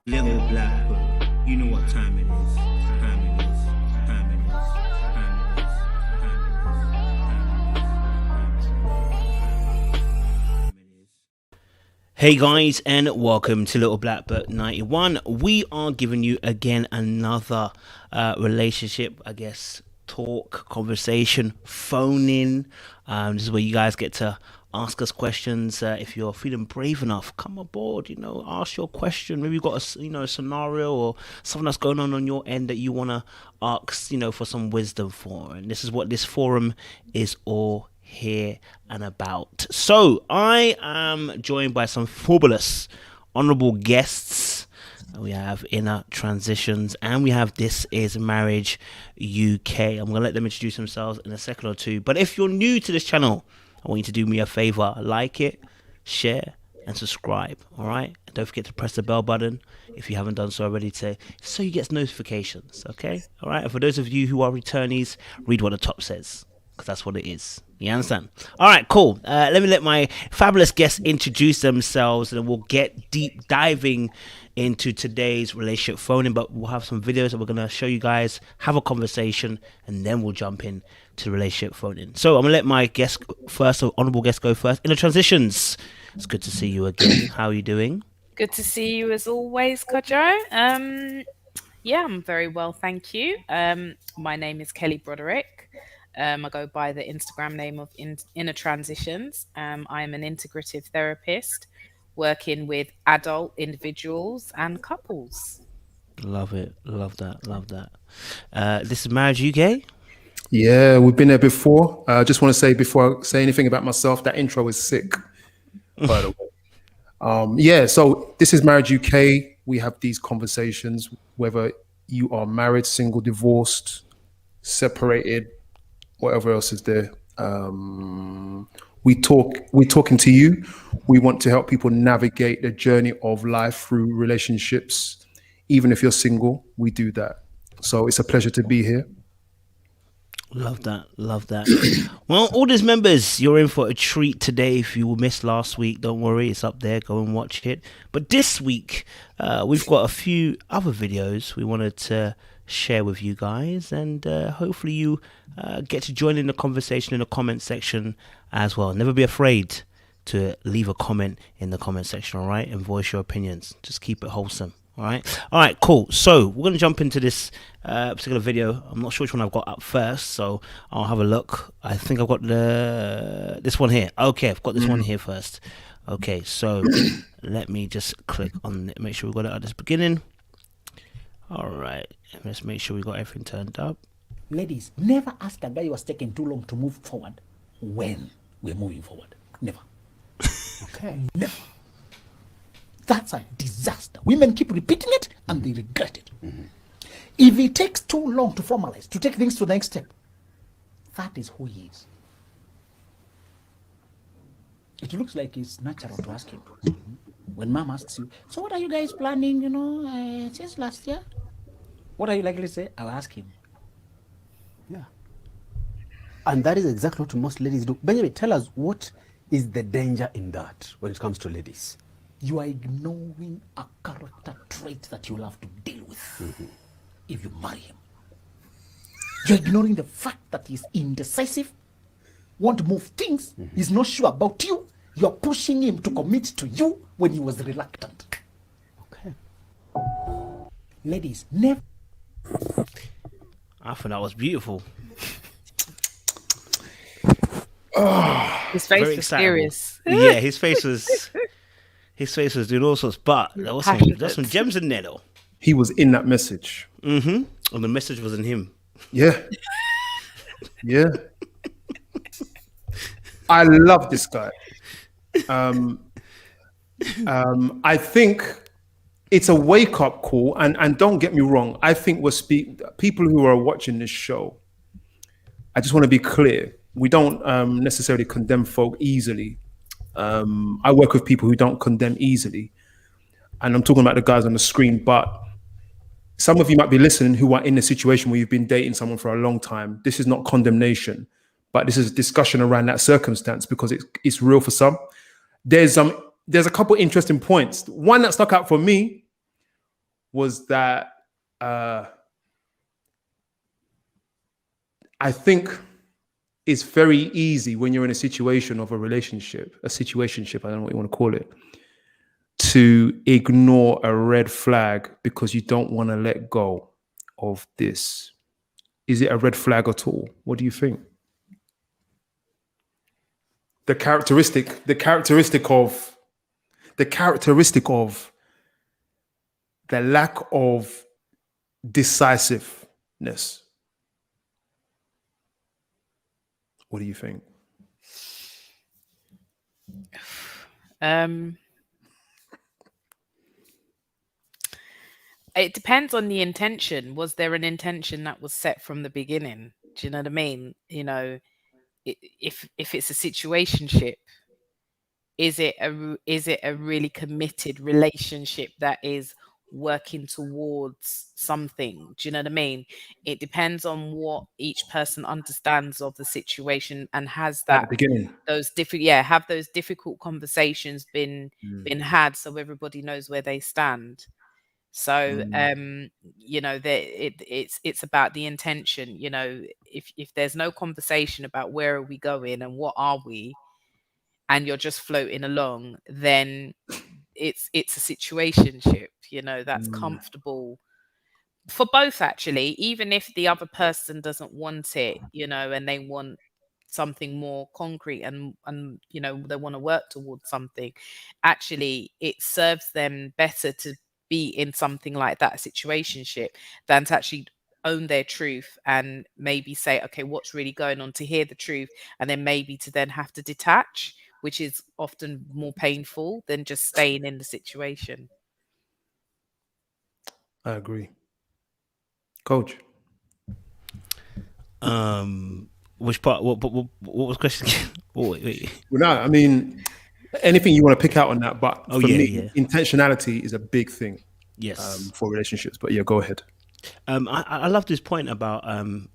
Little black book, you know what time it is. Time it is. Time it is. Time it is. Time it is. Hey guys, and welcome to Little Black Book 91. We are giving you again another relationship, I guess, talk, conversation, phone in. This is where you guys get to ask us questions. If you're feeling brave enough, come aboard. Ask your question. Maybe you've got a scenario or something that's going on your end that you want to ask, for some wisdom for. And this is what this forum is all here and about. So I am joined by some fabulous, honourable guests. We have Inner Transitions and we have This Is Marriage UK. I'm going to let them introduce themselves in a second or two. But if you're new to this channel, I want you to do me a favor, like it, share, and subscribe, all right? And don't forget to press the bell button if you haven't done so already so you get notifications, okay? All right, and for those of you who are returnees, read what the top says, because that's what it is. You understand? All right, cool. Let me let my fabulous guests introduce themselves, and then we'll get deep diving into today's relationship phone-in, but we'll have some videos that we're going to show you guys, have a conversation, and then we'll jump in to the relationship phone-in. So I'm going to let my guest first, so honourable guest go first. Inner Transitions, it's good to see you again. How are you doing? Good to see you as always, Kojo. Yeah, I'm very well, thank you. My name is Kelly Broderick. I go by the Instagram name of Inner Transitions. I am an integrative therapist working with adult individuals and couples. Love it. Love that. Love that. This is Marriage UK. Yeah, we've been there before. I just want to say before I say anything about myself, that intro is sick, by the way. Yeah, so this is Marriage UK. We have these conversations, whether you are married, single, divorced, separated, whatever else is there. We're talking to you. We want to help people navigate the journey of life through relationships. Even if you're single, we do that. So it's a pleasure to be here. Love that. Love that. Well, all these members, you're in for a treat today. If you missed last week, don't worry, it's up there. Go and watch it. But this week, we've got a few other videos we wanted to share with you guys, and hopefully you get to join in the conversation in the comment section as well. Never be afraid to leave a comment in the comment section, all right, and voice your opinions. Just keep it wholesome. All right, cool. So we're gonna jump into this particular video. I'm not sure which one I've got up first, so I'll have a look. I think I've got this one here. Okay, I've got this one here first. Okay, so let me just click on it, make sure we got it at this beginning. All right, let's make sure we got everything turned up. Ladies, never ask a guy who was taking too long to move forward when we're moving forward. Never. Okay. Never. That's a disaster. Women keep repeating it and they regret it. Mm-hmm. If it takes too long to formalize, to take things to the next step, that is who he is. It looks like it's natural to ask him. Mm-hmm. When mom asks you, so what are you guys planning, since last year? What are you likely to say? I'll ask him. Yeah. And that is exactly what most ladies do. Benjamin, tell us, what is the danger in that when it comes to ladies? You are ignoring a character trait that you'll have to deal with if you marry him. You're ignoring the fact that he's indecisive, won't move things, he's not sure about you. You're pushing him to commit to you when he was reluctant. Okay. Ladies, never. I thought that was beautiful. His face Very was excitable. serious. Yeah, his face was doing all sorts, but there was some gems in there though. He was in that message. And the message was in him. Yeah. Yeah. I love this guy. I think it's a wake-up call, and don't get me wrong, I think people who are watching this show, I just want to be clear, we don't necessarily condemn folk easily. I work with people who don't condemn easily, and I'm talking about the guys on the screen, but some of you might be listening who are in a situation where you've been dating someone for a long time. This is not condemnation, but this is a discussion around that circumstance because it's real for some. There's a couple interesting points. One that stuck out for me was that uh, I think it's very easy when you're in a situation of a relationship, I don't know what you want to call it, to ignore a red flag because you don't want to let go of this. Is it a red flag at all? What do you think? The characteristic of the lack of decisiveness. What do you think? Um, it depends on the intention. Was there an intention that was set from the beginning? Do you know what I mean? You know, if it's a situationship, is it a really committed relationship that is working towards something? Do you know what I mean? It depends on what each person understands of the situation, and has At the that beginning. those different yeah have those difficult conversations Mm, been had, so everybody knows where they stand. So mm, you know, it's about the intention. You know, if there's no conversation about where are we going and what are we, and you're just floating along, then it's a situationship, you know, that's mm, comfortable for both, actually, even if the other person doesn't want it, you know, and they want something more concrete, and you know, they want to work towards something. Actually, it serves them better to be in something like that situationship than to actually own their truth and maybe say, okay, what's really going on, to hear the truth, and then maybe to then have to detach, which is often more painful than just staying in the situation. I agree. Coach. Which part? What was the question? Oh, wait. Well, no, I mean, anything you want to pick out on that, but Oh for yeah, me, yeah. intentionality is a big thing Yes. for relationships. But yeah, go ahead. I love this point about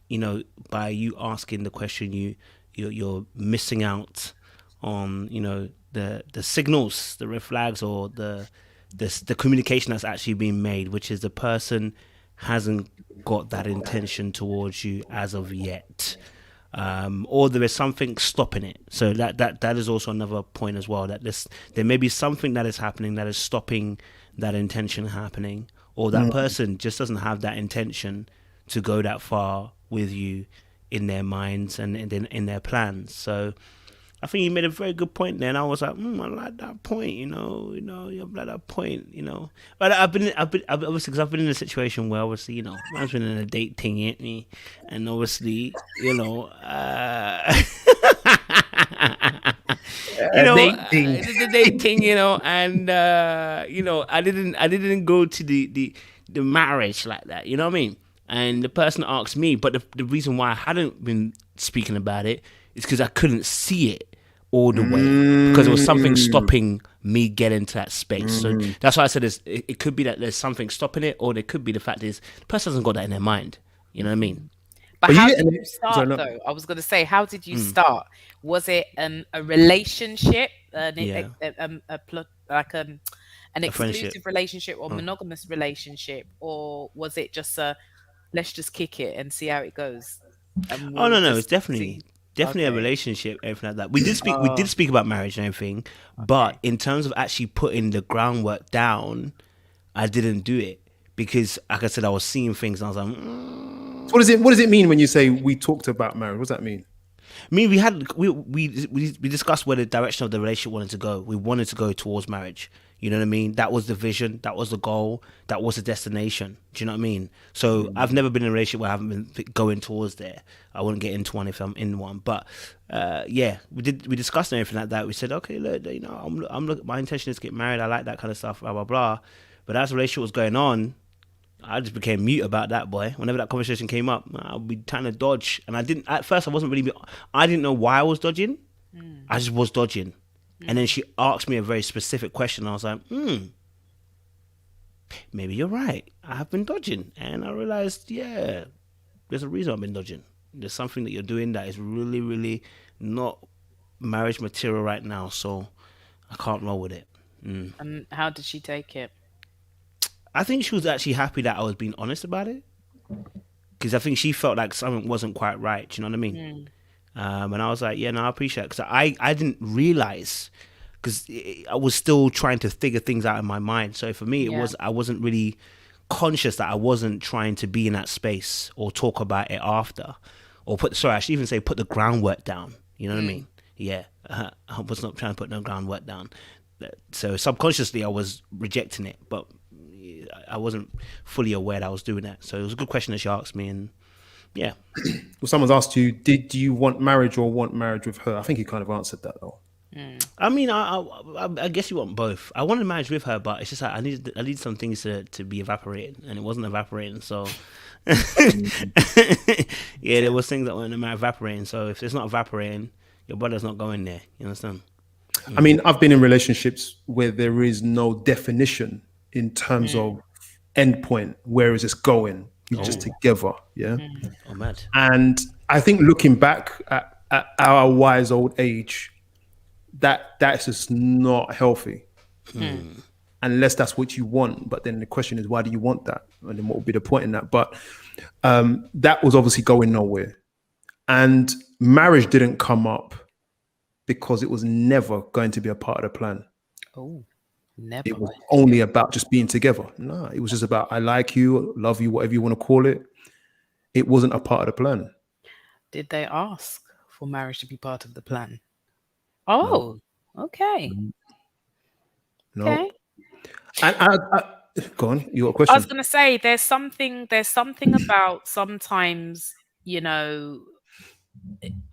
you know, by you asking the question, you're missing out on, you know, the signals, the red flags, or the communication that's actually being made, which is the person hasn't got that intention towards you as of yet. Or there is something stopping it. So that is also another point as well. That there may be something that is happening that is stopping that intention happening, or that person just doesn't have that intention to go that far with you in their minds and in their plans. So I think you made a very good point there, and I was like, I like that point. You like that point. But I've obviously, because I've been in a situation where obviously, man's been in a date thing, ain't me, and obviously, Dating. the date thing, and I didn't go to the marriage like that. You know what I mean? And the person asked me, but the reason why I hadn't been speaking about it is because I couldn't see it all the way, because there was something Mm, stopping me getting to that space. So mm. that's why I said it could be that there's something stopping it, or there could be the fact is the person hasn't got that in their mind. You know what I mean? But But you how did didn't. you Sorry, start, no. though? I was going to say, how did you start? Was it a relationship, Yeah, like an a friendship. exclusive relationship or Oh. monogamous relationship, or was it just a let's just kick it and see how it goes, and Oh we'll no, it's just definitely see? definitely a Okay. relationship, everything like that. We did speak about marriage and everything, but Okay. in terms of actually putting the groundwork down, I didn't do it because, like I said, I was seeing things and I was like, So what does it mean when you say we talked about marriage? What does that mean? we discussed where the direction of the relationship wanted to go. We wanted to go towards marriage. You know what I mean? That was the vision. That was the goal. That was the destination. Do you know what I mean? So I've never been in a relationship where I haven't been going towards there. I wouldn't get into one if I'm in one. But yeah, we discussed everything like that. We said, okay, look, I'm look. My intention is to get married. I like that kind of stuff. Blah blah blah. But as the relationship was going on, I just became mute about that, boy. Whenever that conversation came up, I'd be trying to dodge, and I didn't. At first, I didn't know why I was dodging. Mm, I just was dodging, and then mm. she asked me a very specific question. And I was like, maybe you're right. I have been dodging, and I realized, yeah, there's a reason I've been dodging. There's something that you're doing that is really, really not marriage material right now, so I can't roll with it. And how did she take it? I think she was actually happy that I was being honest about it, because I think she felt like something wasn't quite right. Do you know what I mean? Mm. And I was like, yeah, no, I appreciate it, because I didn't realize, because I was still trying to figure things out in my mind. So for me, Yeah. I wasn't really conscious that I wasn't trying to be in that space or talk about it after, or I should even say put the groundwork down. You know what I mean? Yeah, I was not trying to put no groundwork down. So subconsciously, I was rejecting it, but I wasn't fully aware that I was doing that. So it was a good question that she asked me, and yeah. Well, someone's asked you, did you want marriage or want marriage with her? I think you kind of answered that though. I mean, I guess you want both. I wanted marriage with her, but it's just like I need some things to be evaporating, and it wasn't evaporating. So yeah, there was things that weren't evaporating. So if it's not evaporating, your brother's not going there. You understand? I mean, I've been in relationships where there is no definition in terms of end point. Where is this going? You're just together, yeah. Oh, mad. And I think looking back at our wise old age, that's just not healthy, unless that's what you want. But then the question is, why do you want that? And then what would be the point in that? But that was obviously going nowhere, and marriage didn't come up because it was never going to be a part of the plan. Oh, never. It was only about just being together. No, it was just about I like you, love you, whatever you want to call it. It wasn't a part of the plan. Did they ask for marriage to be part of the plan? Oh, okay. No. Okay. And go on, you got a I question? was going to say there's something about sometimes,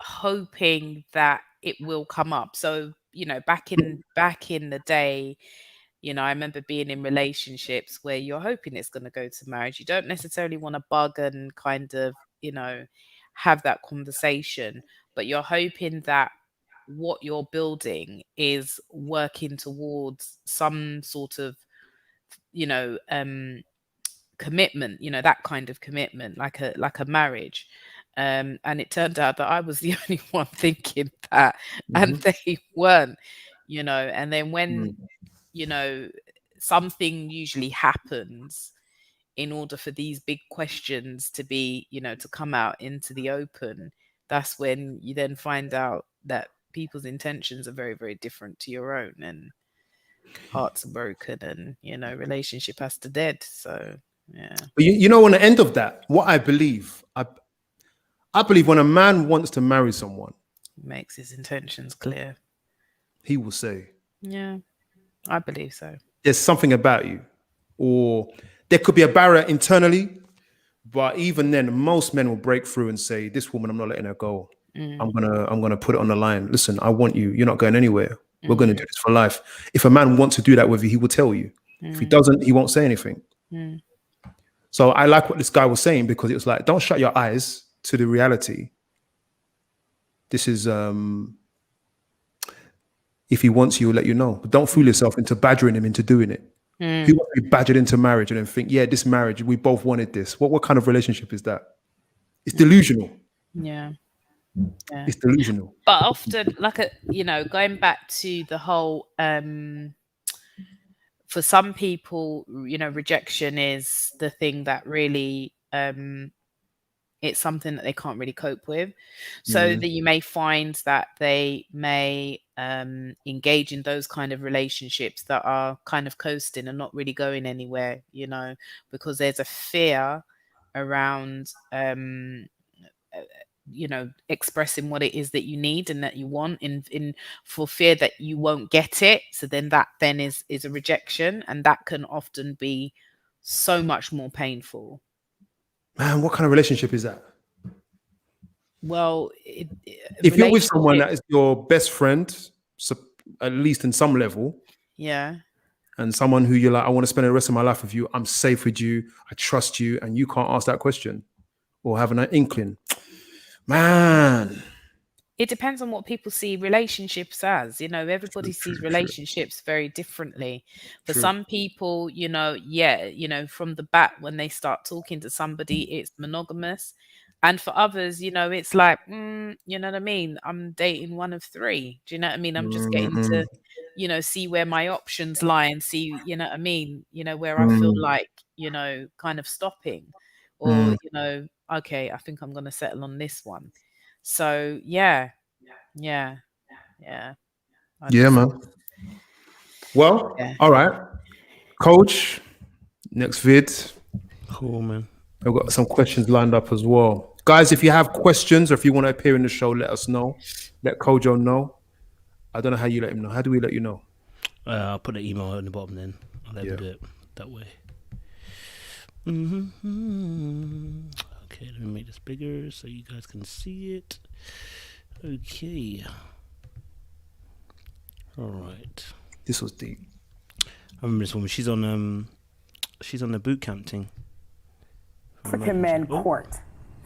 hoping that it will come up. So, back in the day, I remember being in relationships where you're hoping it's going to go to marriage. You don't necessarily want to bug and kind of, have that conversation, but you're hoping that what you're building is working towards some sort of, you know, um, commitment, that kind of commitment, like a marriage. And it turned out that I was the only one thinking that, and they weren't, and then when, you know, something usually happens in order for these big questions to be, to come out into the open. That's when you then find out that people's intentions are very, very different to your own, and hearts are broken, and relationship has to dead. So yeah. But you know, on the end of that, what I believe when a man wants to marry someone, Makes his intentions clear. he will say, Yeah, I believe so. there's something about you. Or there could be a barrier internally, but even then, most men will break through and say, this woman, I'm not letting her go. I'm gonna put it on the line. Listen, I want you. You're not going anywhere. We're gonna do this for life. If a man wants to do that with you, he will tell you. If he doesn't, he won't say anything. So I like what this guy was saying, because it was like, don't shut your eyes to the reality. This is if he wants you, he'll let you know. But don't fool yourself into badgering him into doing it. Who wants to be badgered into marriage and then think, yeah, this marriage, we both wanted this. What kind of relationship is that? It's delusional. Yeah. It's delusional. But often, like going back to the whole, for some people, rejection is the thing that really, it's something that they can't really cope with. So that you may find that they may engage in those kind of relationships that are kind of coasting and not really going anywhere, because there's a fear around expressing what it is that you need and that you want, in for fear that you won't get it. So then that then is a rejection, and that can often be so much more painful. Man, what kind of relationship is that? Well, if you're with someone that is your best friend, so at least in some level, yeah, and someone who you're like, I want to spend the rest of my life with you, I'm safe with you, I trust you, and you can't ask that question or have an inkling, man. It depends on what people see relationships as. Everybody sees relationships very differently. For some people, from the bat, when they start talking to somebody, it's monogamous. And for others, it's like, you know what I mean? I'm dating one of three. Do you know what I mean? I'm just getting Mm-mm. to, see where my options lie and see, you know what I mean? Where I feel Mm, like, kind of stopping or, mm. okay, I think I'm going to settle on this one. So, yeah, yeah, yeah. I Yeah, just, man. Well, yeah. all right, coach. Next vid. Cool, man. I've got some questions lined up as well. Guys, if you have questions or if you want to appear in the show, let us know. Let Kojo know. I don't know how you let him know. How do we let you know? I'll put the email in the bottom then. I'll let Yeah. him do it that way. Okay, let me make this bigger so you guys can see it. Okay. All right. This was deep. I remember this woman. She's on the boot camp thing. African men court.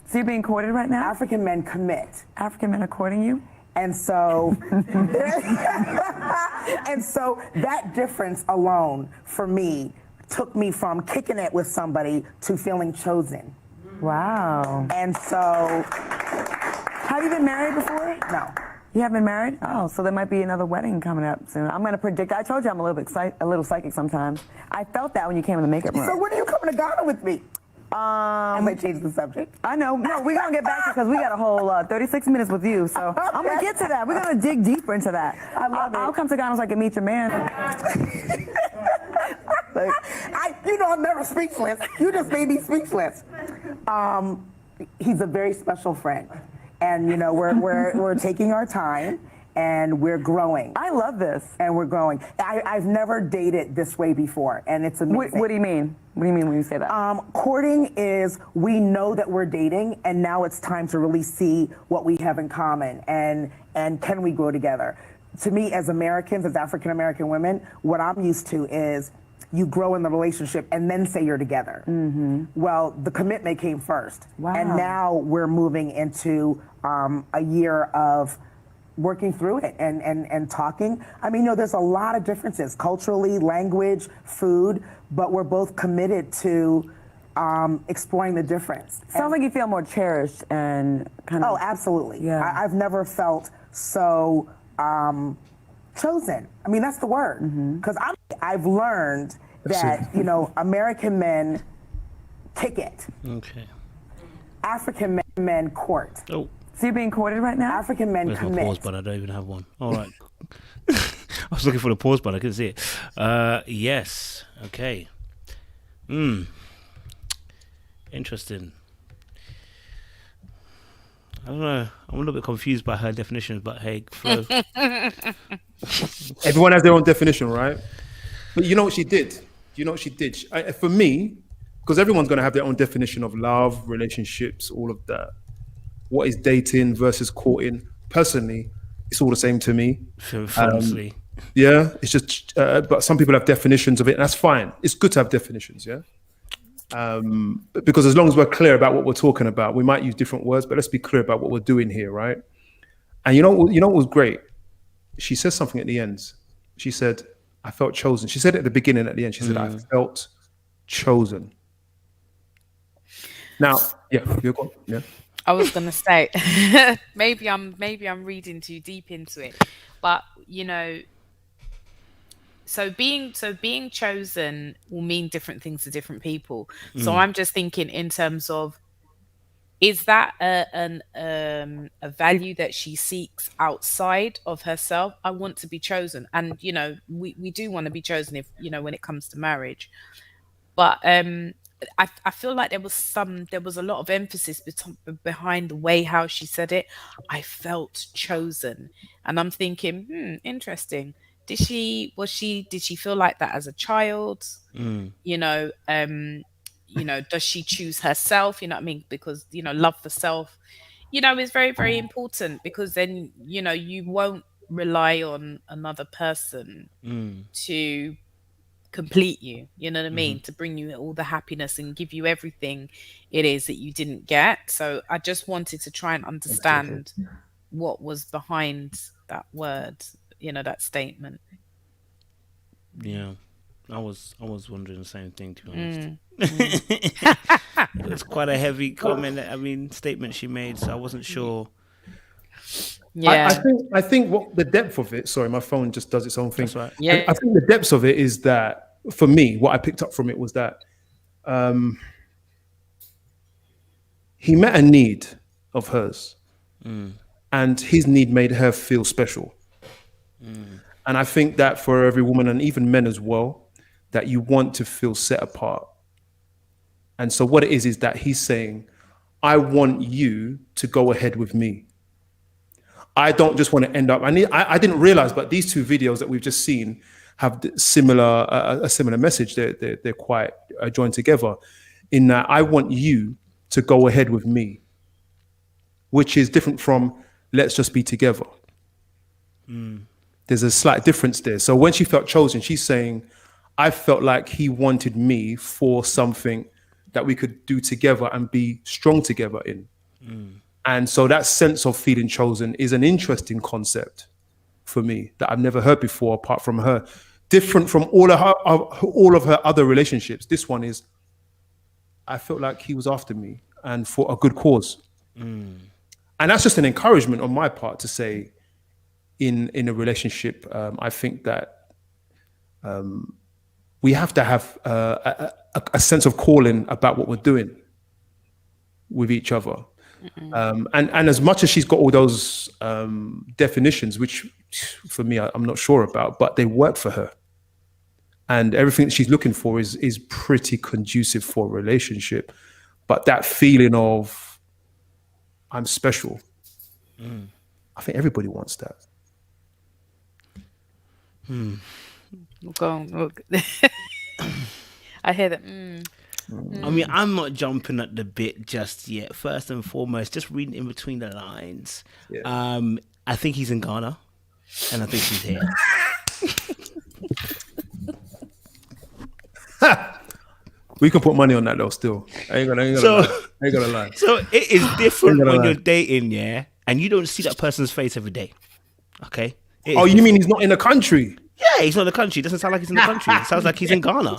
So you're being courted right now? African men commit. African men are courting you? And so, and so that difference alone for me took me from kicking it with somebody to feeling chosen. Wow. And so, Have you been married before? no. You have been married? Oh, so there might be another wedding coming up soon. I'm going to predict. I told you I'm a little psychic sometimes. I felt that when you came in the makeup room. So when are you coming to Ghana with me? As I change the subject. I know. No, we're going to get back to it because we got a whole 36 minutes with you. So I'm going to get to that. We're going to dig deeper into that. I love it. I'll come to Ghana so I can meet your man. I'm never speechless. You just made me speechless. He's a very special friend. And, we're taking our time and we're growing. I love this. And we're growing. I've never dated this way before, and it's amazing. What do you mean? What do you mean when you say that? Courting is we know that we're dating, and now it's time to really see what we have in common and can we grow together. To me, as Americans, as African American women, what I'm used to is you grow in the relationship and then say you're together. Mm-hmm. Well, the commitment came first. Wow. And now we're moving into a year of working through it and talking. I mean, there's a lot of differences culturally, language, food, but we're both committed to exploring the difference. Sounds like you feel more cherished and kind of. Oh, absolutely. Yeah. I've never felt so chosen. I mean, that's the word. Because I've learned that, American men kick it. Okay. African men court. Oh, So you're being courted right now? African men where's my commit. pause button? I don't even have one. All right. I was looking for the pause button. I couldn't see it. Yes. Okay. Interesting. I don't know. I'm a little bit confused by her definitions, but hey, Flo. Everyone has their own definition, right? But you know what she did? For me, because everyone's going to have their own definition of love, relationships, all of that. What is dating versus courting? Personally, it's all the same to me. Honestly. Yeah, it's just, but some people have definitions of it, and that's fine. It's good to have definitions, yeah? Because as long as we're clear about what we're talking about, we might use different words, but let's be clear about what we're doing here, right? And you know what was great? She said something at the end. She said, I felt chosen. She said it at the beginning, at the end. She said, I felt chosen. Now, yeah, you're going, yeah. I was gonna say maybe I'm reading too deep into it, but so being chosen will mean different things to different people. So I'm just thinking in terms of, is that a value that she seeks outside of herself? I want to be chosen, and we do want to be chosen if when it comes to marriage, but I feel like there was a lot of emphasis behind the way how she said it. I felt chosen, and I'm thinking, interesting. Did she feel like that as a child? Does she choose herself? You know what I mean? Because love for self, is very, very important, because then you won't rely on another person to complete you, you know what I mean, to bring you all the happiness and give you everything it is that you didn't get. So I just wanted to try and understand what was behind that word, that statement. Yeah. I was wondering the same thing, to be honest. Mm, mm. It was quite a heavy comment. I mean, statement she made, so I wasn't sure. I Yeah, think what the depth of it. Sorry, my phone just does its own thing. That's right. I yeah. think the depths of it is that for me, what I picked up from it was that um, he met a need of hers, and his need made her feel special. And I think that for every woman and even men as well, that you want to feel set apart. And so what it is that he's saying, I want you to go ahead with me. I don't just want to end up. I didn't realize, but these two videos that we've just seen have similar a similar message. They're quite joined together, in that I want you to go ahead with me, which is different from let's just be together. There's a slight difference there. So when she felt chosen, she's saying, I felt like he wanted me for something that we could do together and be strong together in. And so that sense of feeling chosen is an interesting concept for me that I've never heard before, apart from her. Different from all of her other relationships. This one is, I felt like he was after me and for a good cause. And that's just an encouragement on my part to say, in a relationship, I think that we have to have a sense of calling about what we're doing with each other. And as much as she's got all those definitions, which for me I'm not sure about, but they work for her, and everything that she's looking for is pretty conducive for a relationship. But that feeling of I'm special, I think everybody wants that. Go on, look. I hear that. I mean, I'm not jumping at the bit just yet. First and foremost, just reading in between the lines. Yeah. I think he's in Ghana, and I think he's here. We can put money on that though. Still, I ain't gonna So- lie. I ain't gonna lie. So it is different Ain't gonna when lie. you're dating, yeah, and you don't see that person's face every day. Okay. It is Oh, you different. mean he's not in the country? Yeah, he's not in the country. It doesn't sound like he's in the country. It sounds like he's in Ghana.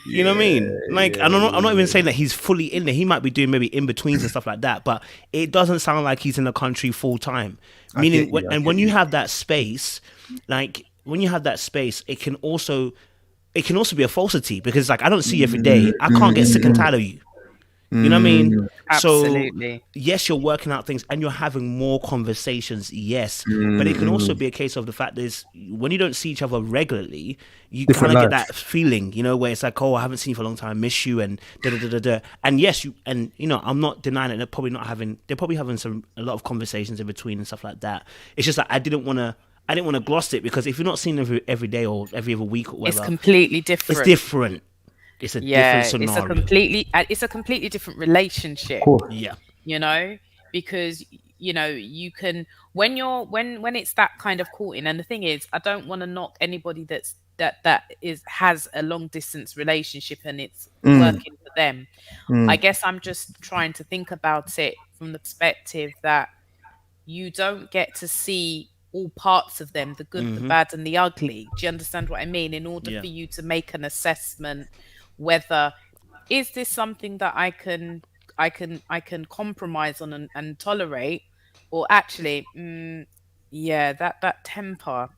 You know what I mean? Like, and I'm not even saying that he's fully in there. He might be doing maybe in betweens and stuff like that, but it doesn't sound like he's in the country full time. Meaning, get you, I and get when you you. have that space, like when you have that space, it can also be a falsity because like I don't see you every day. I can't get sick and tired of you. You know what I mean? Absolutely. So yes, you're working out things and you're having more conversations. Yes, but it can also be a case of the fact is when you don't see each other regularly, you Different kind of get lives. that feeling, you know, where it's like, oh, I haven't seen you for a long time, miss you, and da da da da da. And yes, I'm not denying it. They're probably having a lot of conversations in between and stuff like that. It's just that I didn't want to gloss it because if you're not seeing them every day or every other week or It's whatever, completely different. it's different. It's a Yeah, different it's scenario. a completely different relationship. Yeah. You know, because you can when it's that kind of courting. And the thing is, I don't want to knock anybody that has a long distance relationship and it's working for them. I guess I'm just trying to think about it from the perspective that you don't get to see all parts of them, the good, the bad, and the ugly. Do you understand what I mean? In order Yeah. for you to make an assessment whether is this something that I can compromise on and tolerate, or actually, yeah, that temper,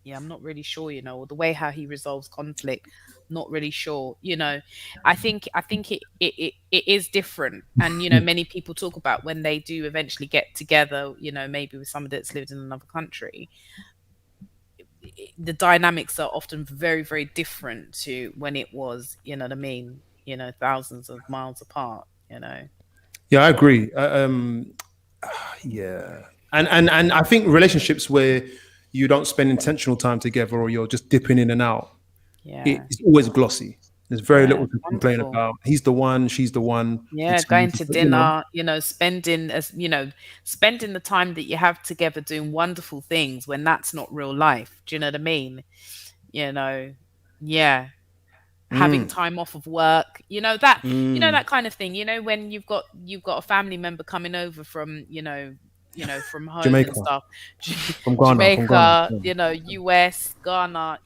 yeah, I'm not really sure, or the way how he resolves conflict, not really sure, I think it is different. And many people talk about when they do eventually get together, maybe with somebody that's lived in another country, the dynamics are often very, very different to when it was, what I mean, thousands of miles apart. Yeah, I agree. Yeah, and I think relationships where you don't spend intentional time together or you're just dipping in and out, Yeah. it's always glossy. There's very Yeah, little to complain wonderful. about. He's the one, she's the one. Yeah, going to dinner, spending the time that you have together doing wonderful things when that's not real life. Do you know what I mean? You know, yeah, having time off of work, that kind of thing. When you've got a family member coming over from, from home and Jamaica, stuff. from Ghana, from Ghana. Jamaica, Yeah. US, Ghana,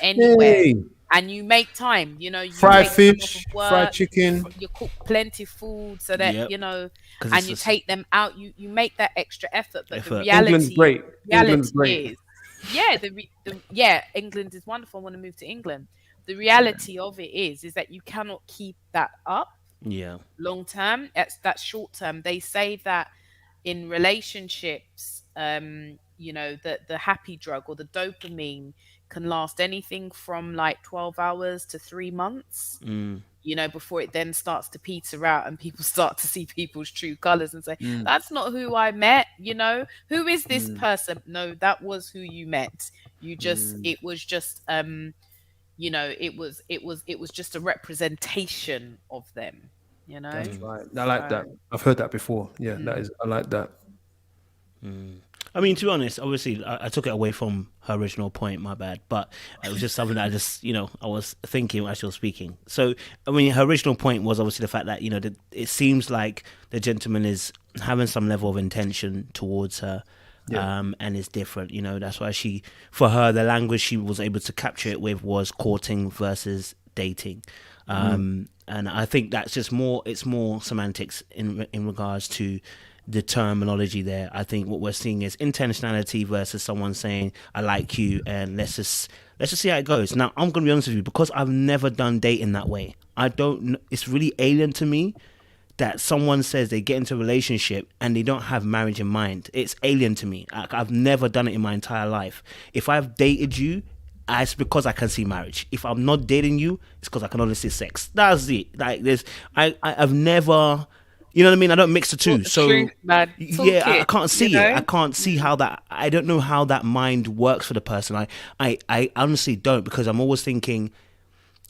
anywhere. Hey, And you make time, you fried take time off of fish, fried work, chicken. you cook plenty food so that, Yep. Because and it's you just take them out, you make that extra effort. But the effort. England's great. England's reality great. is, yeah, yeah, England is wonderful. I want to move to England. The reality of it is that you cannot keep that up Yeah. long term. That's short term. They say that in relationships, the happy drug or the dopamine can last anything from like 12 hours to 3 months, Mm. before it then starts to peter out and people start to see people's true colors and say, Mm, that's not who I met. Who is this mm, person? No, that was who you met. mm. It was just, it was just a representation of them, That's right. I like that. so I've heard that before. Yeah, that mm, is. I like that. I mean, to be honest, obviously, I took it away from her original point. My bad, but it was just something that I just, I was thinking as she was speaking. So, I mean, her original point was obviously the fact that that it seems like the gentleman is having some level of intention towards her, Yeah. and is different. That's why for her, the language she was able to capture it with was courting versus dating. And I think that's just it's more semantics in regards to the terminology there. I think what we're seeing is intentionality versus someone saying, I like you and let's just see how it goes. Now, I'm going to be honest with you, because I've never done dating that way. I don't know, it's really alien to me that someone says they get into a relationship and they don't have marriage in mind. It's alien to me. I've never done it in my entire life. If I've dated you, it's because I can see marriage. If I'm not dating you, it's because I can only see sex. That's it. Like I've never, you know what I mean? I don't mix the two. So truth, man. Talk yeah, I it, can't see it. I can't see how that. I don't know how that mind works for the person. I honestly don't, because I'm always thinking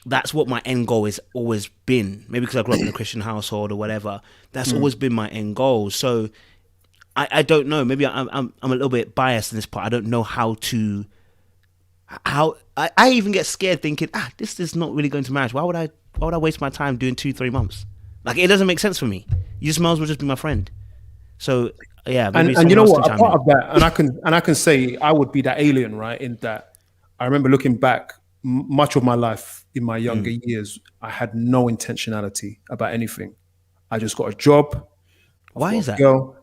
that's what my end goal has always been. Maybe because I grew up in a Christian household or whatever. That's always been my end goal. So I don't know. Maybe I'm a little bit biased in this part. I don't know how I even get scared thinking, this is not really going to marriage. Why would I waste my time doing 2-3 months? Like, it doesn't make sense for me. You just might as well just be my friend. So yeah, maybe And you someone know else what? can A chime part in. of that, and I can say I would be that alien, right? In that, I remember looking back, much of my life in my younger years, I had no intentionality about anything. I just got a job. I've Why got is a that? girl.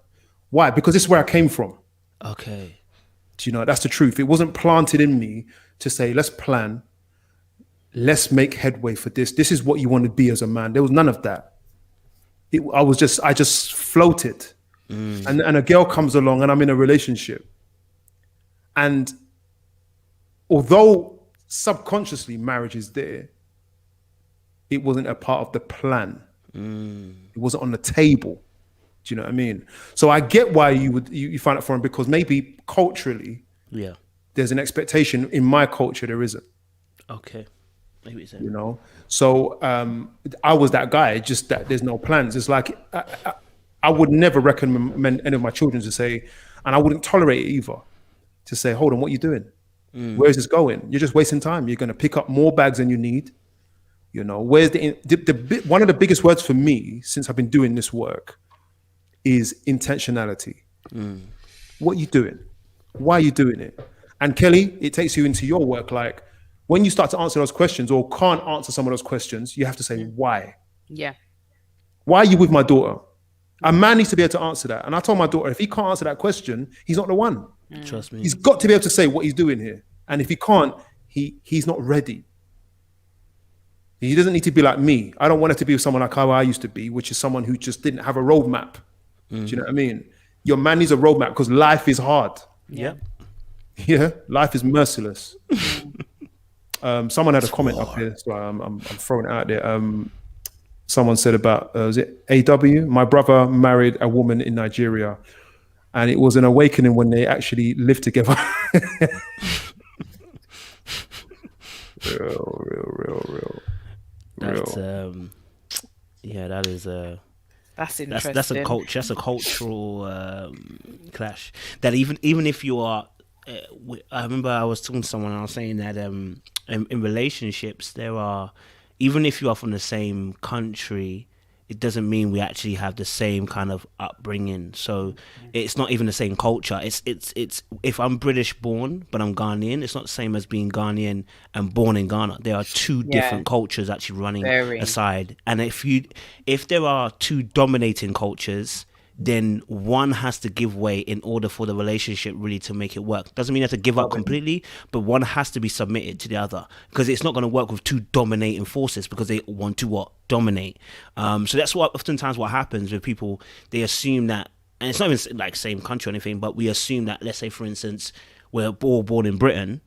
Why? Because this is where I came from. Okay. Do you know? That's the truth. It wasn't planted in me to say, let's plan, let's make headway for this. This is what you want to be as a man. There was none of that. I just floated. And a girl comes along and I'm in a relationship. And although subconsciously marriage is there, it wasn't a part of the plan. It wasn't on the table. Do you know what I mean? So I get why you find it foreign, because maybe culturally Yeah. there's an expectation. In my culture, there isn't. Okay. Maybe it's You know, so I was that guy. Just that there's no plans. It's like I would never recommend any of my children to say, and I wouldn't tolerate it either, to say, "Hold on, what are you doing? Where is this going? You're just wasting time. You're going to pick up more bags than you need." You know, where's one of the biggest words for me since I've been doing this work is intentionality. What are you doing? Why are you doing it? And Kelly, it takes you into your work. Like, when you start to answer those questions or can't answer some of those questions, you have to say, why? Yeah. Why are you with my daughter? A man needs to be able to answer that. And I told my daughter, if he can't answer that question, he's not the one. Trust me. He's got to be able to say what he's doing here. And if he can't, he's not ready. He doesn't need to be like me. I don't want it to be someone like how I used to be, which is someone who just didn't have a roadmap. Do you know what I mean? Your man needs a roadmap because life is hard. Yeah. Yeah, life is merciless. Someone had a comment up here, so I'm throwing it out there. Someone said about, was it AW? My brother married a woman in Nigeria, and it was an awakening when they actually lived together. real. That's yeah, that is That's interesting. that's a culture. That's a cultural clash. That even if you are, I remember I was talking to someone and I was saying that in relationships there are, even if you are from the same country, it doesn't mean we actually have the same kind of upbringing. So it's not even the same culture. It's if I'm British born but I'm Ghanaian, it's not the same as being Ghanaian and born in Ghana. There are two Yeah, different cultures actually running very. aside. And if there are two dominating cultures, then one has to give way in order for the relationship really to make it work. Doesn't mean you have to give up completely, but one has to be submitted to the other, because it's not going to work with two dominating forces, because they want to what? Dominate. So that's what oftentimes what happens with people. They assume that, and it's not even like same country or anything, but we assume that, let's say for instance, we're all born in Britain,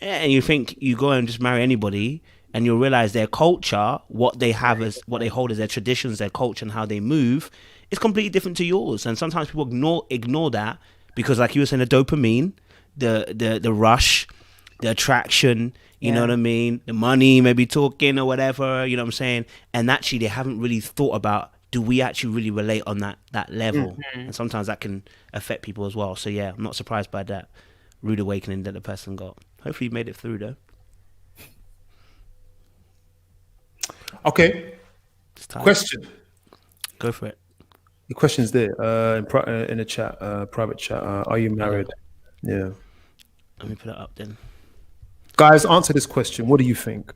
and you think you go and just marry anybody, and you'll realize their culture, what they have as what they hold as their traditions, their culture, and how they move is completely different to yours. And sometimes people ignore that because, like you were saying, the dopamine, the rush, the attraction, you know Yeah. what I mean, the money, maybe talking or whatever, you know what I'm saying, and actually they haven't really thought about, do we actually really relate on that level? And sometimes that can affect people as well. So yeah, I'm not surprised by that rude awakening that the person got. Hopefully you made it through though. Okay. It's time. Question. Go for it. The question's there in the chat, private chat. Are you married? Yeah. Let me put it up then. Guys, answer this question. What do you think?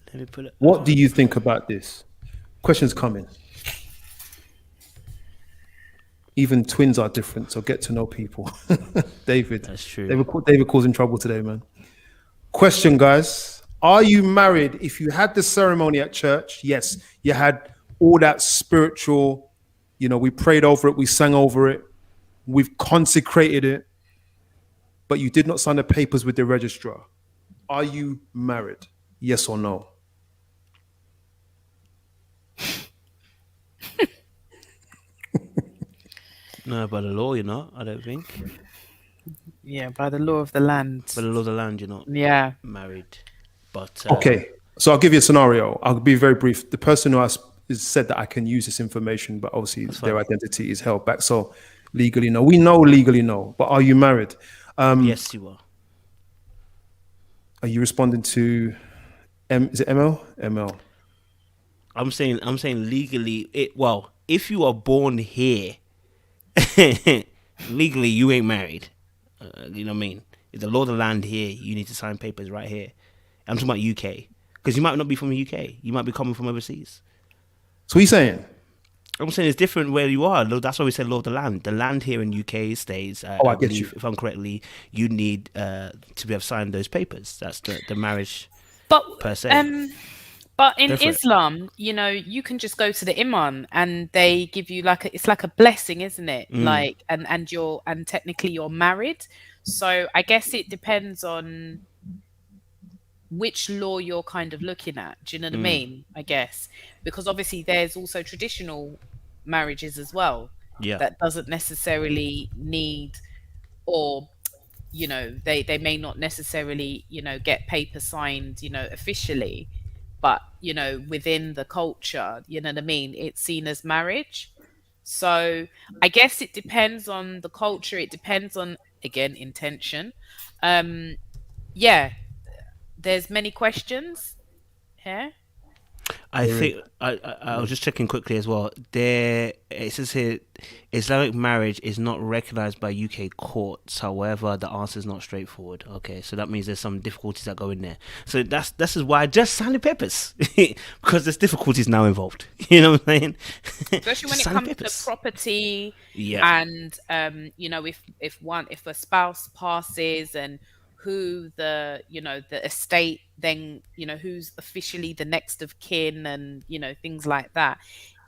Let me put it. What do you think about this? Questions coming. Even twins are different, so get to know people. David. That's true. David causing trouble today, man. Question, guys. Are you married? If you had the ceremony at church, yes, you had all that spiritual, we prayed over it, we sang over it, we've consecrated it, but you did not sign the papers with the registrar. Are you married? Yes or no? No, by the law, you're not. I don't think. Yeah, by the law of the land. By the law of the land, you're not Yeah. married. But Okay, so I'll give you a scenario. I'll be very brief. The person who has said that I can use this information, but obviously their identity is held back. So legally, no. We know legally, no. But are you married? yes, you are. Are you responding to is it ML? ML. I'm saying legally. If you are born here, legally you ain't married. You know what I mean? If the law of the land here, you need to sign papers right here. I'm talking about UK, because you might not be from the UK. You might be coming from overseas. So what are you saying? I'm saying it's different where you are. That's why we say law of the land. The land here in UK stays. I I get believe, you. if I'm correctly, you need to be able to sign those papers. That's the marriage But per se. but in Go for it. Islam, you can just go to the imam and they give you it's like a blessing, isn't it? Like and technically you're married. So I guess it depends on which law you're kind of looking at. Do you know what I mean? I guess because obviously there's also traditional marriages as well. Yeah. That doesn't necessarily need, or they may not necessarily get paper signed officially, but within the culture, you know what I mean, it's seen as marriage. So I guess it depends on the culture, it depends on, again, intention. Yeah, there's many questions here. I think I was just checking quickly as well. There it says here, Islamic marriage is not recognized by UK courts. However, the answer is not straightforward. Okay, so that means there's some difficulties that go in there. So this is why I just signed the papers because there's difficulties now involved. You know what I'm saying? Especially when Just it sign the comes to papers. property, Yeah. and if a spouse passes, and who the estate, then who's officially the next of kin, and things like that,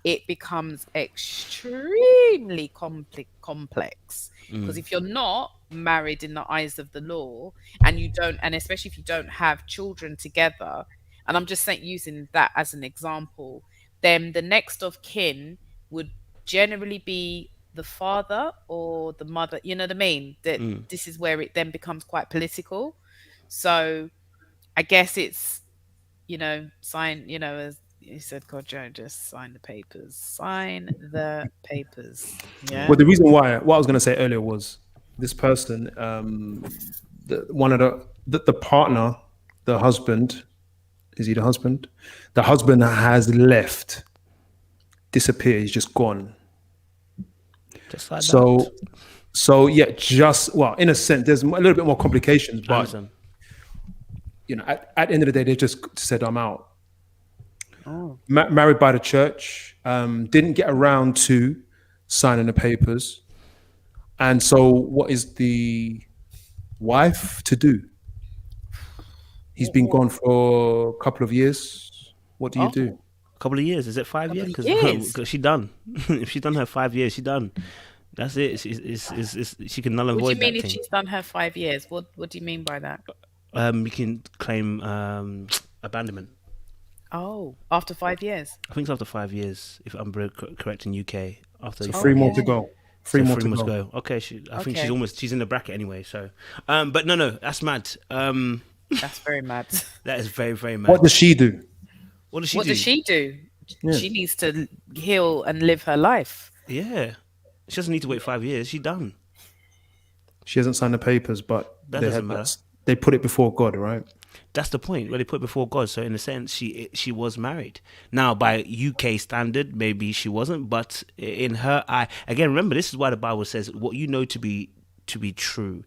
it becomes extremely complex, because if you're not married in the eyes of the law, and especially if you don't have children together, and I'm just saying, using that as an example, then the next of kin would generally be the father or the mother. You know what I mean? That this is where it then becomes quite political. So I guess it's sign. As you said, Kojo, just sign the papers. Sign the papers. Yeah. Well, the reason why, what I was going to say earlier was this person, one of the partner, the husband, is he the husband? The husband has left disappeared. He's just gone. Just like So, that. yeah, in a sense, there's a little bit more complications, I but understand. At the end of the day, they just said, "I'm out." Oh. Married by the church, didn't get around to signing the papers, and so what is the wife to do? He's been gone for a couple of years. What do you Oh. do? A couple of years. Is it 5 years? Couple of years. Because she done. If she done her 5 years, she done. That's it. She can null and What do you void mean that if thing. she's done her 5 years? What do you mean by that? You can claim abandonment. Oh, after 5 years. I think it's after 5 years, if I'm correct in UK. After So five 3 more years. to go. So 3 more three to must go. go. Okay, I think Okay. she's in the bracket anyway. So, but no, that's mad. That's very mad. That is very, very mad. What does she do? What does she What do? does she do? Yeah. She needs to heal and live her life. Yeah, she doesn't need to wait 5 years. She done. She hasn't signed the papers, but That doesn't matter. they put it before God, right? That's the point. Where they put it before God. So in a sense, she was married. Now, by UK standard, maybe she wasn't, but in her eye, again, remember, this is why the Bible says what you know to be true,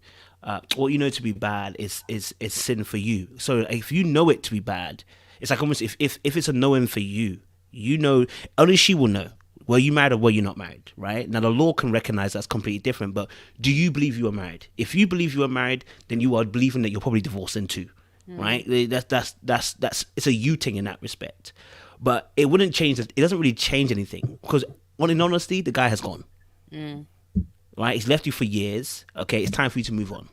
what you know to be bad is sin for you. So if you know it to be bad, it's like almost if it's a knowing for you, you know, only she will know. Were you married or were you not married, right? Now, the law can recognize that's completely different, but do you believe you are married? If you believe you are married, then you are believing that you're probably divorcing too, right? That's it's a you thing in that respect. But it wouldn't change, it doesn't really change anything because, in honesty, the guy has gone, right? He's left you for years. Okay, it's time for you to move on.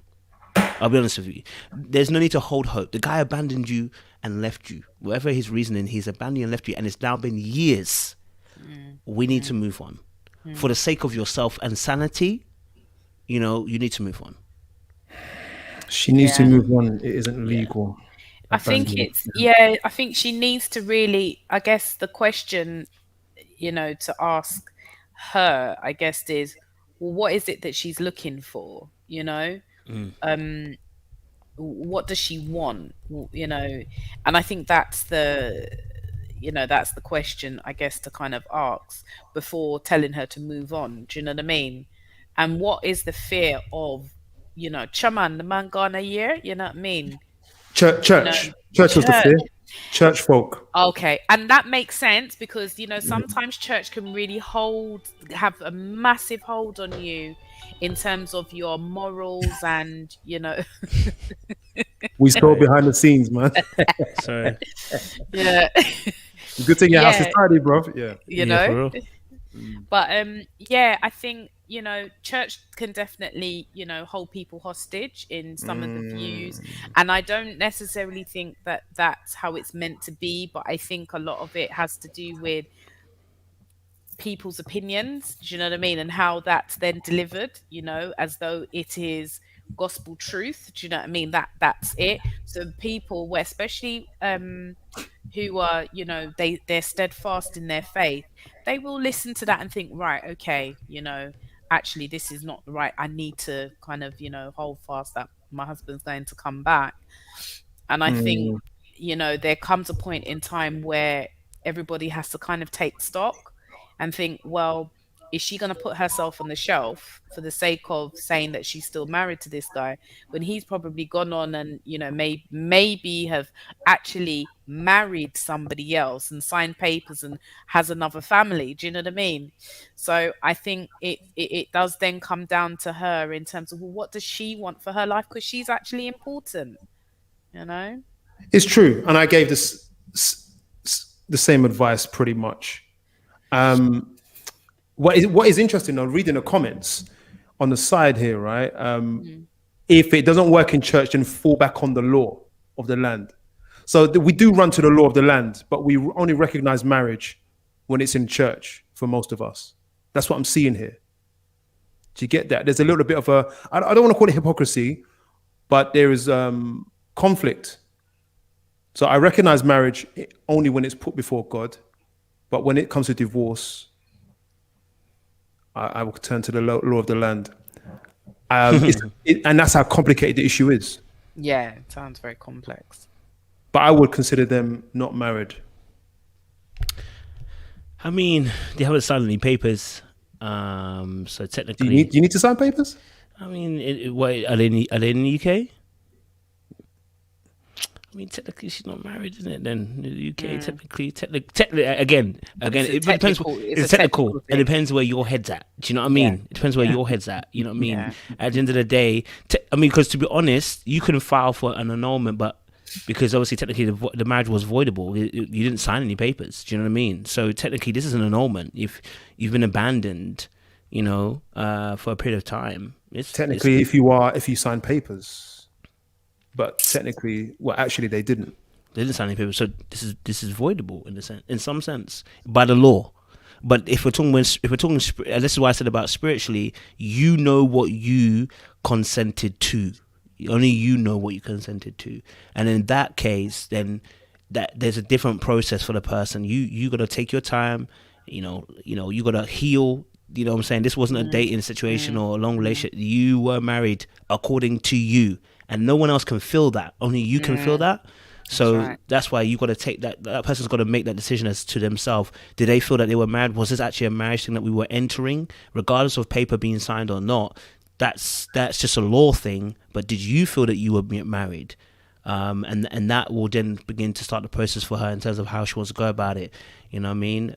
I'll be honest with you. There's no need to hold hope. The guy abandoned you and left you. Whatever his reasoning, he's abandoned you and left you, and it's now been years. We need to move on. For the sake of yourself and sanity, you need to move on. She needs to move on. It isn't legal. I think I think she needs to really, I guess the question, to ask her, I guess, is, well, what is it that she's looking for? What does she want? And I think that's the question, I guess, to kind of ask before telling her to move on. Do you know what I mean? And what is the fear of, chaman, the man gone a year? You know what I mean? Church was the fear. Church folk. Okay, and that makes sense because sometimes church can really have a massive hold on you in terms of your morals and We saw behind the scenes, man. So yeah. Good thing your house is Yeah. tidy, bro. Yeah. for real. But I think church can definitely hold people hostage in some of the views, and I don't necessarily think that that's how it's meant to be, but I think a lot of it has to do with people's opinions, do you know what I mean, and how that's then delivered, as though it is gospel truth, do you know what I mean, that's it. So people where especially who are they're steadfast in their faith, they will listen to that and think, right, okay, actually this is not right, I need to kind of hold fast that my husband's going to come back. And I think there comes a point in time where everybody has to kind of take stock and think, well, is she going to put herself on the shelf for the sake of saying that she's still married to this guy when he's probably gone on and maybe have actually married somebody else and signed papers and has another family? Do you know what I mean? So I think it does then come down to her in terms of, well, what does she want for her life, because she's actually important. It's true, and I gave this the same advice pretty much. What is interesting, though, reading the comments on the side here, right? If it doesn't work in church, then fall back on the law of the land. So we do run to the law of the land, but we only recognize marriage when it's in church for most of us. That's what I'm seeing here. Do you get that? There's a little bit of I don't want to call it hypocrisy, but there is conflict. So I recognize marriage only when it's put before God, but when it comes to divorce, I will turn to the law of the land. And that's how complicated the issue is. Yeah, it sounds very complex. But I would consider them not married. I mean, they haven't signed any papers. So Do technically, you need to sign papers? I mean, wait, are they in the UK? I mean, technically, she's not married, isn't it? Then in the UK, technically, again, It's a it depends. technical- it's It's a technical. technical It thing. depends where your head's at. Do you know what I Yeah. mean? It depends where Yeah. your head's at. You know what I mean? Yeah. At the end of the day, I mean, because to be honest, you couldn't file for an annulment, but because obviously technically the marriage was voidable, you didn't sign any papers. Do you know what I mean? So technically, this is an annulment. If you've been abandoned, for a period of time, Technically, if you sign papers, but technically, well, actually, they didn't. they didn't sign any papers, so this is voidable in some sense, by the law. But if we're talking, this is why I said about spiritually, you know what you consented to. Only you know what you consented to, and in that case, then that there's a different process for the person. You got to take your time. You got to heal. You know what I'm saying? This wasn't a dating situation or a long relationship. You were married according to you, and no one else can feel that. Only you can feel that. So right. that's why you got to take that. That person's got to make that decision as to themselves. Did they feel that they were married? Was this actually a marriage thing that we were entering, regardless of paper being signed or not? That's just a law thing. But did you feel that you were married? And that will then begin to start the process for her in terms of how she wants to go about it. You know what I mean?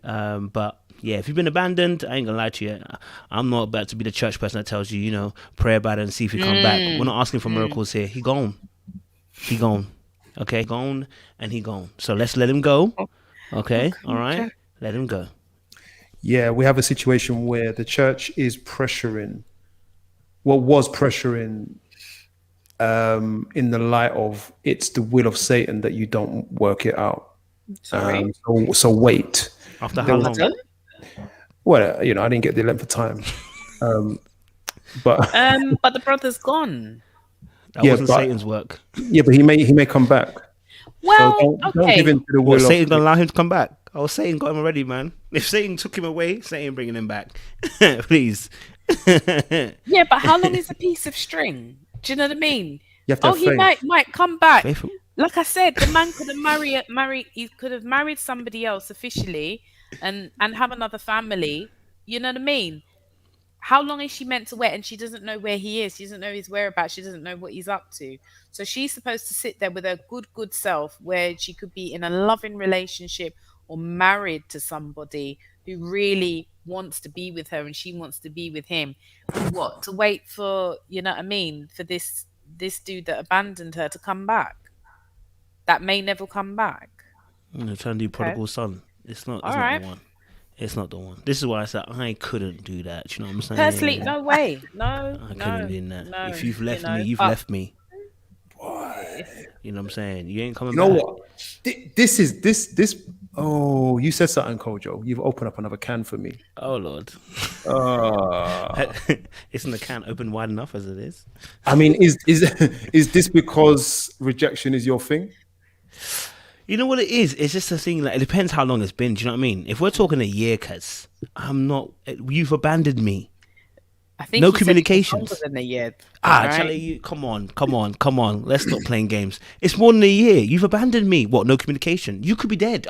But yeah, if you've been abandoned, I ain't gonna lie to you. I'm not about to be the church person that tells you, pray about it and see if he come back. We're not asking for miracles here. He gone. Okay, gone, and he gone. So let's let him go. Okay, all right, let him go. Yeah, we have a situation where the church is pressuring, was pressuring, in the light of it's the will of Satan that you don't work it out. Sorry. So wait. After how long? Well, I didn't get the length of time, but But the brother's gone. That Yeah, wasn't but- Satan's work. yeah, but he may come back. Well, So don't okay. give in to the Well, will Satan of gonna allow him to come back? Oh, Satan got him already, man. If Satan took him away, Satan bringing him back. Please. Yeah, but how long is a piece of string? Do you know what I mean? You have to have He faith. might come back. Faithful. Like I said, the man could have he could have married somebody else officially and have another family. You know what I mean? How long is she meant to wait? And she doesn't know where he is. She doesn't know his whereabouts. She doesn't know what he's up to. So she's supposed to sit there with her good self where she could be in a loving relationship or married to somebody who really wants to be with her and she wants to be with him. What? To wait for, you know what I mean, for this dude that abandoned her to come back. That may never come back. Trying to do prodigal son. It's not Alright. the one. It's not the one. This is why I said I couldn't do that. You know what I'm saying? Personally, no way. No, I no, couldn't do that. no, If you've left you know. me, you've left me. You know what I'm saying? You ain't coming You know back. what? This. Oh, you said something, Kojo. You've opened up another can for me. Oh Lord. Isn't the can open wide enough as it is? I mean, is this because rejection is your thing? You know what it is? It's just a thing. Like, it depends how long it's been. Do you know what I mean? If we're talking a year, cuz I'm not. You've abandoned me. I think No he said it was communications. longer than a year. Ah, right? Charlie, you come on. Let's stop playing games. It's more than a year. You've abandoned me. What? No communication. You could be dead.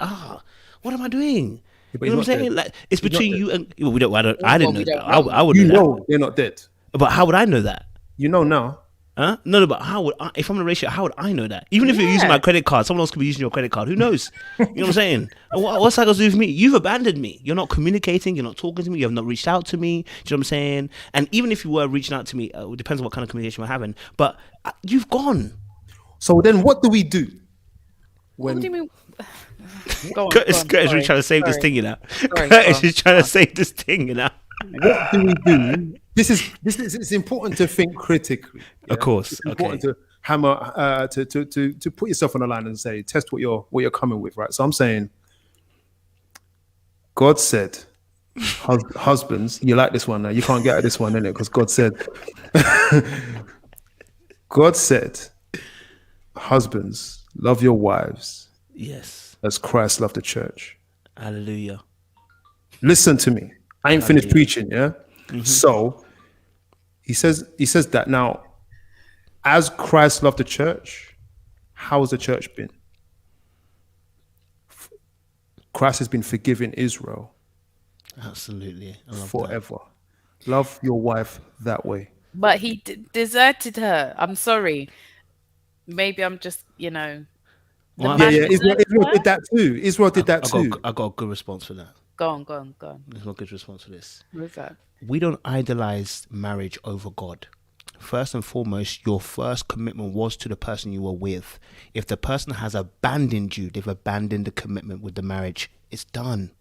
What am I doing? Yeah, but You know he's what I'm not saying? dead. Like, it's He's not between dead. you and. Well, I didn't know we that. don't know. I would You know know they're not dead. that. But how would I know that? You know now. Huh? No, but how would I, if I'm in a relationship, how would I know that? Even if you're using my credit card, someone else could be using your credit card. Who knows? You know what I'm saying? What's that got to do with me? You've abandoned me. You're not communicating. You're not talking to me. You have not reached out to me. Do you know what I'm saying? And even if you were reaching out to me, it depends on what kind of communication we're having. But you've gone. So then, what do we do? What When do you mean? Go on, Curtis go on, is really sorry, trying to save this sorry. thing, you know. Sorry, Curtis go on. is trying to save this thing, you know. what do we do? This is it's important to think critically. Of course, It's important to hammer to put yourself on the line and say test what you're coming with, right? So I'm saying, God said, husbands, you like this one now? You can't get at this one, innit? Because God said, God said, husbands, love your wives Yes. as Christ loved the church. Hallelujah. Listen to me. I ain't finished preaching, yeah? So he says that now, as Christ loved the church, how has the church been? Christ has been forgiving Israel Absolutely. I love that. forever. Love your wife that way. But he deserted her. I'm sorry. Maybe I'm just, the Well, Yeah, man yeah. deserted Israel her. did that too. Israel did that too. I got a good response for that. Go on, go on, go on. There's no good response for this. Who's that? We don't idolize marriage over God. First and foremost, your first commitment was to the person you were with. If the person has abandoned you, they've abandoned the commitment with the marriage. It's done.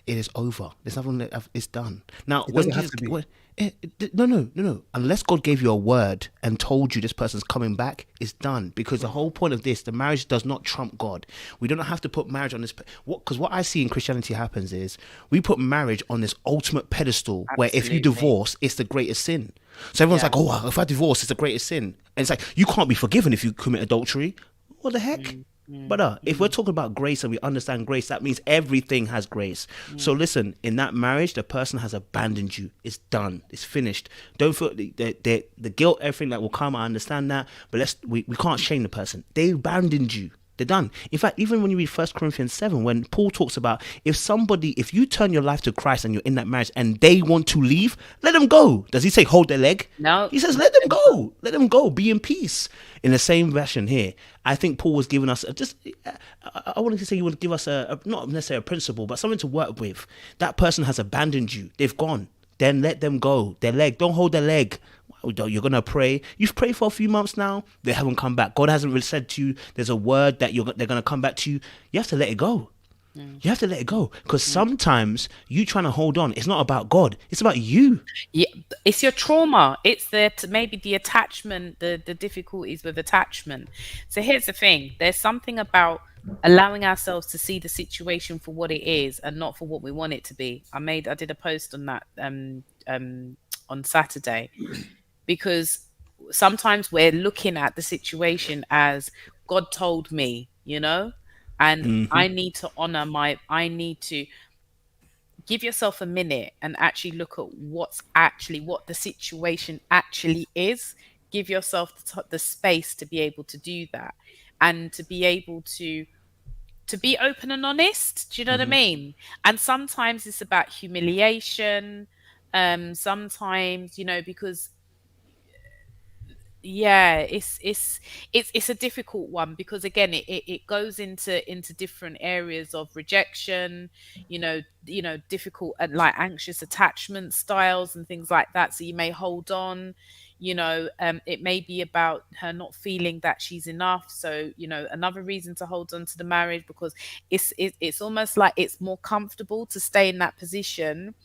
It is over. There's nothing that it's done. Now, It when doesn't have Jesus, to be. no. Unless God gave you a word and told you this person's coming back, it's done. Because the whole point of this, the marriage does not trump God. We don't have to put marriage on this. Because what I see in Christianity happens is we put marriage on this ultimate pedestal where if you Absolutely. divorce, it's the greatest sin. So everyone's Yeah. like, oh, if I divorce, it's the greatest sin. And it's like, you can't be forgiven if you commit adultery. What the heck? But if we're talking about grace and we understand grace, that means everything has grace. So listen, in that marriage, the person has abandoned you. It's done. It's finished. Don't feel the guilt, everything that will come. I understand that, but we can't shame the person. They abandoned you. They're done. In fact, even when you read 1 Corinthians 7, when Paul talks about if you turn your life to Christ and you're in that marriage and they want to leave, let them go. Does he say hold their leg? No. He says let them go. Let them go. Be in peace. In the same version here, I think Paul was giving us I wanted to say he would give us not necessarily a principle, but something to work with. That person has abandoned you. They've gone. Then let them go. Their leg. Don't hold their leg. You're gonna pray. You've prayed for a few months now. They haven't come back. God hasn't really said to you. There's a word that they're gonna come back to you. You have to let it go. You have to let it go because sometimes you trying to hold on. It's not about God. It's about you. Yeah, it's your trauma. It's maybe the attachment, the difficulties with attachment. So here's the thing: there's something about allowing ourselves to see the situation for what it is and not for what we want it to be. I did a post on that on Saturday, because sometimes we're looking at the situation as God told me, and I need to honor I need to give yourself a minute and actually look at what the situation actually is. Give yourself the space to be able to do that, and to be able to be open and honest. Do you know what I mean? And sometimes it's about humiliation. Sometimes, because yeah, it's a difficult one, because again it goes into different areas of rejection, difficult and like anxious attachment styles and things like that. So you may hold on, it may be about her not feeling that she's enough. So another reason to hold on to the marriage, because it's almost like it's more comfortable to stay in that position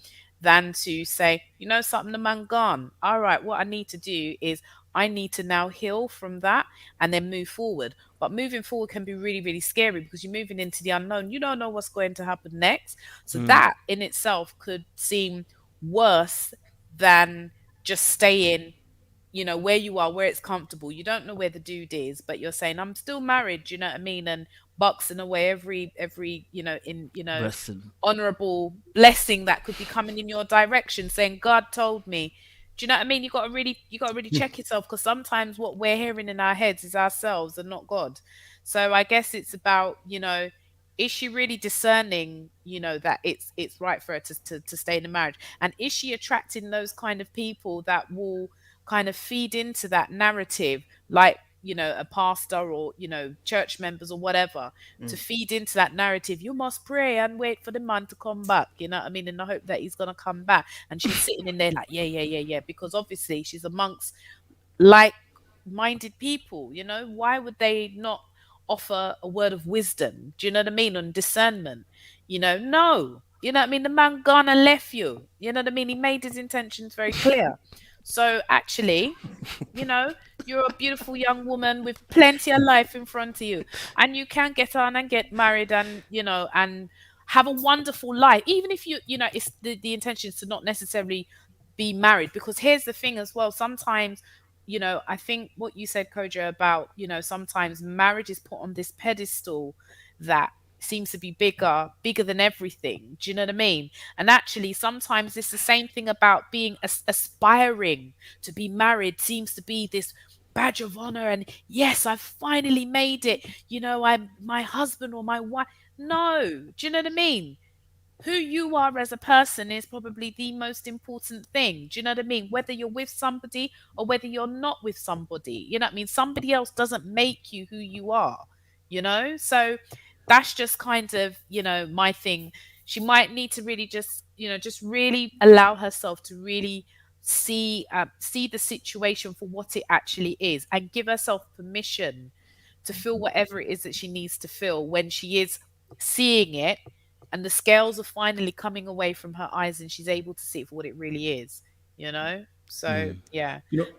than to say, something, the man gone. All right, what I need to do is I need to now heal from that and then move forward. But moving forward can be really, really scary, because you're moving into the unknown. You don't know what's going to happen next. So that in itself could seem worse than just staying, where you are, where it's comfortable. You don't know where the dude is, but you're saying, I'm still married, you know what I mean? And boxing away every, Blessing. honorable blessing that could be coming in your direction, saying, God told me. Do you know what I mean? You got to really check yourself, because sometimes what we're hearing in our heads is ourselves and not God. So I guess it's about, is she really discerning, that it's right for her to stay in a marriage? And is she attracting those kind of people that will kind of feed into that narrative, like, a pastor or, church members or whatever, to feed into that narrative? You must pray and wait for the man to come back, you know what I mean? In the hope that he's going to come back. And she's sitting in there like, yeah, yeah, yeah, yeah, because obviously she's amongst like-minded people. Why would they not offer a word of wisdom? Do you know what I mean? On discernment, no, you know what I mean? The man gone and left you. You know what I mean? He made his intentions very clear. So actually, you're a beautiful young woman with plenty of life in front of you, and you can get on and get married, and and have a wonderful life, even if it's the intention is to not necessarily be married. Because here's the thing as well: sometimes, I think what you said, Koja, about sometimes marriage is put on this pedestal that seems to be bigger than everything. Do you know what I mean? And actually sometimes it's the same thing about being aspiring to be married. Seems to be this badge of honor, and yes, I've finally made it, I'm my husband or my wife. No, do you know what I mean? who you are as a person is probably the most important thing. Do you know what I mean? Whether you're with somebody or whether you're not with somebody, you know what I mean? Somebody else doesn't make you who you are, you know? So that's just kind of, my thing. She might need to really just, just really allow herself to really see the situation for what it actually is and give herself permission to feel whatever it is that she needs to feel when she is seeing it and the scales are finally coming away from her eyes and she's able to see it for what it really is, So yeah.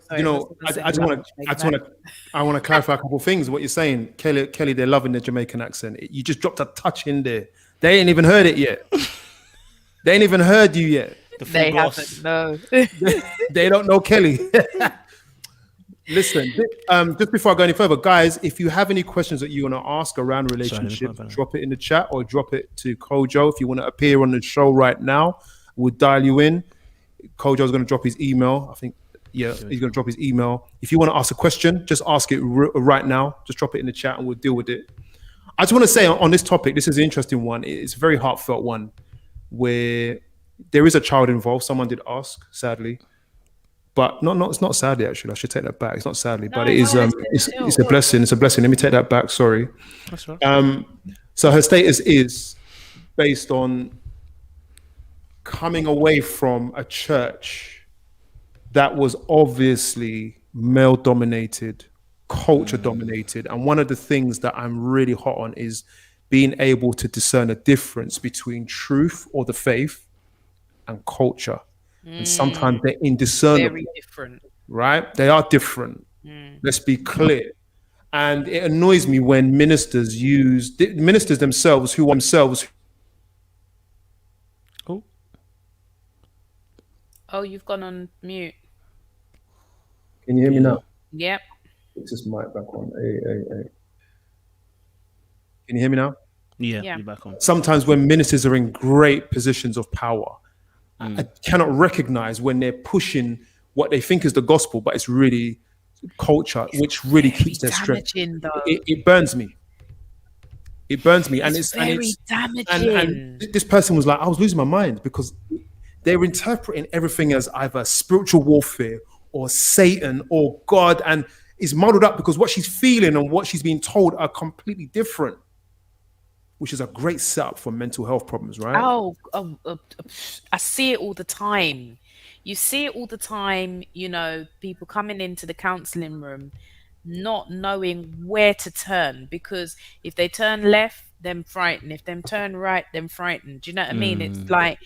Sorry, my husband said I he just loved want the to, I just Jamaican want to, I want to clarify a couple of things. What you're saying, Kelly, they're loving the Jamaican accent. You just dropped a touch in there. They ain't even heard it yet. They ain't even heard you yet. The full They gloss. haven't, no. They don't know Kelly. Listen, just before I go any further, guys, if you have any questions that you want to ask around relationships, drop it in the chat or drop it to Kojo. If you want to appear on the show right now, we'll dial you in. Kojo's going to drop his email. I think, yeah, he's going to drop his email. If you want to ask a question, just ask it right now. Just drop it in the chat and we'll deal with it. I just want to say on this topic, this is an interesting one. It's a very heartfelt one where there is a child involved. Someone did ask, sadly. But it's not sadly, actually. I should take that back. It's not sadly, but it is it's a blessing. It's a blessing. Let me take that back. Sorry. That's right. So her status is based on coming away from a church that was obviously male dominated, culture dominated. And one of the things that I'm really hot on is being able to discern a difference between truth or the faith and culture. And sometimes they're indiscernible. Very different. Right? They are different. Let's be clear. And it annoys me when ministers themselves who Oh, you've gone on mute. Can you hear me now? Yep. It's just mic back on. Hey. Can you hear me now? Yeah, Yeah. you're back on. Sometimes when ministers are in great positions of power, I cannot recognize when they're pushing what they think is the gospel, but it's really culture, which really keeps their strength. It burns me. It burns me, and it's very damaging. And this person was like, I was losing my mind because they're interpreting everything as either spiritual warfare or Satan or God, and is muddled up because what she's feeling and what she's being told are completely different. Which is a great setup for mental health problems, right? I see it all the time. You see it all the time, people coming into the counseling room not knowing where to turn, because if they turn left, then frightened. If they turn right, then frightened. Do you know what I mean? It's like,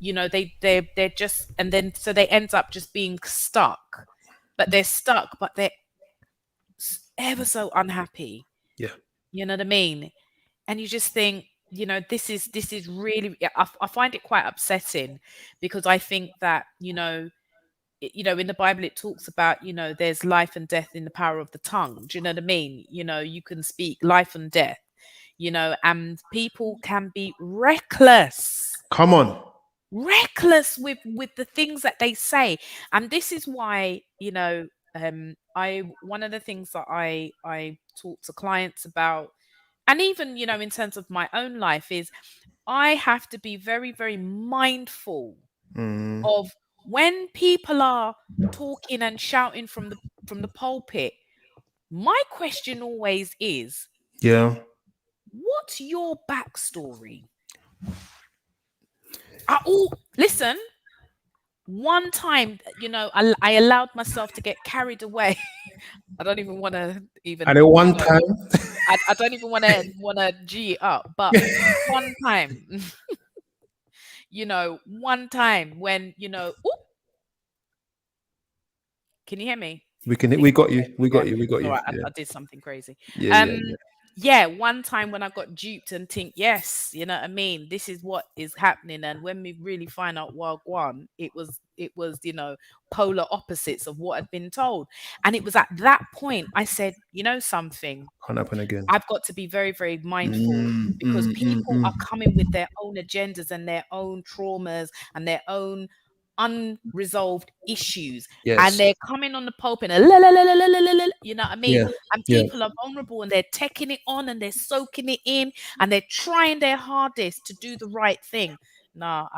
they're just, and then so they end up just being stuck. But they're stuck, but they're ever so unhappy. Yeah. You know what I mean? And you just think, this is really, I find it quite upsetting, because I think that, in the Bible, it talks about, there's life and death in the power of the tongue. Do you know what I mean? You can speak life and death, and people can be reckless. Come on. Reckless with the things that they say. And this is why, one of the things that I talk to clients about, and even, in terms of my own life, is I have to be very, very mindful of when people are talking and shouting from the pulpit. My question always is, what's your backstory? Listen, one time, I allowed myself to get carried away. I don't even want to even. And at one time, I don't even want to G it up, but one time, one time when, can you hear me? we got you. We got you. All right, Yeah. I did something crazy. Yeah. One time when I got duped and think, yes, you know what I mean, this is what is happening, and when we really find out Wagwan, it was polar opposites of what I'd been told. And it was at that point I said, something, Can't happen again. I've got to be very, very mindful, because people are coming with their own agendas and their own traumas and their own unresolved issues. Yes. And they're coming on the pulpit and la, la, la, la, la, la, la, you know what I mean? Yeah. And people are vulnerable and they're taking it on and they're soaking it in and they're trying their hardest to do the right thing. No,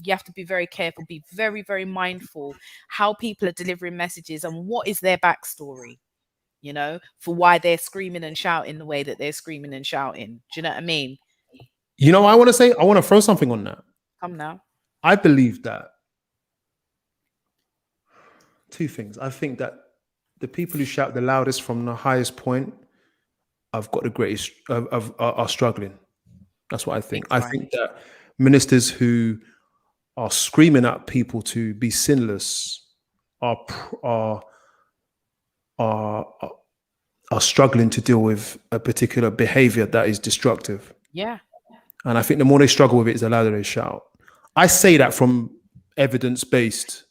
you have to be very careful, be very, very mindful how people are delivering messages and what is their backstory, for why they're screaming and shouting the way that they're screaming and shouting. Do you know what I mean? You know, I want to throw something on that. Come now. I believe that two things. I think that the people who shout the loudest from the highest point have got the greatest, are struggling. That's what I think. I think that ministers who are screaming at people to be sinless are struggling to deal with a particular behavior that is destructive. Yeah. And I think the more they struggle with it, is the louder they shout. I say that from evidence-based.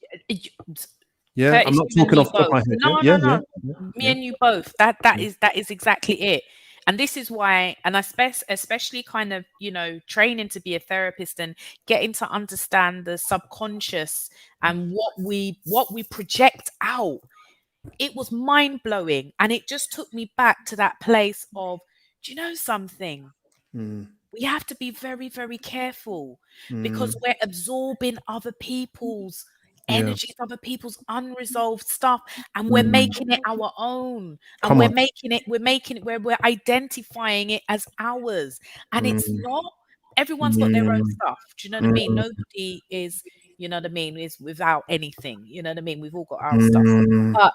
Yeah, Curtis, I'm not talking off the top of my head. No, Yeah, no. yeah. Me and you both. That is exactly it. And this is why, and I especially kind of, training to be a therapist and getting to understand the subconscious and what we project out. It was mind blowing, and it just took me back to that place of, do you know something? We have to be very, very careful because we're absorbing other people's energies, other people's unresolved stuff, and we're making it our own. And we're making it where we're identifying it as ours. And it's not. Everyone's got their own stuff. Do you know what I mean? Nobody is, is without anything. You know what I mean? We've all got our stuff. But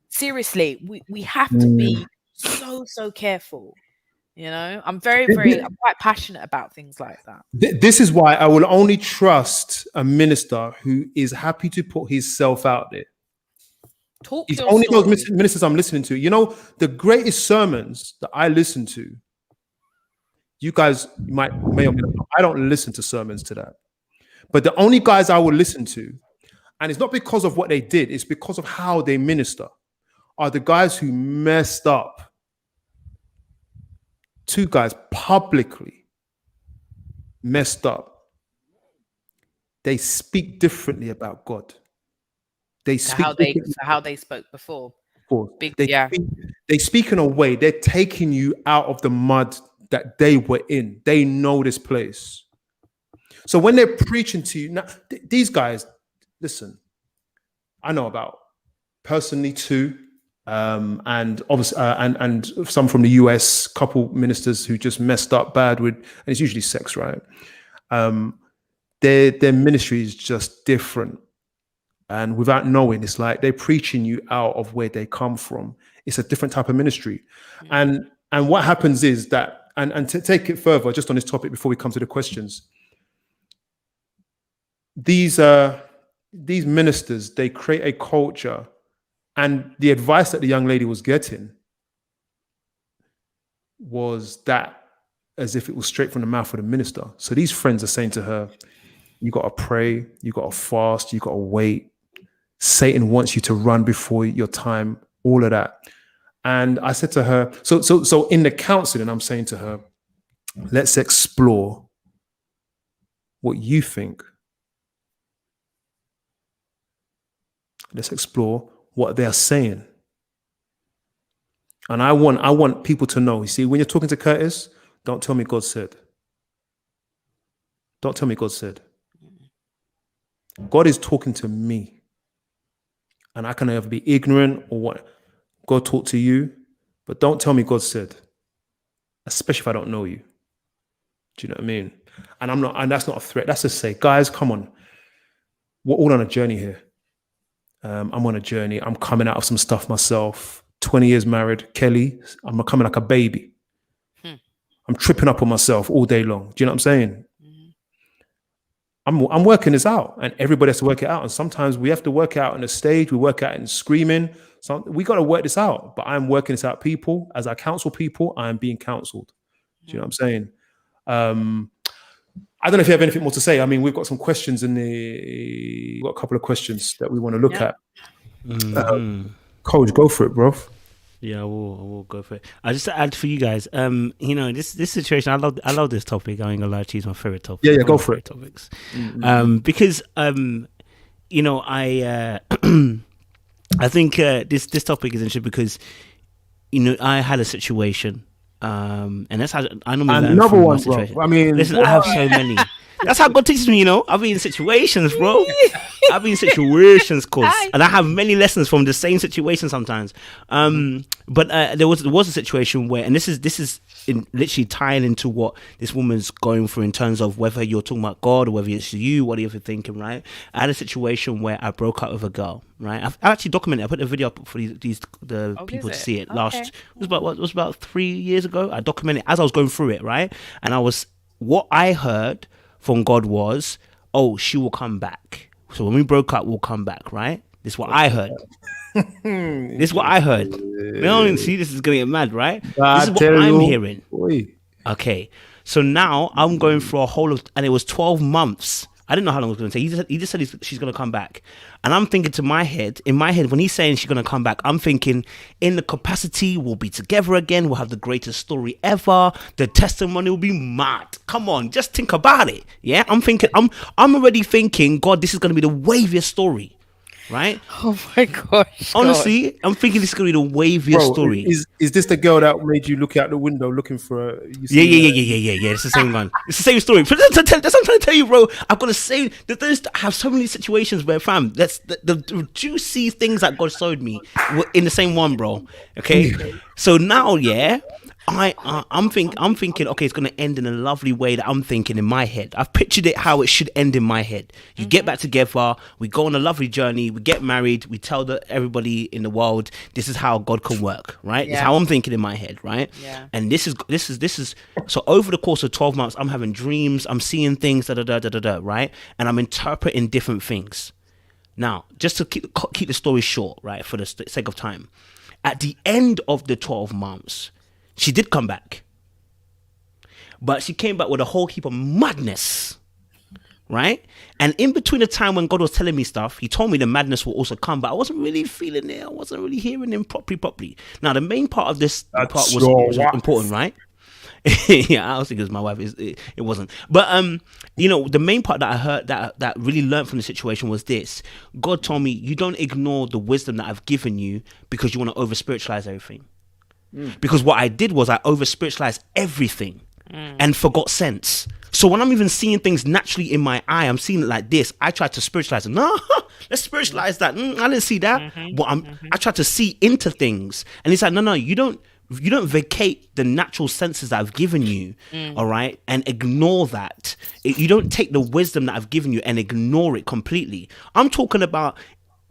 seriously, we have to be so careful. I'm I'm quite passionate about things like that. This is why I will only trust a minister who is happy to put himself out there. It's only those ministers I'm listening to. The greatest sermons that I listen to, you guys may or may not. I don't listen to sermons to that. But the only guys I will listen to, and it's not because of what they did, it's because of how they minister, are the guys who messed up. Two guys publicly messed up. They speak differently about God. They speak how they spoke before. They speak in a way, they're taking you out of the mud that they were in. They know this place. So when they're preaching to you, now, these guys, listen, I know about personally too. And obviously, and some from the US, couple ministers who just messed up bad with, and it's usually sex, right? Their ministry is just different, and without knowing, it's like they're preaching you out of where they come from. It's a different type of ministry, and what happens is that, and to take it further, just on this topic before we come to the questions, these ministers, they create a culture. And the advice that the young lady was getting was that as if it was straight from the mouth of the minister. So these friends are saying to her, you got to pray, you got to fast, you got to wait. Satan wants you to run before your time, all of that. And I said to her, so in the counseling, I'm saying to her, let's explore what you think. Let's explore what they're saying. And I want people to know, you see, when you're talking to Curtis, don't tell me God said. Don't tell me God said. God is talking to me. And I can either be ignorant or what. God talk to you, but don't tell me God said. Especially if I don't know you. Do you know what I mean? And that's not a threat. That's to say, guys, come on. We're all on a journey here. I'm on a journey. I'm coming out of some stuff myself. 20 years married. Kelly, I'm coming like a baby. I'm tripping up on myself all day long. Do you know what I'm saying? I'm working this out, and everybody has to work it out. And sometimes we have to work it out on the stage. We work out in screaming. So we got to work this out. But I'm working this out. People, as I counsel people, I am being counseled. Do you know what I'm saying? I don't know if you have anything more to say. I mean, we've got some questions we've got a couple of questions that we want to look at. Coach, go for it, bro. Yeah, we'll go for it. I just to add for you guys, this situation, I love this topic. I ain't gonna lie to you, it's my favorite topic. Yeah, go for it. Topics, because I I think this topic is interesting because I had a situation. And that's how I normally learn another from one, my situation. bro. I mean, listen, I have so many. That's how God teaches me, you know. I've been in situations, bro. I've been in situations, and I have many lessons from the same situation sometimes. But there was a situation where, and this is literally tying into what this woman's going through in terms of whether you're talking about God or whether it's you, what are you thinking, right? I had a situation where I broke up with a girl, right? I actually documented. I put a video up for the people to see it. It was about 3 years ago. I documented as I was going through it, right? And what I heard from God was, oh, she will come back. So when we broke up, we'll come back, right? This is what I heard. This is what I heard. See, this is going to get mad, right? This is what I'm hearing. Okay. So now I'm going through and it was 12 months. I didn't know how long it was going to take. He just said she's going to come back. And I'm thinking in my head, when he's saying she's going to come back, I'm thinking in the capacity, we'll be together again. We'll have the greatest story ever. The testimony will be mad. Come on, just think about it. Yeah, I'm already thinking, God, this is going to be the waviest story. Right? Oh my gosh. Honestly, I'm thinking this is going to be the waviest story. Is this the girl that made you look out the window looking for her? Yeah. It's the same one. It's the same story. That's what I'm trying to tell you, bro. I've got to say that I have so many situations where, fam, that's the juicy things that God showed me were in the same one, bro. Okay? So now, yeah, I'm thinking, okay, it's going to end in a lovely way that I'm thinking in my head. I've pictured it how it should end in my head. You get back together, we go on a lovely journey, we get married, we tell everybody in the world, this is how God can work, right? Yeah. It's how I'm thinking in my head, right? Yeah. And this is so over the course of 12 months, I'm having dreams, I'm seeing things, right? And I'm interpreting different things. Now, just to keep the story short, right, for the sake of time, at the end of the 12 months, she did come back, but she came back with a whole heap of madness, right? And in between the time when God was telling me stuff, he told me the madness will also come, but I wasn't really feeling it. I wasn't really hearing him properly. Now, the main part of this part was important, right? Yeah, I was thinking it was my wife. It wasn't. But, the main part that I heard that really learned from the situation was this. God told me, you don't ignore the wisdom that I've given you because you want to over-spiritualize everything. Because what I did was I over-spiritualized everything and forgot sense. So when I'm even seeing things naturally in my eye, I'm seeing it like this. I tried to spiritualize it. No, let's spiritualize that. I didn't see that. But I tried to see into things. And it's like, no, you don't vacate the natural senses that I've given you, all right, and ignore that. You don't take the wisdom that I've given you and ignore it completely. I'm talking about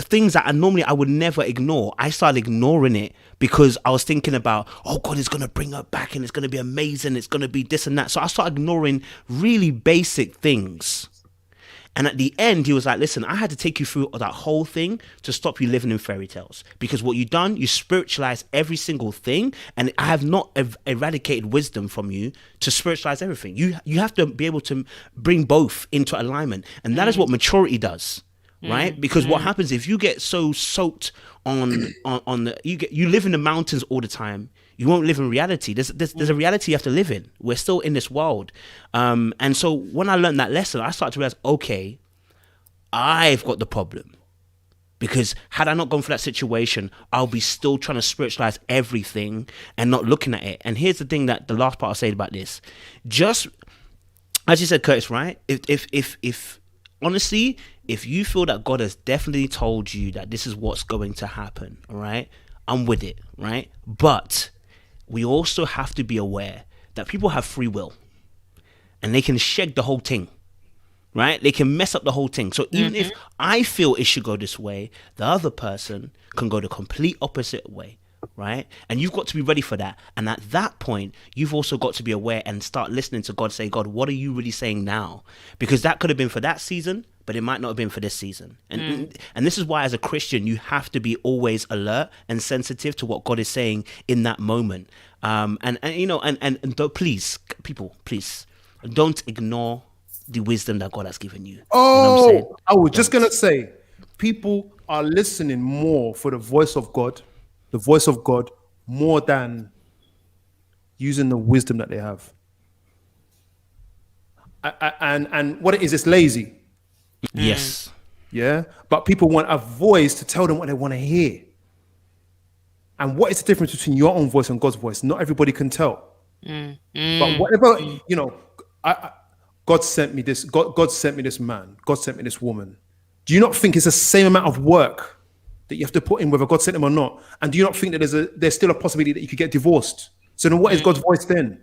things that I would never ignore. I started ignoring it because I was thinking about, oh, God is going to bring her back and it's going to be amazing. It's going to be this and that. So I started ignoring really basic things. And at the end, he was like, listen, I had to take you through that whole thing to stop you living in fairy tales. Because what you've done, you spiritualize every single thing. And I have not eradicated wisdom from you to spiritualize everything. You have to be able to bring both into alignment. And that is what maturity does. Right? Because what happens if you get so soaked on the you live in the mountains all the time, you won't live in reality. There's a reality you have to live in. We're still in this world. And so when I learned that lesson, I started to realize, okay, I've got the problem. Because had I not gone for that situation, I'll be still trying to spiritualize everything and not looking at it. And here's the thing that the last part I'll say about this. Just as you said, Curtis, right? If honestly, if you feel that God has definitely told you that this is what's going to happen, all right, I'm with it, right? But we also have to be aware that people have free will and they can shed the whole thing, right? They can mess up the whole thing. So even if I feel it should go this way, the other person can go the complete opposite way, right? And you've got to be ready for that. And at that point, you've also got to be aware and start listening to God, say, God, what are you really saying now? Because that could have been for that season, but it might not have been for this season. And this is why as a Christian, you have to be always alert and sensitive to what God is saying in that moment. And please, people, please don't ignore the wisdom that God has given you. Oh, you know what I'm saying? I was just going to say, people are listening more for the voice of God more than using the wisdom that they have. And what it is, it's lazy. Yes. Yeah. But people want a voice to tell them what they want to hear. And what is the difference between your own voice and God's voice? Not everybody can tell. But whatever, God God sent me this. God sent me this man. God sent me this woman. Do you not think it's the same amount of work that you have to put in, whether God sent him or not? And do you not think that there's still a possibility that you could get divorced? So then, what is God's voice then?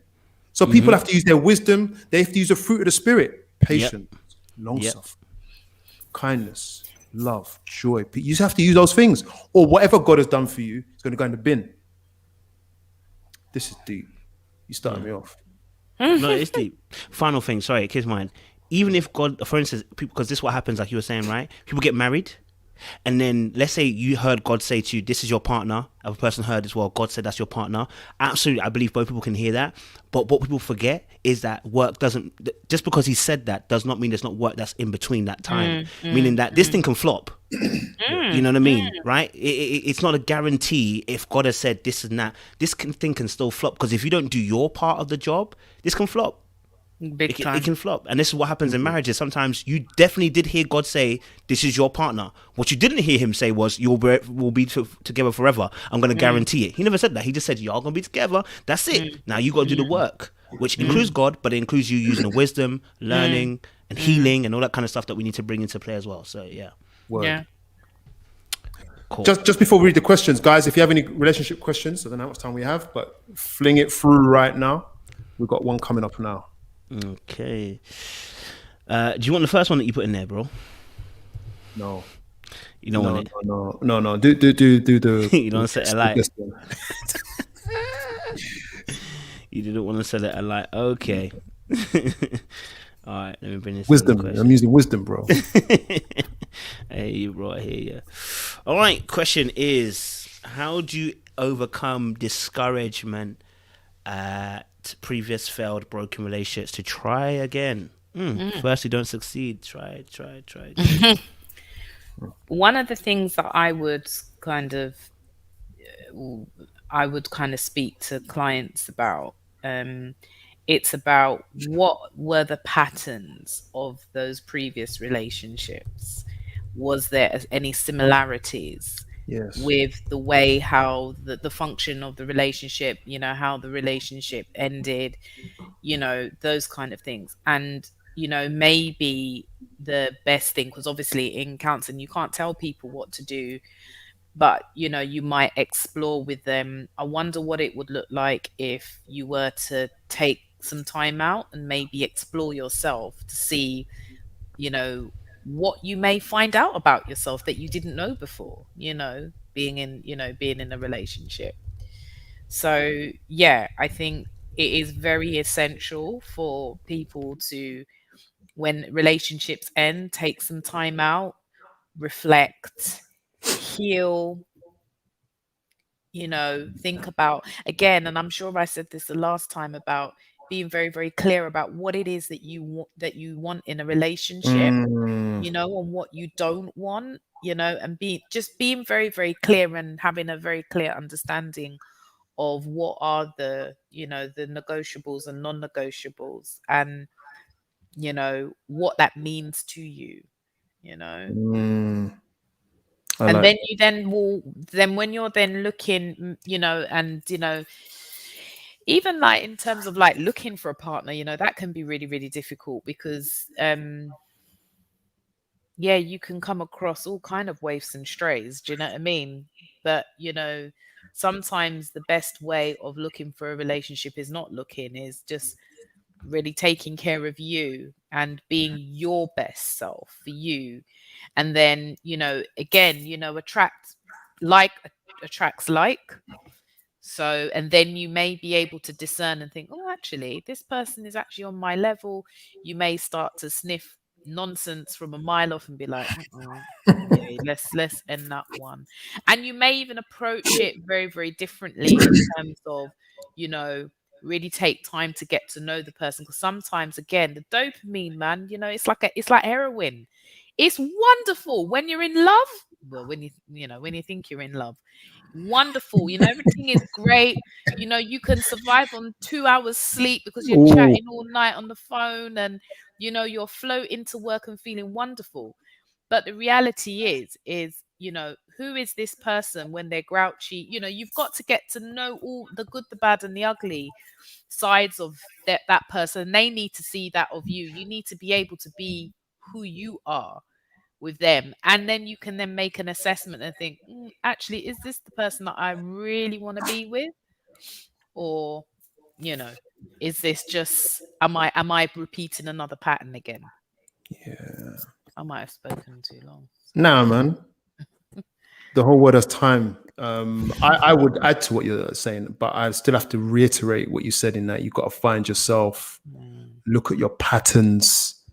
So people have to use their wisdom. They have to use the fruit of the spirit: patience, long suffering, kindness, love, joy. You just have to use those things, or whatever God has done for you is going to go in the bin. This is deep. You started me off. No, it's deep. Final thing, sorry, kids mine. Even if God, for instance, because this is what happens, like you were saying, right? People get married, and then let's say you heard God say to you, "This is your partner." A person heard as well. God said that's your partner. Absolutely, I believe both people can hear that. But what people forget is that work doesn't. Just because He said that does not mean there's not work that's in between that time. Meaning that this thing can flop. You know what I mean, right? It's not a guarantee. If God has said this and that, thing can still flop. Because if you don't do your part of the job, this can flop. Big time. It can flop. And this is what happens in marriages. Sometimes you definitely did hear God say, "This is your partner." What you didn't hear Him say was, "We'll be together forever. I'm going to guarantee it." He never said that. He just said, "Y'all going to be together. That's it. Now you got to do the work," which includes God, but it includes you using the wisdom, learning, and healing, and all that kind of stuff that we need to bring into play as well. So yeah. Word. Yeah. Cool. Just before we read the questions, guys, if you have any relationship questions, I don't know how much time we have, but fling it through right now. We've got one coming up now. Okay. Do you want the first one that you put in there, bro? No. You don't want it. No. Do the. You don't set a light. this one. You didn't want to set it a light. Okay. All right. Let me bring this. Wisdom. I'm using wisdom, bro. Hey, you bro. I hear you. All right. Question is: how do you overcome discouragement at previous failed broken relationships to try again? First, you don't succeed. Try. One of the things that I would kind of speak to clients about, it's about what were the patterns of those previous relationships. Was there any similarities Yes. with the way how the function of the relationship, how the relationship ended, those kind of things. And maybe the best thing, because obviously in counseling you can't tell people what to do, but you might explore with them. I wonder what it would look like if you were to take some time out and maybe explore yourself to see what you may find out about yourself that you didn't know before, being in a relationship. So yeah, I think it is very essential for people to, when relationships end, take some time out, reflect, heal, think about, again, and I'm sure I said this the last time, about being very, very clear about what it is that you want in a relationship, and what you don't want, and being very, very clear and having a very clear understanding of what are the negotiables and non-negotiables, and what that means to you. I And like. then then when you're then looking, and even like in terms of like looking for a partner, that can be really, really difficult, because yeah, you can come across all kind of waifs and strays, do you know what I mean? But sometimes the best way of looking for a relationship is not looking, is just really taking care of you and being your best self for you. And then again, like attracts like. So, and then you may be able to discern and think, oh, actually, this person is actually on my level. You may start to sniff nonsense from a mile off and be like, yeah, let's end that one. And you may even approach it very, very differently in terms of, really take time to get to know the person. Because sometimes, again, the dopamine, man, it's like heroin. It's wonderful when you're in love. Well, when you think you're in love, wonderful, everything is great. You can survive on 2 hours sleep because you're Ooh. chatting all night on the phone, and you're floating to work and feeling wonderful. But the reality is who is this person when they're grouchy? You've got to get to know all the good, the bad, and the ugly sides of that person. They need to see that of you. You need to be able to be who you are with them, and then you can then make an assessment and think, actually, is this the person that I really want to be with? Or, is this just, am I repeating another pattern again? Yeah. I might have spoken too long. Nah, man. The whole world has time. I would add to what you're saying, but I still have to reiterate what you said in that you've got to find yourself, look at your patterns,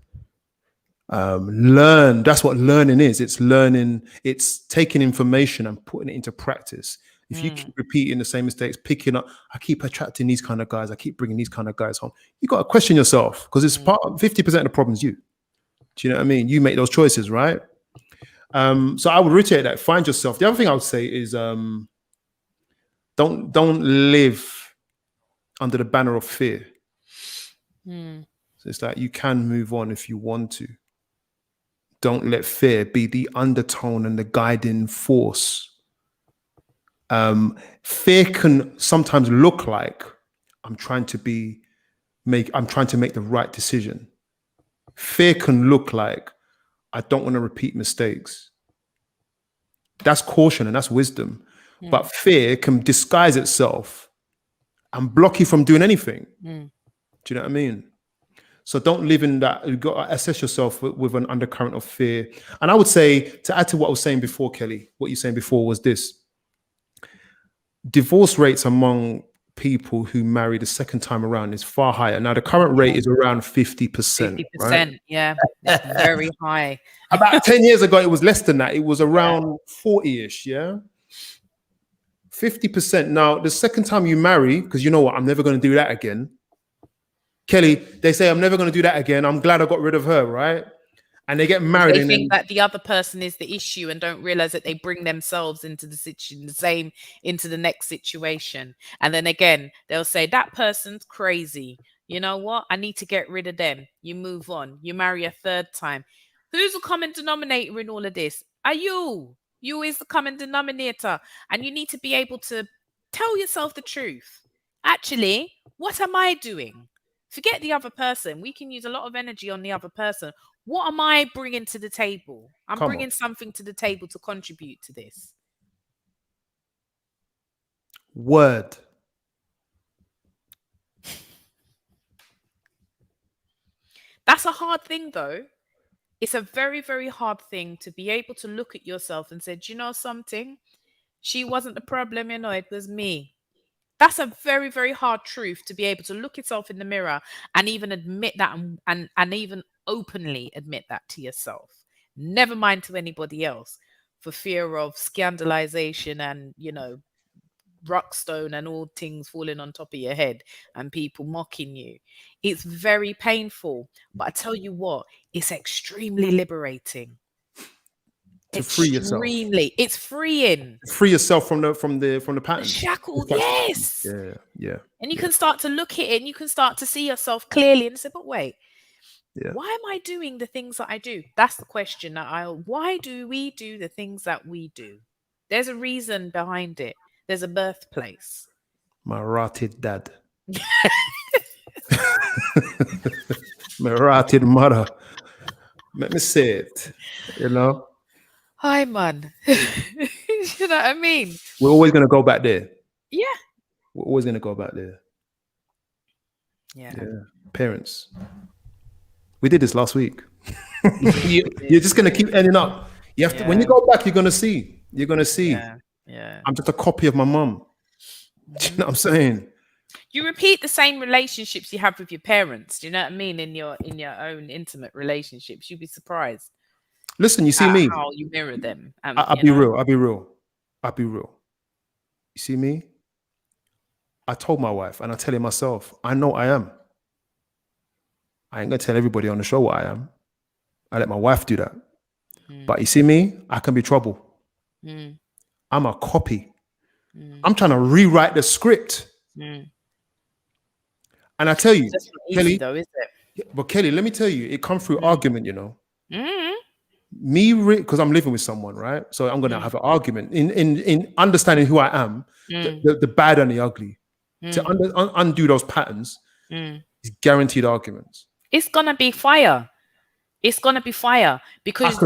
learn. That's what learning is. It's learning. It's taking information and putting it into practice. If you keep repeating the same mistakes, picking up, I keep attracting these kind of guys, I keep bringing these kind of guys home. You got to question yourself, because it's part of 50% of the problem is you. Do you know what I mean? You make those choices, right? So I would reiterate that. Find yourself. The other thing I would say is don't live under the banner of fear. So it's like you can move on if you want to. Don't let fear be the undertone and the guiding force. Fear can sometimes look like I'm trying to make the right decision. Fear can look like I don't want to repeat mistakes. That's caution and that's wisdom. But fear can disguise itself and block you from doing anything. Do you know what I mean? So don't live in that. You've got to assess yourself with an undercurrent of fear. And I would say, to add to what I was saying before, Kelly, what you're saying before was this. Divorce rates among people who marry the second time around is far higher. Now, the current rate is around 50%. 50%, right? yeah. It's very high. About 10 years ago, it was less than that. It was around 40-ish, yeah? 50%. Now, the second time you marry, because you know what, I'm never going to do that again. Kelly, they say, I'm never going to do that again. I'm glad I got rid of her, right? And they get married. They think that the other person is the issue and don't realize that they bring themselves into into the next situation. And then again, they'll say, that person's crazy. You know what? I need to get rid of them. You move on. You marry a third time. Who's the common denominator in all of this? Are you. You is the common denominator. And you need to be able to tell yourself the truth. Actually, what am I doing? Forget the other person. We can use a lot of energy on the other person. What am I bringing to the table? I'm bringing something to the table to contribute to this. Word. That's a hard thing, though. It's a very, very hard thing to be able to look at yourself and say, do you know something? She wasn't the problem, it was me. That's a very, very hard truth to be able to look yourself in the mirror and even admit that and even openly admit that to yourself. Never mind to anybody else, for fear of scandalization and, rockstone and all things falling on top of your head and people mocking you. It's very painful, but I tell you what, it's extremely liberating. To free yourself. It's freeing. Free yourself from the pattern. The shackles, yes. Yeah. And you can start to look at it and you can start to see yourself clearly and say, but wait, why am I doing the things that I do? That's the question. Why do we do the things that we do? There's a reason behind it. There's a birthplace. My rotted dad. My rotted mother. Let me say it, Hi, man. You know what I mean? We're always going to go back there. Yeah. We're always going to go back there. Yeah. Parents. We did this last week. You're just going to keep ending up. You have to, when you go back, you're going to see. You're going to see. Yeah. I'm just a copy of my mum. Do you know what I'm saying? You repeat the same relationships you have with your parents. Do you know what I mean? In your own intimate relationships, you'd be surprised. Listen, you see me. How you mirror them. I'll be real. You see me? I told my wife, and I tell it myself, I know I am. I ain't gonna tell everybody on the show what I am. I let my wife do that. But you see me? I can be trouble. I'm a copy. I'm trying to rewrite the script. And I tell you, that's not Kelly, easy though, is it? but Kelly, let me tell you, it comes through argument, because I'm living with someone, right? So I'm going to have an argument in understanding who I am, the bad and the ugly. To undo those patterns is guaranteed arguments. It's gonna be fire. It's gonna be fire because I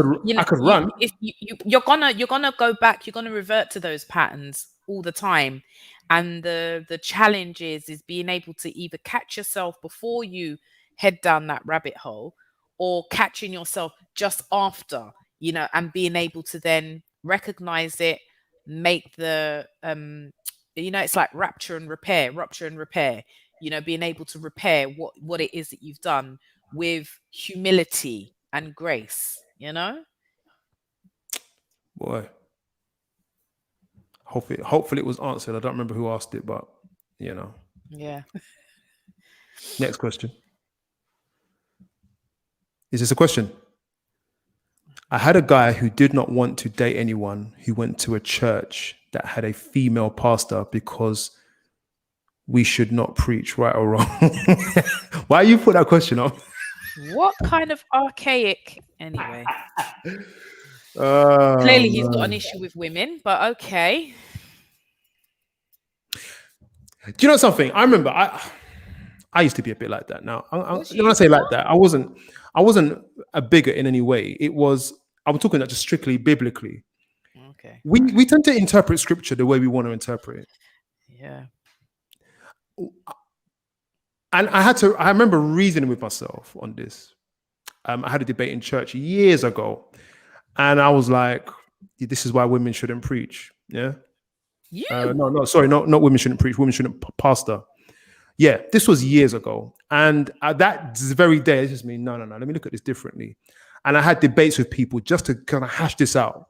could run. you're gonna go back. You're gonna revert to those patterns all the time, and the challenge is being able to either catch yourself before you head down that rabbit hole, or catching yourself just after, and being able to then recognize it, make the it's like rupture and repair, being able to repair what it is that you've done with humility and grace. Boy, hopefully it was answered. I don't remember who asked it, but Yeah. Next question. Is this a question? I had a guy who did not want to date anyone who went to a church that had a female pastor because we should not preach, right or wrong. Why you put that question up? What kind of archaic, anyway? Clearly he's got an issue with women, but okay. Do you know something? I remember I used to be a bit like that. Now, when I say like that, I wasn't a bigot in any way. I'm talking that just strictly biblically. Okay. We tend to interpret scripture the way we want to interpret it. Yeah. And I remember reasoning with myself on this. I had a debate in church years ago, and I was like, this is why women shouldn't preach. Yeah. No, sorry, not women shouldn't preach. Women shouldn't pastor. Yeah, this was years ago. And that very day, it's just me, no, let me look at this differently. And I had debates with people just to kind of hash this out.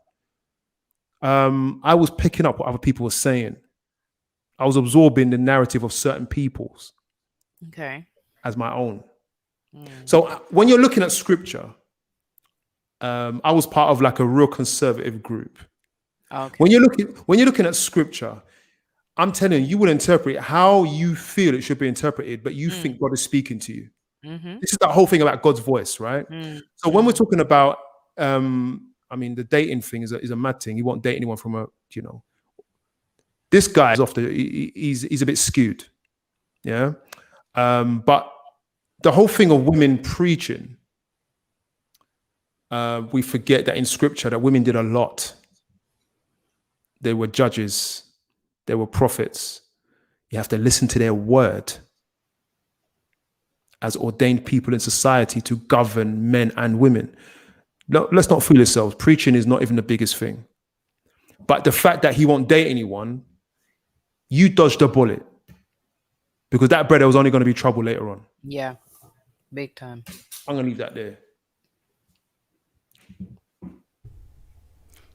I was picking up what other people were saying. I was absorbing the narrative of certain people's as my own. So when you're looking at scripture, I was part of like a real conservative group. Okay. When you're looking at scripture, I'm telling you, you will interpret how you feel it should be interpreted, but you think God is speaking to you. This is the whole thing about God's voice, right? So when we're talking about, the dating thing is a mad thing. You won't date anyone from this guy is he's a bit skewed, yeah. But the whole thing of women preaching, we forget that in scripture that women did a lot. They were judges. They were prophets. You have to listen to their word as ordained people in society to govern men and women. No, let's not fool ourselves. Preaching is not even the biggest thing. But the fact that he won't date anyone, you dodged a bullet. Because that brother was only going to be trouble later on. Yeah, big time. I'm going to leave that there.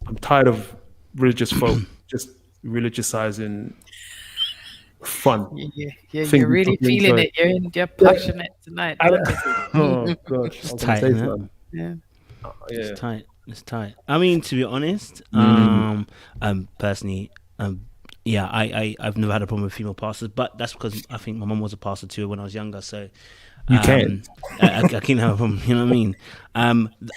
I'm tired of religious folk just religiousing fun. Yeah, you're really feeling it. You're passionate tonight. Oh gosh, it's tight, isn't it? Yeah. It's tight. I mean, to be honest, personally, I've never had a problem with female pastors, but that's because I think my mum was a pastor too when I was younger. So you can. I can't have a problem. You know what I mean?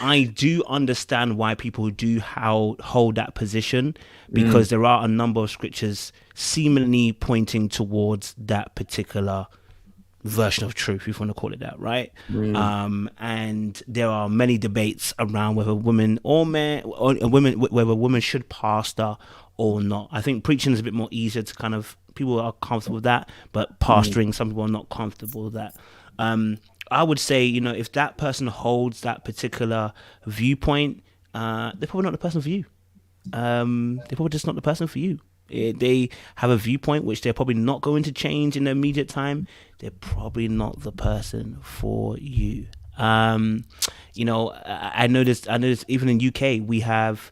I do understand why people do hold that position, because there are a number of scriptures seemingly pointing towards that particular version of truth, if you want to call it that, right? And there are many debates around whether women or men, whether women should pastor or not. I think preaching is a bit more easier to kind of, people are comfortable with that, but pastoring, some people are not comfortable with that. I would say, if that person holds that particular viewpoint, they're probably not the person for you. They're probably just not the person for you. They have a viewpoint which they're probably not going to change in the immediate time. They're probably not the person for you. I noticed even in UK we have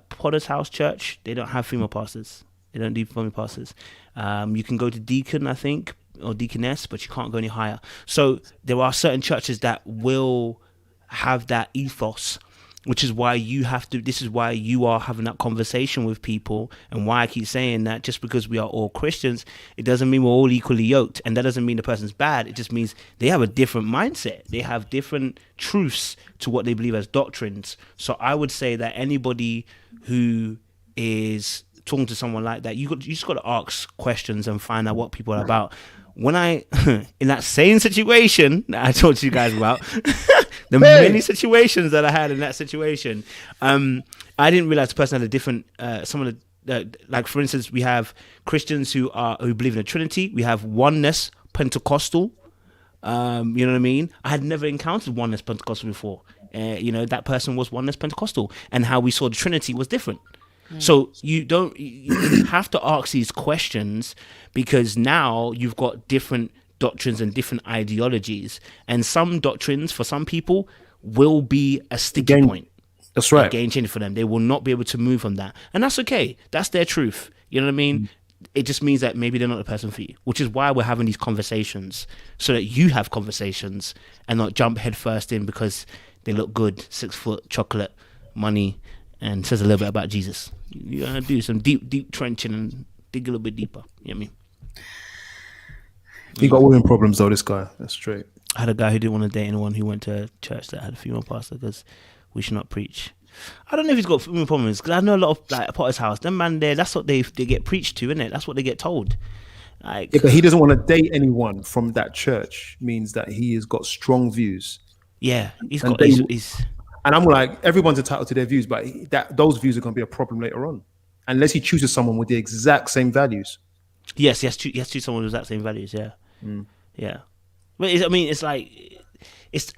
Potter's House Church. They don't have female pastors. They don't do female pastors. You can go to deacon, I think, or deaconess, but you can't go any higher. So there are certain churches that will have that ethos. which is why this is why you are having that conversation with people, and why I keep saying that just because we are all Christians, it doesn't mean we're all equally yoked. And that doesn't mean the person's bad. It just means they have a different mindset. They have different truths to what they believe as doctrines. So I would say that anybody who is talking to someone like that, you just got to ask questions and find out what people are about. When I, in that same situation that I talked to you guys about, many situations that I had in that situation, I didn't realize the person had a different, some of the, like for instance, we have Christians who believe in the Trinity. We have oneness Pentecostal. You know what I mean? I had never encountered oneness Pentecostal before. That person was oneness Pentecostal, and how we saw the Trinity was different. So you have to ask these questions, because now you've got different doctrines and different ideologies, and some doctrines for some people will be a sticky point. That's right. A game changer for them. They will not be able to move from that, and that's okay. That's their truth. You know what I mean? It just means that maybe they're not the person for you, which is why we're having these conversations, so that you have conversations and not jump headfirst in because they look good, 6 foot, chocolate, money, and says a little bit about Jesus. You gotta do some deep trenching and dig a little bit deeper. You know what I mean? He got women problems though, this guy. That's straight. I had a guy who didn't want to date anyone who went to a church that had a female pastor because we should not preach. I don't know if he's got women problems, because I know a lot of like Potter's house. Them man there, that's what they get preached to, isn't it? That's what they get told. Like, Yeah, but he doesn't want to date anyone from that church. Means that he has got strong views. yeah, he's And got. they- He's And I'm like, everyone's entitled to their views, but those views are going to be a problem later on, unless he chooses someone with the exact same values. yes, he has to someone with that same values. Yeah, yeah. But it's like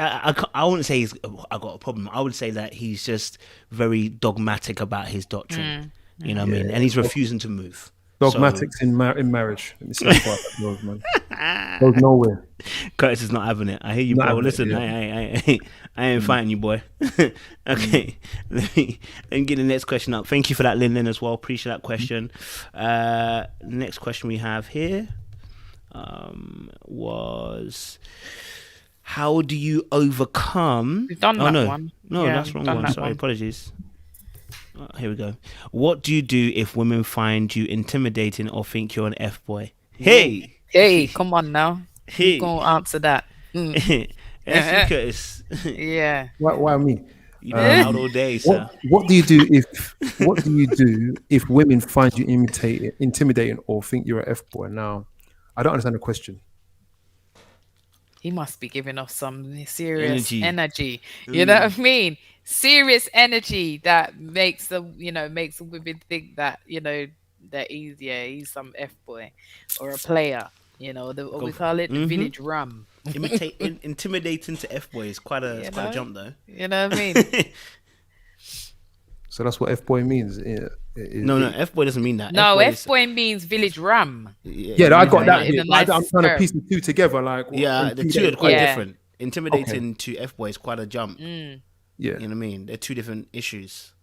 I wouldn't say I got a problem. I would say that he's just very dogmatic about his doctrine. You know what I mean? And he's refusing to move. Dogmatics in marriage. Let me see how far that goes, man. Goes nowhere. Curtis is not having it. I hear you, Not bro. having it, Listen, yeah. I ain't fighting you, boy. Okay, let me get the next question up. Thank you for that, Lin, as well. Appreciate that question. Next question we have here was, how do you overcome? We've done that no. one. No, Yeah, that's we've wrong done one. that Sorry, one. apologies. Here we go. What do you do if women find you intimidating or think you're an F boy? Hey, Hey, come on now. Hey. Who's gonna answer that? Ashley Curtis. Yeah. Why me? You've been out all day, sir. What do you do if women find you intimidating or think you're an F boy? Now, I don't understand the question. He must be giving off some serious Energy. energy. You know what I mean? Serious energy that makes the women think that that he's some F boy or a player. What we call it, the village rum. Intimidating to F boy is quite a jump, though. You know what I mean? So that's what F boy means. No, F boy doesn't mean that. No, F-boy is- F boy means village rum. Yeah, I got that. In a bit, nice but I'm trying to term. piece the two together. Like, Yeah, the two are quite Yeah. different. Intimidating to F boy is quite a jump. Yeah. You know what I mean? They're two different issues.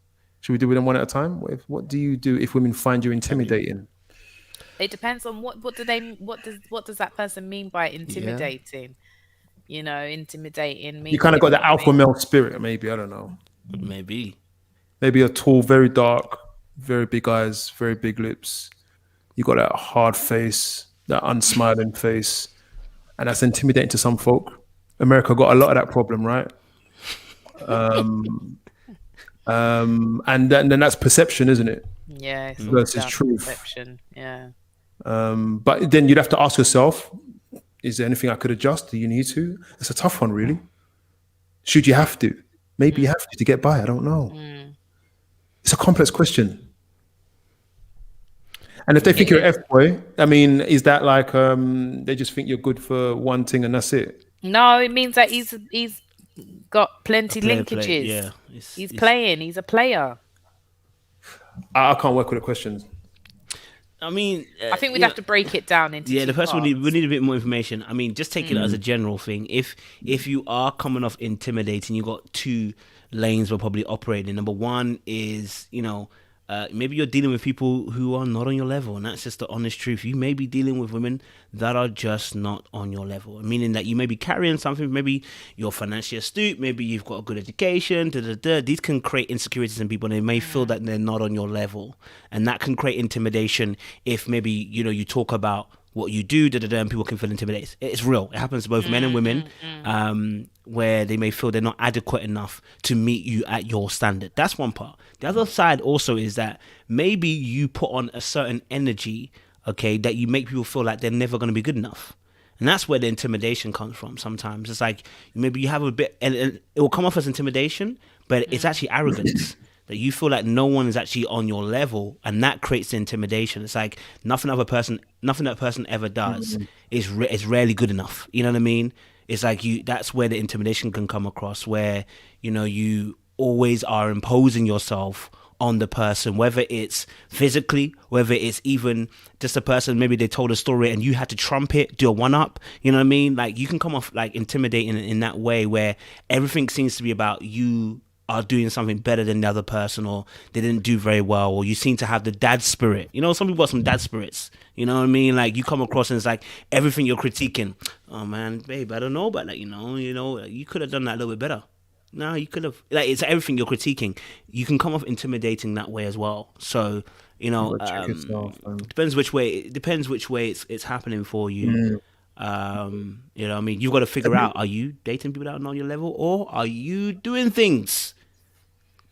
Should we do them one at a time? What do you do if women find you intimidating? It depends on what does that person mean by intimidating? Intimidating means You kind of got the alpha male spirit, maybe. I don't know. Maybe. Maybe a tall, very dark, very big eyes, very big lips. You got that hard face, that unsmiling face, and that's intimidating to some folk. America got a lot of that problem, right? And then that's perception, isn't it? Yeah, it's all Versus down to truth. perception. Yeah. But then you'd have to ask yourself, is there anything I could adjust? Do you need to? It's a tough one, really. Should you have to? Maybe you have to get by. I don't know. It's a complex question. And if they think you're an F-boy, I mean, is that like they just think you're good for one thing and that's it? No, it means that he's got plenty Player, linkages. yeah. He's playing. He's a player. I can't work with the questions. I mean, I think we'd have to break it down into the two person parts. we need a bit more information. I mean, just take it as a general thing. If you are coming off intimidating, you've got two lanes we're probably operating. Number one is, maybe you're dealing with people who are not on your level, and that's just the honest truth. You may be dealing with women that are just not on your level, meaning that you may be carrying something. Maybe you're financially astute, maybe you've got a good education. Da, da, da. These can create insecurities in people, and they may feel that they're not on your level, and that can create intimidation. If maybe you talk about what you do, da, da, da, and people can feel intimidated. It's real. It happens to both men and women, where they may feel they're not adequate enough to meet you at your standard. That's one part. The other side also is that maybe you put on a certain energy, okay, that you make people feel like they're never going to be good enough. And that's where the intimidation comes from sometimes. It's like maybe you have a bit, and it will come off as intimidation, but it's actually arrogance. That you feel like no one is actually on your level, and that creates the intimidation. It's like nothing that person ever does is rarely good enough. You know what I mean? It's like that's where the intimidation can come across, where you always are imposing yourself on the person, whether it's physically, whether it's even just a person, maybe they told a story and you had to trump it, do a one-up, you know what I mean? Like you can come off like intimidating in that way, where everything seems to be about you are doing something better than the other person, or they didn't do very well, or you seem to have the dad spirit. Some people got some dad spirits. You know what I mean? Like you come across and it's like everything you're critiquing. Oh man, babe, I don't know about that. You could have done that a little bit better. No, you could have. Like it's everything you're critiquing. You can come off intimidating that way as well. So Check yourself, depends which way. It depends which way it's happening for you. What I mean, you've got to figure out: are you dating people that are not on your level, or are you doing things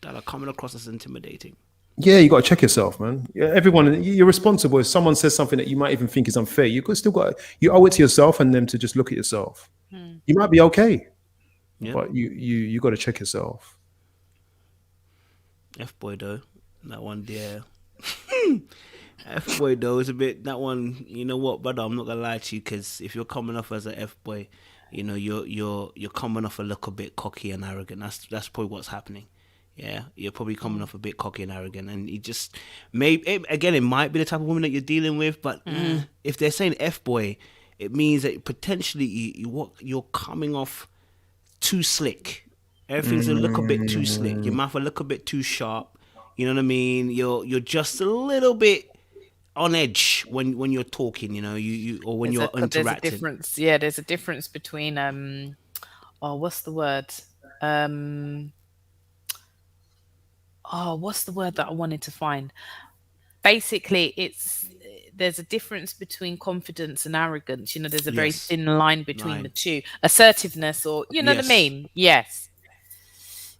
that are coming across as intimidating? Yeah, you got to check yourself, man. Yeah, everyone, you're responsible. If someone says something that you might even think is unfair, you owe it to yourself and them to just look at yourself. You might be okay, but you got to check yourself. F boy though, that one there. F boy though is a bit that one. You know what, brother? I'm not gonna lie to you, because if you're coming off as an F boy, you're coming off a little bit cocky and arrogant. That's probably what's happening. Yeah, you're probably coming off a bit cocky and arrogant, and you just again, it might be the type of woman that you're dealing with. But if they're saying F boy, it means that potentially you're coming off too slick. Everything's a little bit too slick. Your mouth a little bit too sharp. You know what I mean? You're just a little bit on edge when you're talking. You or when you're interacting. There's a difference. Yeah, there's a difference between what's the word? What's the word that I wanted to find? Basically, there's a difference between confidence and arrogance. There's a very thin line between the two. Assertiveness, or what I mean? Yes.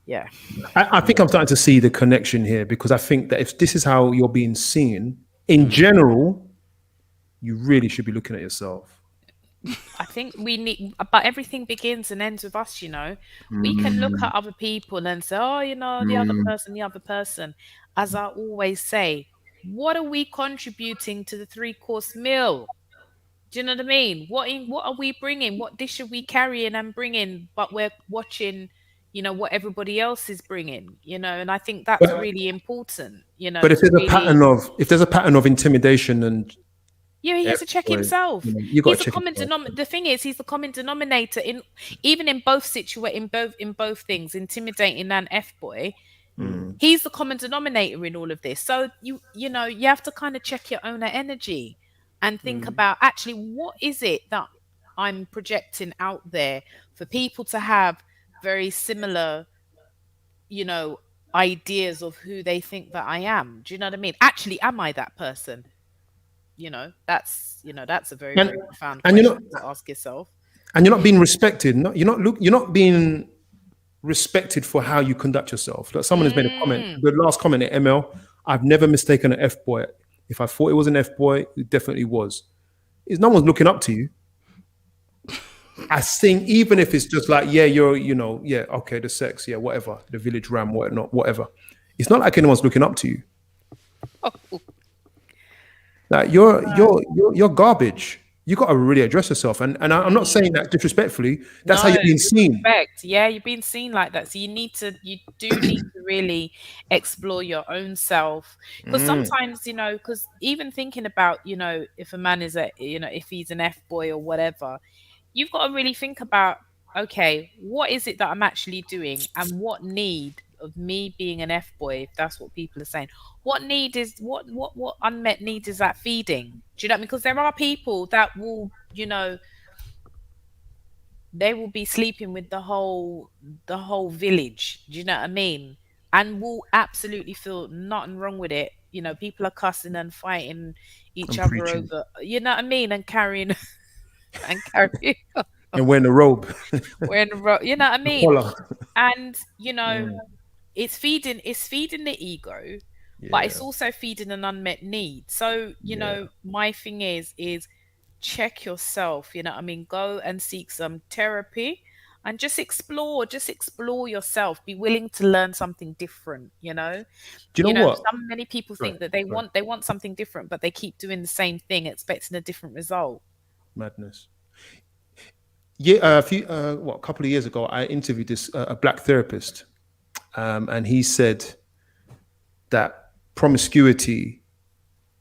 Yeah. I think I'm starting to see the connection here, because I think that if this is how you're being seen in general, you really should be looking at yourself. I think we need, but everything begins and ends with us. We can look at other people and say, oh, the other person. As I always say, what are we contributing to the 3-course meal? Do you know what I mean? What are we bringing? What dish are we carrying and bringing? But we're watching, what everybody else is bringing. And I think that's really important. But if there's a pattern of intimidation and he has to check himself. You got to check The thing is, he's the common denominator in both things, intimidating and F boy. He's the common denominator in all of this. So you have to kind of check your own energy and think about, actually, what is it that I'm projecting out there for people to have very similar, ideas of who they think that I am. Do you know what I mean? Actually, am I that person? That's a very, very profound question to ask yourself. And you're not being respected. You're not being respected for how you conduct yourself. Like someone has made a comment. The last comment at ML, I've never mistaken an F boy. If I thought it was an F boy, it definitely was. No one's looking up to you. I think even if it's just like, okay, the sex, whatever, the village ram, whatever. It's not like anyone's looking up to you. Like you're garbage. You got to really address yourself, and I'm not saying that disrespectfully. That's how you're being seen. Respect. Yeah, you're being seen like that. So you do need to really explore your own self, because sometimes because even thinking about if a man is if he's an F boy or whatever, you've got to really think about, okay, what is it that I'm actually doing, and what need of me being an F boy, if that's what people are saying. What need is what unmet need is that feeding? Do you know what I mean? Because there are people that will, they will be sleeping with the whole village. Do you know what I mean? And will absolutely feel nothing wrong with it. People are cussing and fighting each I'm other preaching. over, you know what I mean, and carrying and carrying And wearing a robe, wearing you know what I the mean? collar. And it's feeding the ego, but Yeah, it's also feeding an unmet need. So, yeah. my thing is check yourself, you know what I mean? Go and seek some therapy and just explore yourself. Be willing to learn something different. Do you know what? Many people Right, think that they right. want something different, but they keep doing the same thing, expecting a different result. Madness. Yeah, a couple of years ago, I interviewed this a black therapist, and he said that promiscuity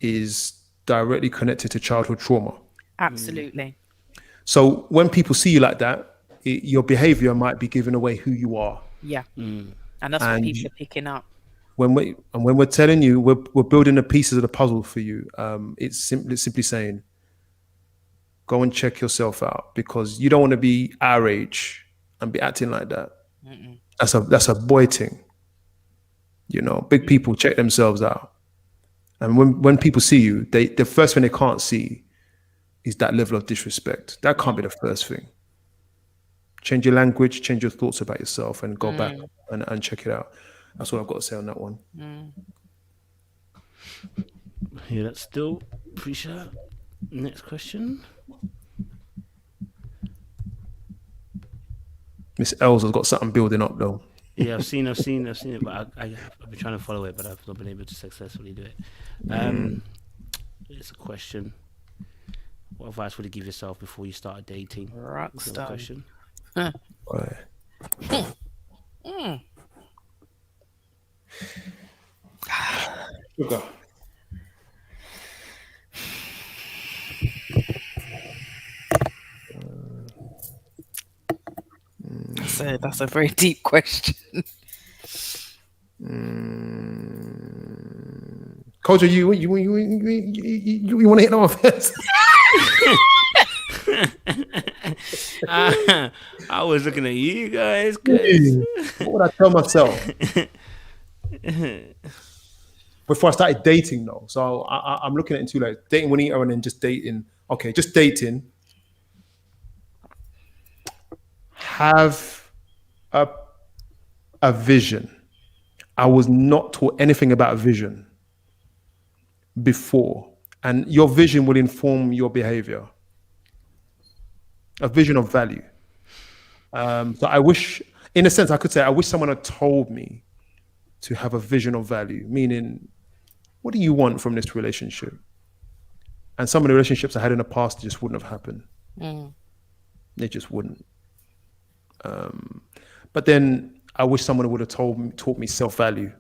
is directly connected to childhood trauma. Absolutely. So when people see you like that, your behavior might be giving away who you are. Yeah. And that's what And people are picking up. when we're telling you we're building the pieces of the puzzle for you, it's simply saying, go and check yourself out, because you don't want to be our age and be acting like that. That's a boy thing. Big people check themselves out. And when people see you, the first thing they can't see is that level of disrespect. That can't be the first thing. Change your language, change your thoughts about yourself, and go back and check it out. That's what I've got to say on that one. Yeah, that's still appreciate that. Next question. Miss Els has got something building up though. Yeah, I've seen it, but I've been trying to follow it, but I've not been able to successfully do it. It's a question. What advice would you give yourself before you started dating? That's another Rockstar. question. Right. Sugar. So that's a very deep question. Culture, you want to hit that one first? I was looking at you guys. 'Cause What would I tell myself before I started dating though? So I'm looking at it in two layers: dating Juanita and then just dating. Okay, just dating. Have a vision. I was not taught anything about vision before, and your vision will inform your behavior. A vision of value. So I wish, in a sense, I could say I wish someone had told me to have a vision of value, meaning, what do you want from this relationship? And some of the relationships I had in the past just wouldn't have happened. They just wouldn't. But then I wish someone would have taught me self-value.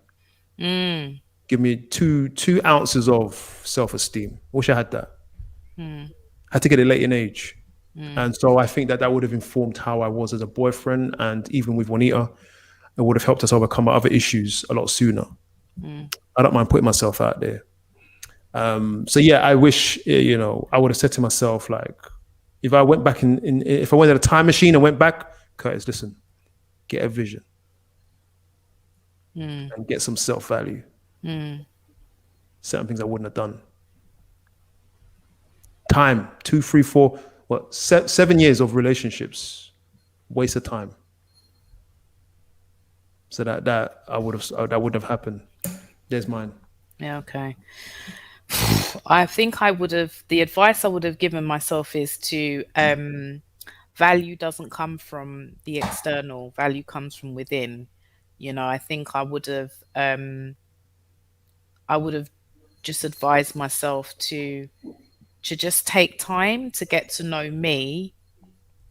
Give me two ounces of self-esteem. Wish I had that. I had to get it late in age. And so I think that would have informed how I was as a boyfriend, and even with Juanita, it would have helped us overcome our other issues a lot sooner. I don't mind putting myself out there. So yeah, I wish, I would have said to myself, like, if I went back if I went in a time machine and went back, Curtis, listen, get a vision and get some self-value. Certain things I wouldn't have done. Time, 2, 3, 4, 7 years of relationships, waste of time. So that wouldn't have happened. There's mine. Yeah, okay. I think the advice I would have given myself is to, value doesn't come from the external, value comes from within. I think I would have just advised myself to just take time to get to know me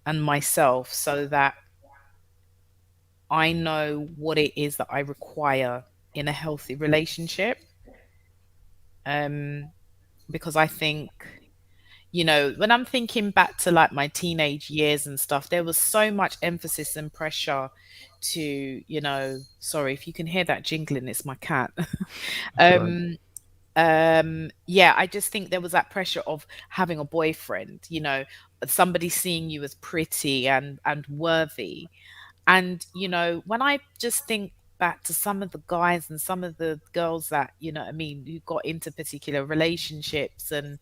and myself, so that I know what it is that I require in a healthy relationship. Because I think, when I'm thinking back to like my teenage years and stuff, there was so much emphasis and pressure to, sorry if you can hear that jingling, it's my cat. That's right. um yeah, I just think there was that pressure of having a boyfriend, somebody seeing you as pretty and worthy. And when I just think back to some of the guys and some of the girls that, what I mean, who got into particular relationships, and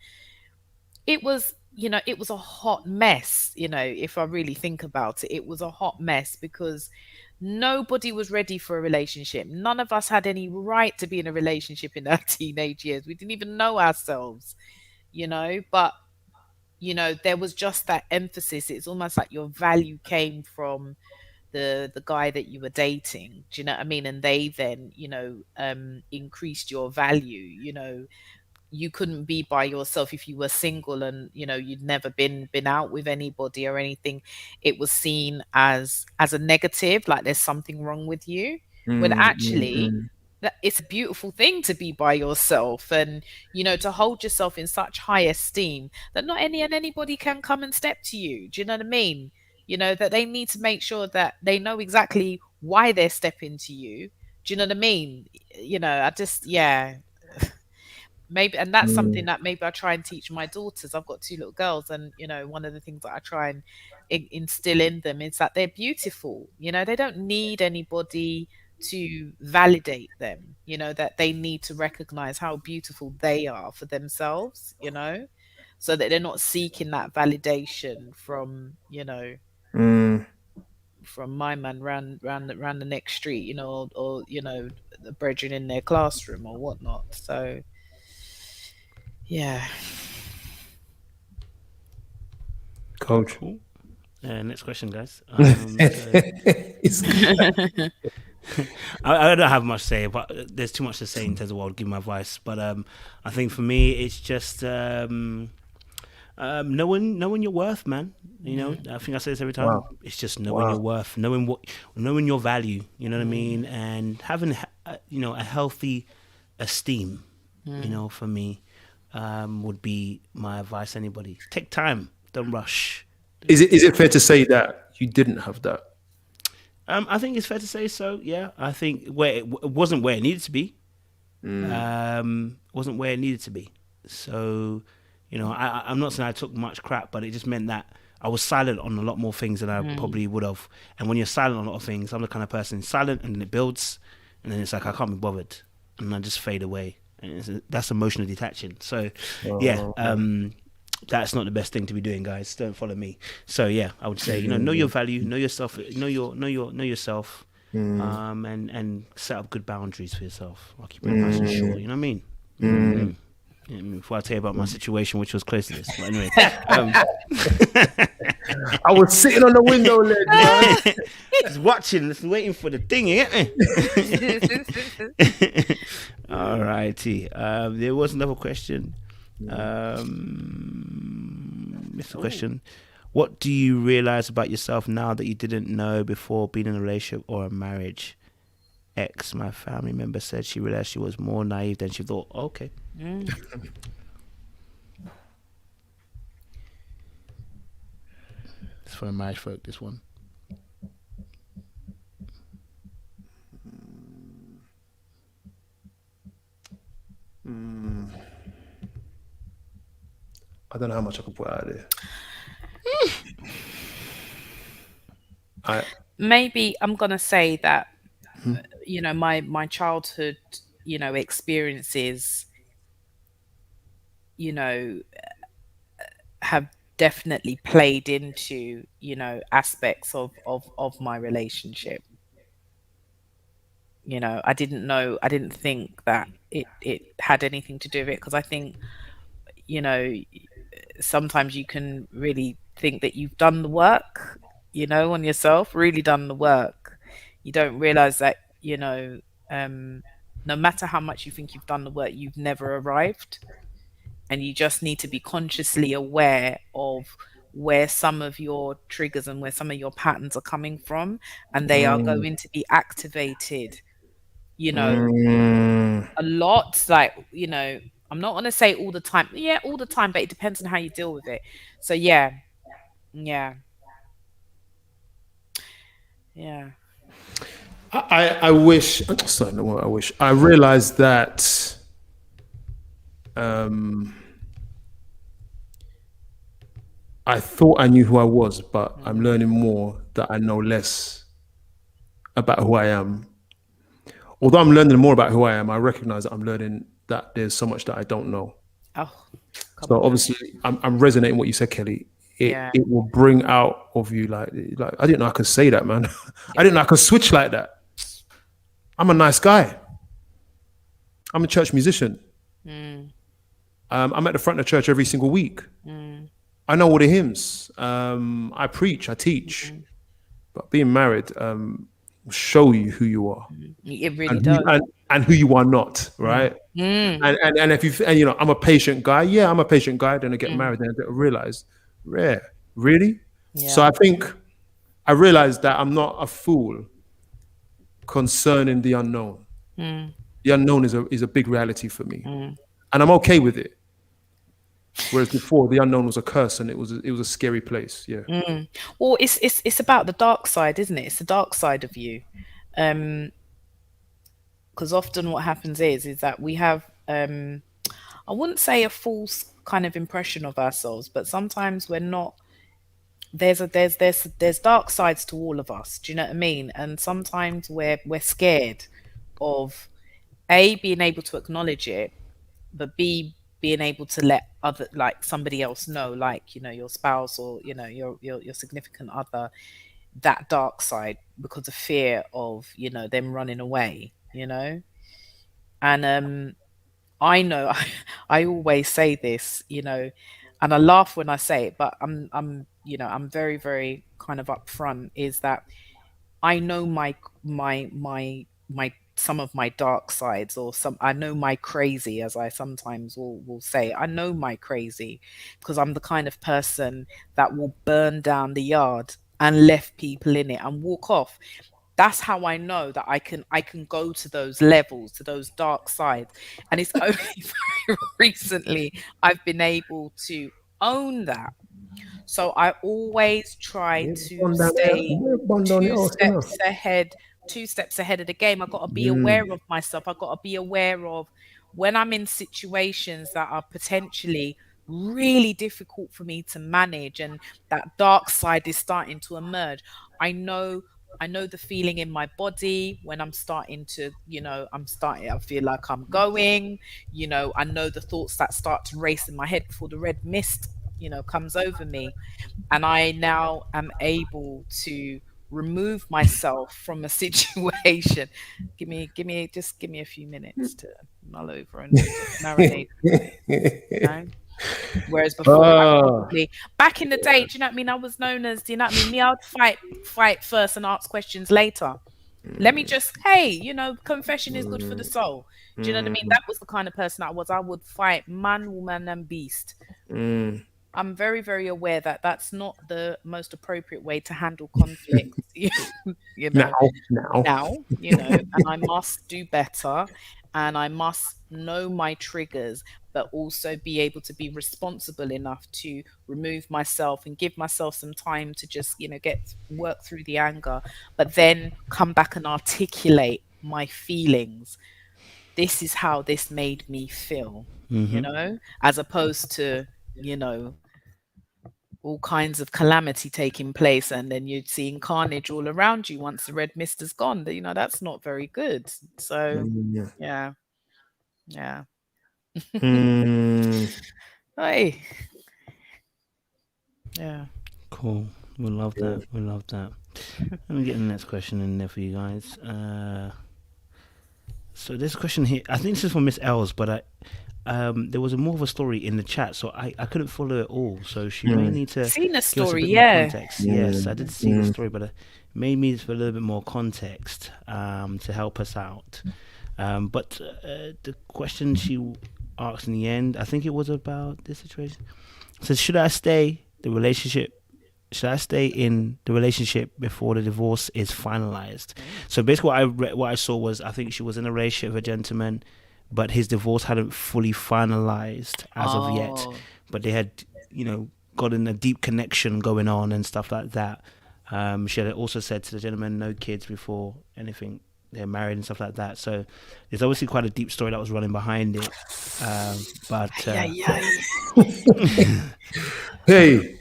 it was a hot mess. If I really think about it, it was a hot mess because nobody was ready for a relationship. None of us had any right to be in a relationship in our teenage years. We didn't even know ourselves, but there was just that emphasis. It's almost like your value came from the guy that you were dating. Do you know what I mean? And they then, increased your value. You couldn't be by yourself if you were single and you'd never been out with anybody or anything. It was seen as a negative, like there's something wrong with you, when Mm, mm, actually mm. that it's a beautiful thing to be by yourself, and to hold yourself in such high esteem that not anybody can come and step to you. Do you know what I mean? That they need to make sure that they know exactly why they're stepping to you. Do you know what I mean? I just, yeah. Maybe, and that's something Mm. that maybe I try and teach my daughters. I've got two little girls, and one of the things that I try and instill in them is that they're beautiful. They don't need anybody to validate them. That they need to recognize how beautiful they are for themselves. So that they're not seeking that validation from Mm. from my man round the next street, or the brethren in their classroom or whatnot. So yeah. Coach. Cool. Next question, guys. It's- I don't have much to say, but there's too much to say in terms of what I'll give my advice. But I think for me, it's just knowing your worth, man. I think I say this every time. wow. It's just knowing your worth, knowing your value. You know what I mean, and having a healthy esteem. For me, would be my advice. Anybody, take time, don't rush. Is it fair to say that you didn't have that? I think it's fair to say so. Yeah, I think where it wasn't where it needed to be. Wasn't where it needed to be. So, I'm not saying I took much crap, but it just meant that I was silent on a lot more things than I probably would have. And when you're silent on a lot of things, I'm the kind of person silent, and then it builds, and then it's like I can't be bothered, and I just fade away. And that's emotional detaching. So, yeah. That's not the best thing to be doing, guys. Don't follow me. So yeah, I would say know your value, know yourself, know yourself, and set up good boundaries for yourself. I'll keep it nice and short. You know what I mean? Before I tell you about my situation, which was close to this, but anyway, I was sitting on the window ledge, man. just watching, just waiting for the thing. You get me? All righty. There was another question. Mr. Question: what do you realize about yourself now that you didn't know before being in a relationship or a marriage? My family member said she realized she was more naive than she thought. Okay. It's for a marriage folk, this one. I don't know how much I can put out there. Maybe I'm gonna say that my childhood experiences have definitely played into aspects of my relationship. I didn't think that it had anything to do with it, because I think sometimes you can really think that you've done the work, on yourself, really done the work. You don't realize that, no matter how much you think you've done the work, you've never arrived. And you just need to be consciously aware of where some of your triggers and where some of your patterns are coming from. And they are going to be activated, a lot. Like, I'm not going to say all the time. Yeah, all the time, but it depends on how you deal with it. So yeah. I wish. Sorry, no, what I wish. I realized that. I thought I knew who I was, but I'm learning more that I know less about who I am. Although I'm learning more about who I am, I recognize that I'm learning that there's so much that I don't know. Oh, come So on. obviously, I'm resonating what you said, Kelly. Yeah. It will bring out of you like I didn't know I could say that, man. I didn't know I could switch like that. I'm a nice guy. I'm a church musician. I'm at the front of the church every single week. I know all the hymns. I preach. I teach. But being married will show you who you are It really and who does. and who you are not, right? And if you and I'm a patient guy. Yeah, I'm a patient guy. Then I get married, and I realize, rare, really. So Yeah. I think I realized that I'm not a fool concerning the unknown. The unknown is a big reality for me, and I'm okay with it. Whereas before, the unknown was a curse, and it was a scary place. Yeah. Well, it's about the dark side, isn't it? It's the dark side of you. Because often what happens is that we have I wouldn't say a false kind of impression of ourselves, but sometimes we're not. There's dark sides to all of us. Do you know what I mean? And sometimes we're scared of A, being able to acknowledge it, but B, being able to let other, like somebody else know, like, you know, your spouse or, you know, your significant other, that dark side, because of fear of, you know, them running away, you know. And I know I always say this, you know, and I laugh when I say it, but I'm you know, I'm very, very kind of upfront, is that I know my some of my dark sides, or some, I know my crazy, as I sometimes will say. I know my crazy because I'm the kind of person that will burn down the yard and left people in it and walk off. That's how I know that I can go to those levels, to those dark sides. And it's only very recently I've been able to own that. So I always try to stay two steps ahead, two steps ahead of the game. I've got to be aware of myself. I've got to be aware of when I'm in situations that are potentially really difficult for me to manage, and that dark side is starting to emerge. I know the feeling in my body when I'm starting to, you know, I feel like I'm going, you know, I know the thoughts that start to race in my head before the red mist, you know, comes over me. And I now am able to remove myself from a situation. Just give me a few minutes to mull over and just marinate a bit, you know. Whereas before, I probably, back in the day, do you know what I mean? I was known as, do you know what I mean? Me, I'd fight first and ask questions later. Let me just, hey, you know, confession is good for the soul. Do you know what I mean? That was the kind of person I was. I would fight man, woman, and beast. I'm very, very aware that that's not the most appropriate way to handle conflict. You know, now, you know, and I must do better, and I must know my triggers, but also be able to be responsible enough to remove myself and give myself some time to just, you know, work through the anger, but then come back and articulate my feelings. This is how this made me feel, you know, as opposed to, you know, all kinds of calamity taking place, and then you're seeing carnage all around you once the red mist is gone. You know, that's not very good. So yeah, yeah. Hey, yeah. Cool. We love that. We love that. Let me get the next question in there for you guys. So this question here, I think this is from Miss Els, but there was more of a story in the chat, so I couldn't follow it all. So she may need to Seen a give us a story, bit more yeah. context. Yes, I did see the story, but it made me for a little bit more context to help us out. But the question she asked in the end, I think it was about this situation. It says, should I stay in the relationship before the divorce is finalized? So basically what I saw was, I think she was in a relationship with a gentleman, but his divorce hadn't fully finalized as of yet. Oh. But they had, you know, gotten a deep connection going on and stuff like that. She had also said to the gentleman, no kids before anything. They're married and stuff like that. So there's obviously quite a deep story that was running behind it. But Yeah, yeah. Hey,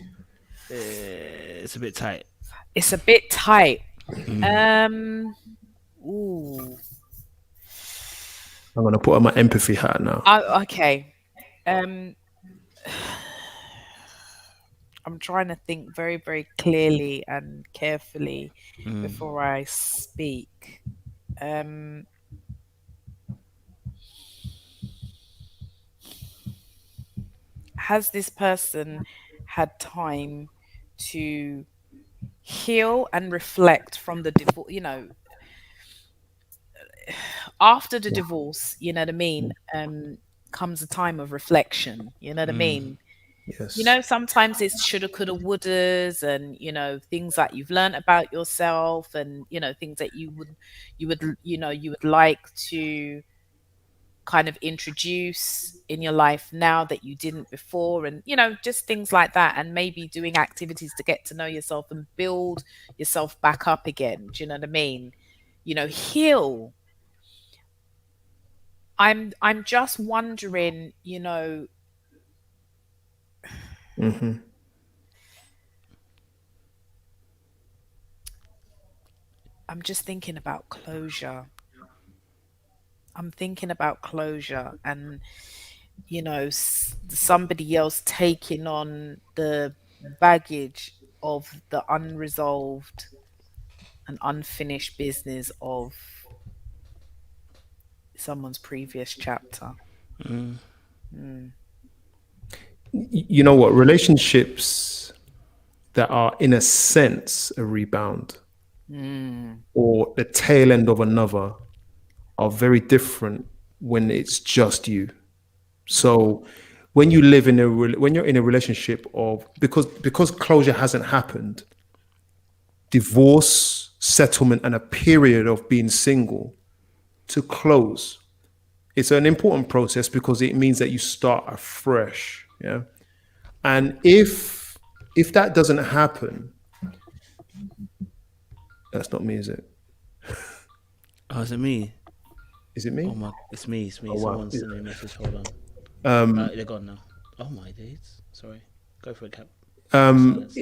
it's a bit tight. It's a bit tight. Ooh. I'm gonna put on my empathy hat now. Okay. Um, I'm trying to think very, very clearly and carefully before I speak. Um, has this person had time to heal and reflect from the divorce? After the divorce, you know what I mean? Comes a time of reflection. You know what I mean? Yes. Sometimes it's shoulda, coulda, wouldas, and things that you've learned about yourself, and things that you would like to kind of introduce in your life now that you didn't before, and just things like that, and maybe doing activities to get to know yourself and build yourself back up again. Do you know what I mean? Heal. I'm just wondering, Mm-hmm. I'm just thinking about closure. I'm thinking about closure and, somebody else taking on the baggage of the unresolved and unfinished business of someone's previous chapter. You know what? Relationships that are, in a sense, a rebound or the tail end of another are very different when it's just you. So when you live in when you're in a relationship of because closure hasn't happened, divorce, settlement, and a period of being single to close. It's an important process because it means that you start afresh. Yeah. And if that doesn't happen, that's not me, is it? Oh, is it me? Is it me? Oh my, it's me. It's me. Oh, wow. Someone sent me a message. Hold on. They're gone now. Oh my days. Sorry. Go for it, Cap. Silence.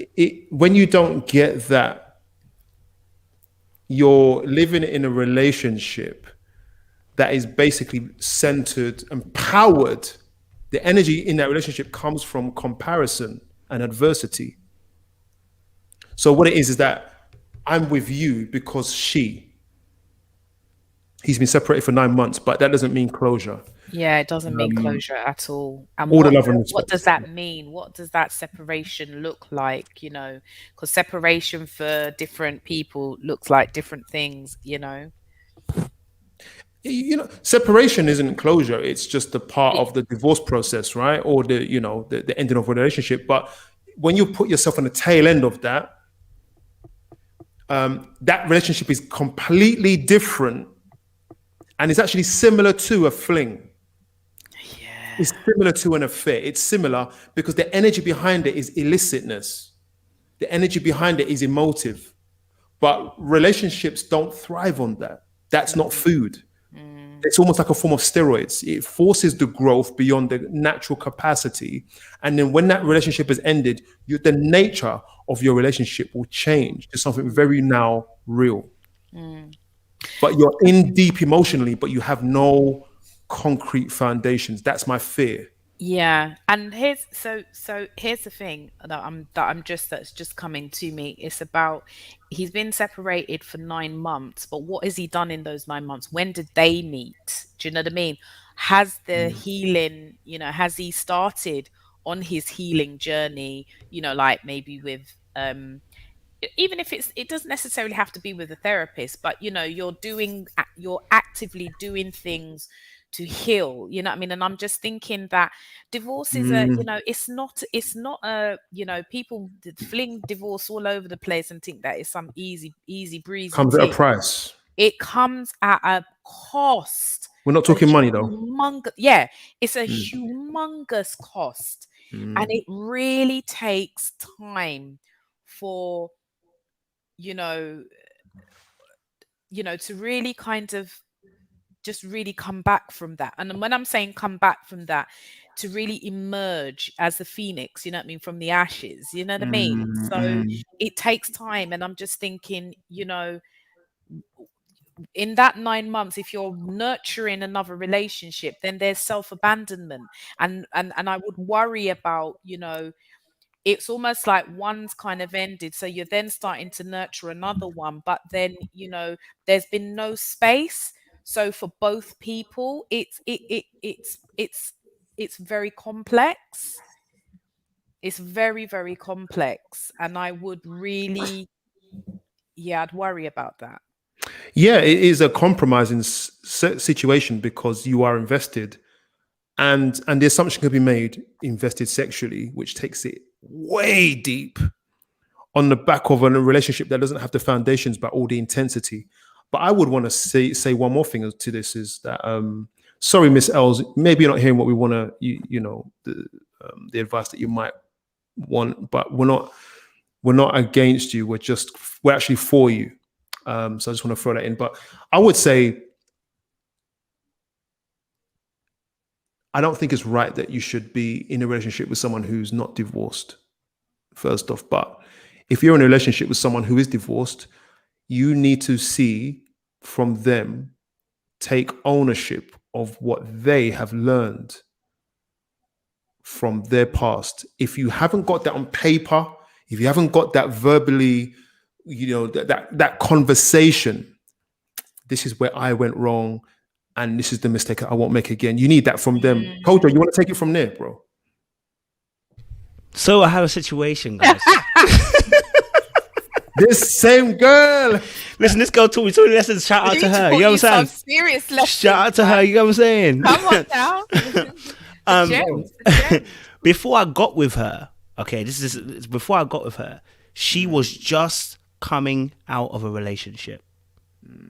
When you don't get that, you're living in a relationship that is basically centered and powered. The energy in that relationship comes from comparison and adversity. So what it is that I'm with you because he's been separated for 9 months, but that doesn't mean closure. Yeah, it doesn't mean closure at all. And All the love and what respect. does that mean? What does that separation look like? Because separation for different people looks like different things. Separation isn't closure. It's just a part of the divorce process, right? Or the ending of a relationship. But when you put yourself on the tail end of that, that relationship is completely different, and it's actually similar to a fling. Yeah. It's similar to an affair. It's similar because the energy behind it is illicitness. The energy behind it is emotive. But relationships don't thrive on that. That's not food. It's almost like a form of steroids. It forces the growth beyond the natural capacity. And then when that relationship has ended, the nature of your relationship will change to something very now real. But you're in deep emotionally, but you have no concrete foundations. That's my fear. Yeah, and here's here's the thing that's just coming to me. It's about he's been separated for 9 months, but what has he done in those 9 months? When did they meet? Do you know what I mean? Has the healing, has he started on his healing journey? Like maybe with even if it doesn't necessarily have to be with a therapist, but you're actively doing things to heal, you know what I mean? And I'm just thinking that divorce is it's not a, people fling divorce all over the place and think that it's some easy breezy Comes at a thing. price. It comes at a cost. We're not talking money, though. Yeah, it's a humongous cost. And it really takes time for you know, to really kind of just really come back from that. And when I'm saying come back from that, to really emerge as the phoenix, you know what I mean, from the ashes, you know what I mean? So it takes time. And I'm just thinking, in that 9 months, if you're nurturing another relationship, then there's self-abandonment. And I would worry about, it's almost like one's kind of ended, so you're then starting to nurture another one, but then there's been no space. So for both people, it's very complex. It's very, very complex, and I would really, I'd worry about that. Yeah, it is a compromising situation because you are invested, and the assumption could be made invested sexually, which takes it way deep on the back of a relationship that doesn't have the foundations but all the intensity. But I would want to say one more thing to this is that sorry, Miss Els, maybe you're not hearing what we want to the advice that you might want, but we're not against you. We're actually for you. So I just want to throw that in. But I would say I don't think it's right that you should be in a relationship with someone who's not divorced, first off. But if you're in a relationship with someone who is divorced, you need to see from them, take ownership of what they have learned from their past. If you haven't got that on paper, if you haven't got that verbally, that conversation, this is where I went wrong, and this is the mistake I won't make again. You need that from them. Kojo, you want to take it from there, bro? So I have a situation, guys. This same girl. Listen, this girl taught me so many lessons. Shout out to her. You know what I'm saying? Serious lessons. Shout out to her. You know what I'm saying? Come on now. Before I got with her, okay, before I got with her, she was just coming out of a relationship,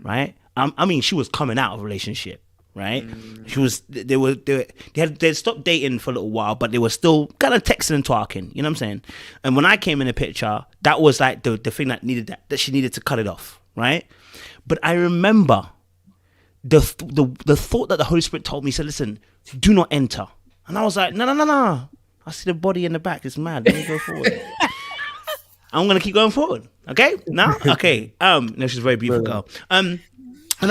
right? I mean, she was coming out of a relationship, right? She was. They'd stopped dating for a little while, but they were still kind of texting and talking. You know what I'm saying? And when I came in the picture, that was like the thing that she needed to cut it off, right? But I remember the thought that the Holy Spirit told me, said, "Listen, do not enter." And I was like, no. I see the body in the back. It's mad. Let me go forward. I'm gonna keep going forward. Okay? Now? Okay. No, she's a very beautiful girl. And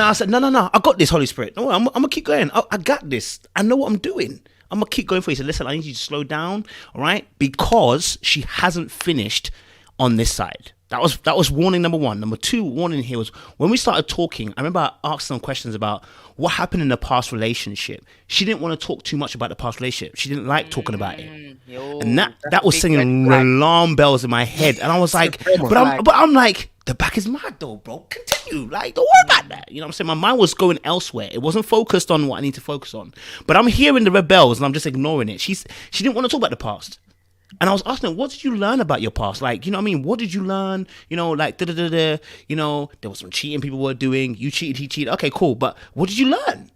I said, no. I got this, Holy Spirit. No, I'm gonna keep going. I got this. I know what I'm doing. I'm gonna keep going for you. He said, listen, I need you to slow down, all right? Because she hasn't finished on this side. That was warning number one. Number two warning here was when we started talking, I remember I asked some questions about what happened in the past relationship. She didn't want to talk too much about the past relationship. She didn't like talking about it. And that was singing alarm bells in my head. And I was like, but I'm like, the back is mad though, bro. Continue. Like, don't worry about that. You know what I'm saying? My mind was going elsewhere. It wasn't focused on what I need to focus on. But I'm hearing the rebels and I'm just ignoring it. She didn't want to talk about the past. And I was asking her, what did you learn about your past? Like, you know what I mean? What did you learn? You know, like, you know, there was some cheating people were doing. You cheated, he cheated. Okay, cool. But what did you learn?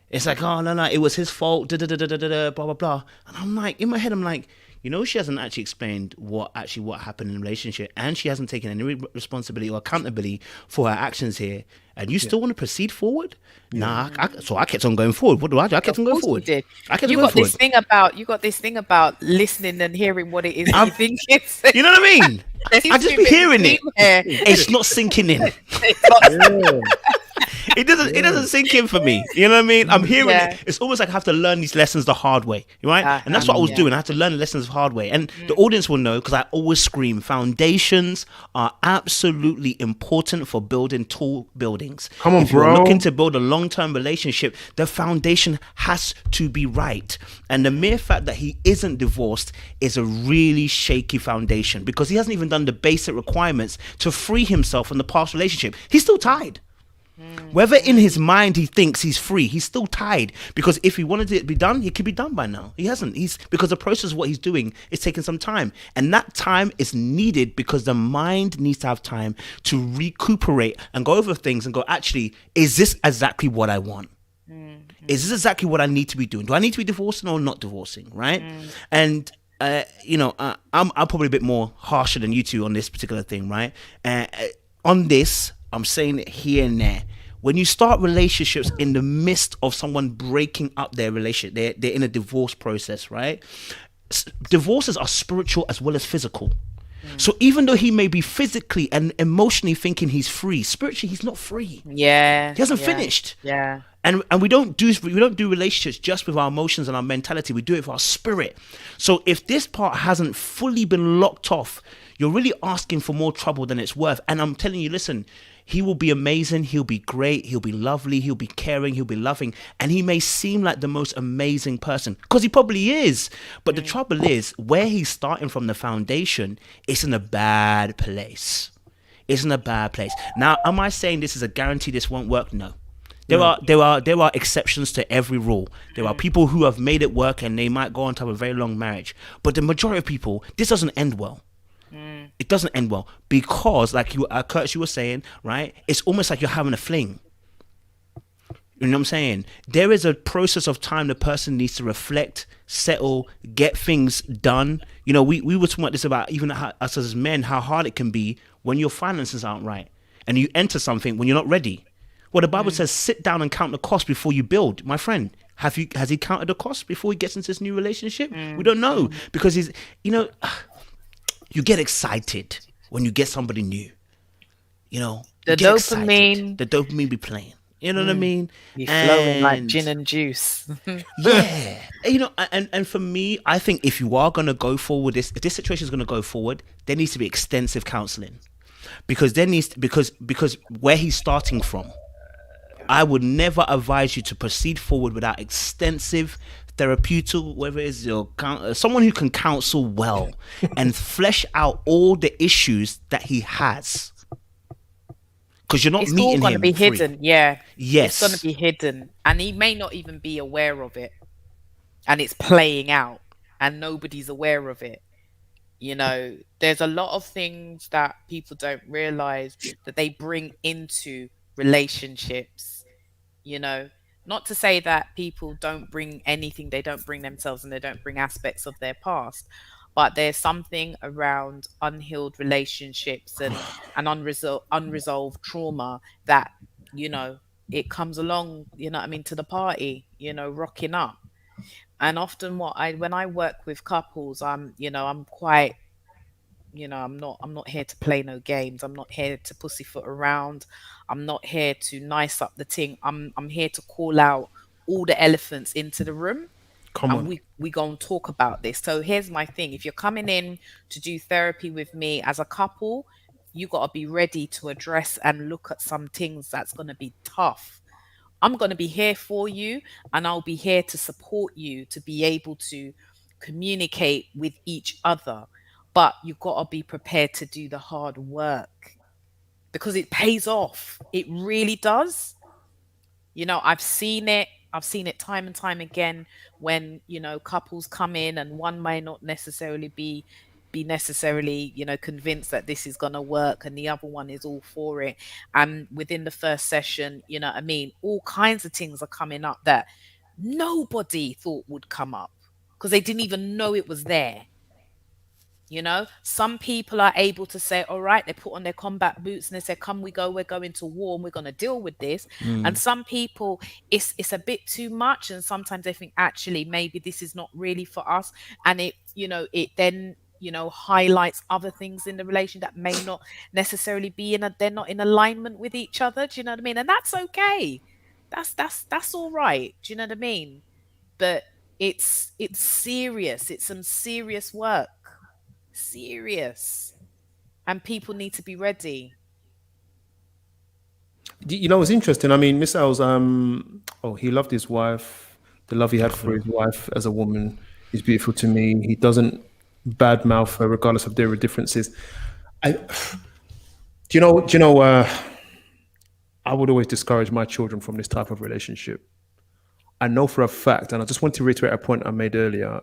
It's like, oh, no, it was his fault, blah, blah, blah. And I'm like, in my head, I'm like, you know, she hasn't actually explained what happened in the relationship, and she hasn't taken any responsibility or accountability for her actions here. And you still want to proceed forward? Nah, so I kept on going forward. What do I do? I kept on going forward. You got this thing about listening and hearing what it is you think it's. You know what I mean? I just be hearing it. It's not sinking in. It doesn't sink in for me. You know what I mean? I'm hearing it. It's almost like I have to learn these lessons the hard way, right? And that's what I was doing. I had to learn the lessons the hard way. And the audience will know, because I always scream, foundations are absolutely important for building tall buildings. Come on, if you're bro. looking to build a long-term relationship, the foundation has to be right. And the mere fact that he isn't divorced is a really shaky foundation, because he hasn't even done the basic requirements to free himself from the past relationship. He's still tied. Whether in his mind he thinks he's free, he's still tied, because if he wanted it to be done, it could be done by now. He hasn't. Because the process of what he's doing is taking some time, and that time is needed because the mind needs to have time to recuperate and go over things and go, actually, is this exactly what I want? Is this exactly what I need to be doing? Do I need to be divorcing or not divorcing? Right? And I'm probably a bit more harsher than you two on this particular thing, right? on this, I'm saying it here and there. When you start relationships in the midst of someone breaking up their relationship, they're in a divorce process, right? Divorces are spiritual as well as physical. So even though he may be physically and emotionally thinking he's free, spiritually he's not free. Yeah. He hasn't yeah, finished. Yeah. And we don't do relationships just with our emotions and our mentality. We do it with our spirit. So if this part hasn't fully been locked off, you're really asking for more trouble than it's worth. And I'm telling you, listen, he will be amazing, he'll be great, he'll be lovely, he'll be caring, he'll be loving, and he may seem like the most amazing person, because he probably is. But the trouble is, where he's starting from, the foundation, it's in a bad place. It's in a bad place. Now, am I saying this is a guarantee this won't work? No. There are exceptions to every rule. There are people who have made it work and they might go on to have a very long marriage. But the majority of people, this doesn't end well. It doesn't end well because, like Curtis, you were saying, right? It's almost like you're having a fling. You know what I'm saying? There is a process of time the person needs to reflect, settle, get things done. You know, we were talking about this about even us as men, how hard it can be when your finances aren't right and you enter something when you're not ready. Well, the Bible says, sit down and count the cost before you build. My friend, has he counted the cost before he gets into this new relationship? We don't know, because you get excited when you get somebody new. You know, The you get excited. dopamine The dopamine be playing. You know what I mean? be flowing like And- gin and juice. yeah. You know, and for me, I think if you are going to go forward, if this situation is going to go forward, there needs to be extensive counseling, because because where he's starting from, I would never advise you to proceed forward without extensive therapeutic, whether it's someone who can counsel well and flesh out all the issues that he has. Because you're not It's all meeting going to him be free. hidden. Yeah. Yes. It's going to be hidden. And he may not even be aware of it. And it's playing out. And nobody's aware of it. You know, there's a lot of things that people don't realize that they bring into relationships. You know, not to say that people don't bring anything, they don't bring themselves and they don't bring aspects of their past. But there's something around unhealed relationships and unresolved trauma that, you know, it comes along, you know what I mean, to the party, you know, rocking up. And often when I work with couples, I'm quite, I'm not here to play no games. I'm not here to pussyfoot around. I'm not here to nice up the thing. I'm here to call out all the elephants into the room, Come and on. we go and talk about this. So here's my thing: if you're coming in to do therapy with me as a couple, you got to be ready to address and look at some things that's going to be tough. I'm going to be here for you, and I'll be here to support you to be able to communicate with each other. But you've got to be prepared to do the hard work, because it pays off. It really does. You know, I've seen it. I've seen it time and time again when, you know, couples come in and one may not necessarily be necessarily, you know, convinced that this is going to work, and the other one is all for it. And within the first session, you know what I mean, all kinds of things are coming up that nobody thought would come up because they didn't even know it was there. You know, some people are able to say, all right, they put on their combat boots and they say, come, we're going to war and we're going to deal with this. And some people, it's a bit too much. And sometimes they think, actually, maybe this is not really for us. And it then, highlights other things in the relation that may not necessarily they're not in alignment with each other. Do you know what I mean? And that's okay. That's all right. Do you know what I mean? But it's serious. It's some serious work. Serious, and people need to be ready. You know, it's interesting. I mean, Miss L's, he loved his wife. The love he had for his wife as a woman is beautiful to me. He doesn't badmouth her regardless of their differences. Do you know, I would always discourage my children from this type of relationship. I know for a fact, and I just want to reiterate a point I made earlier.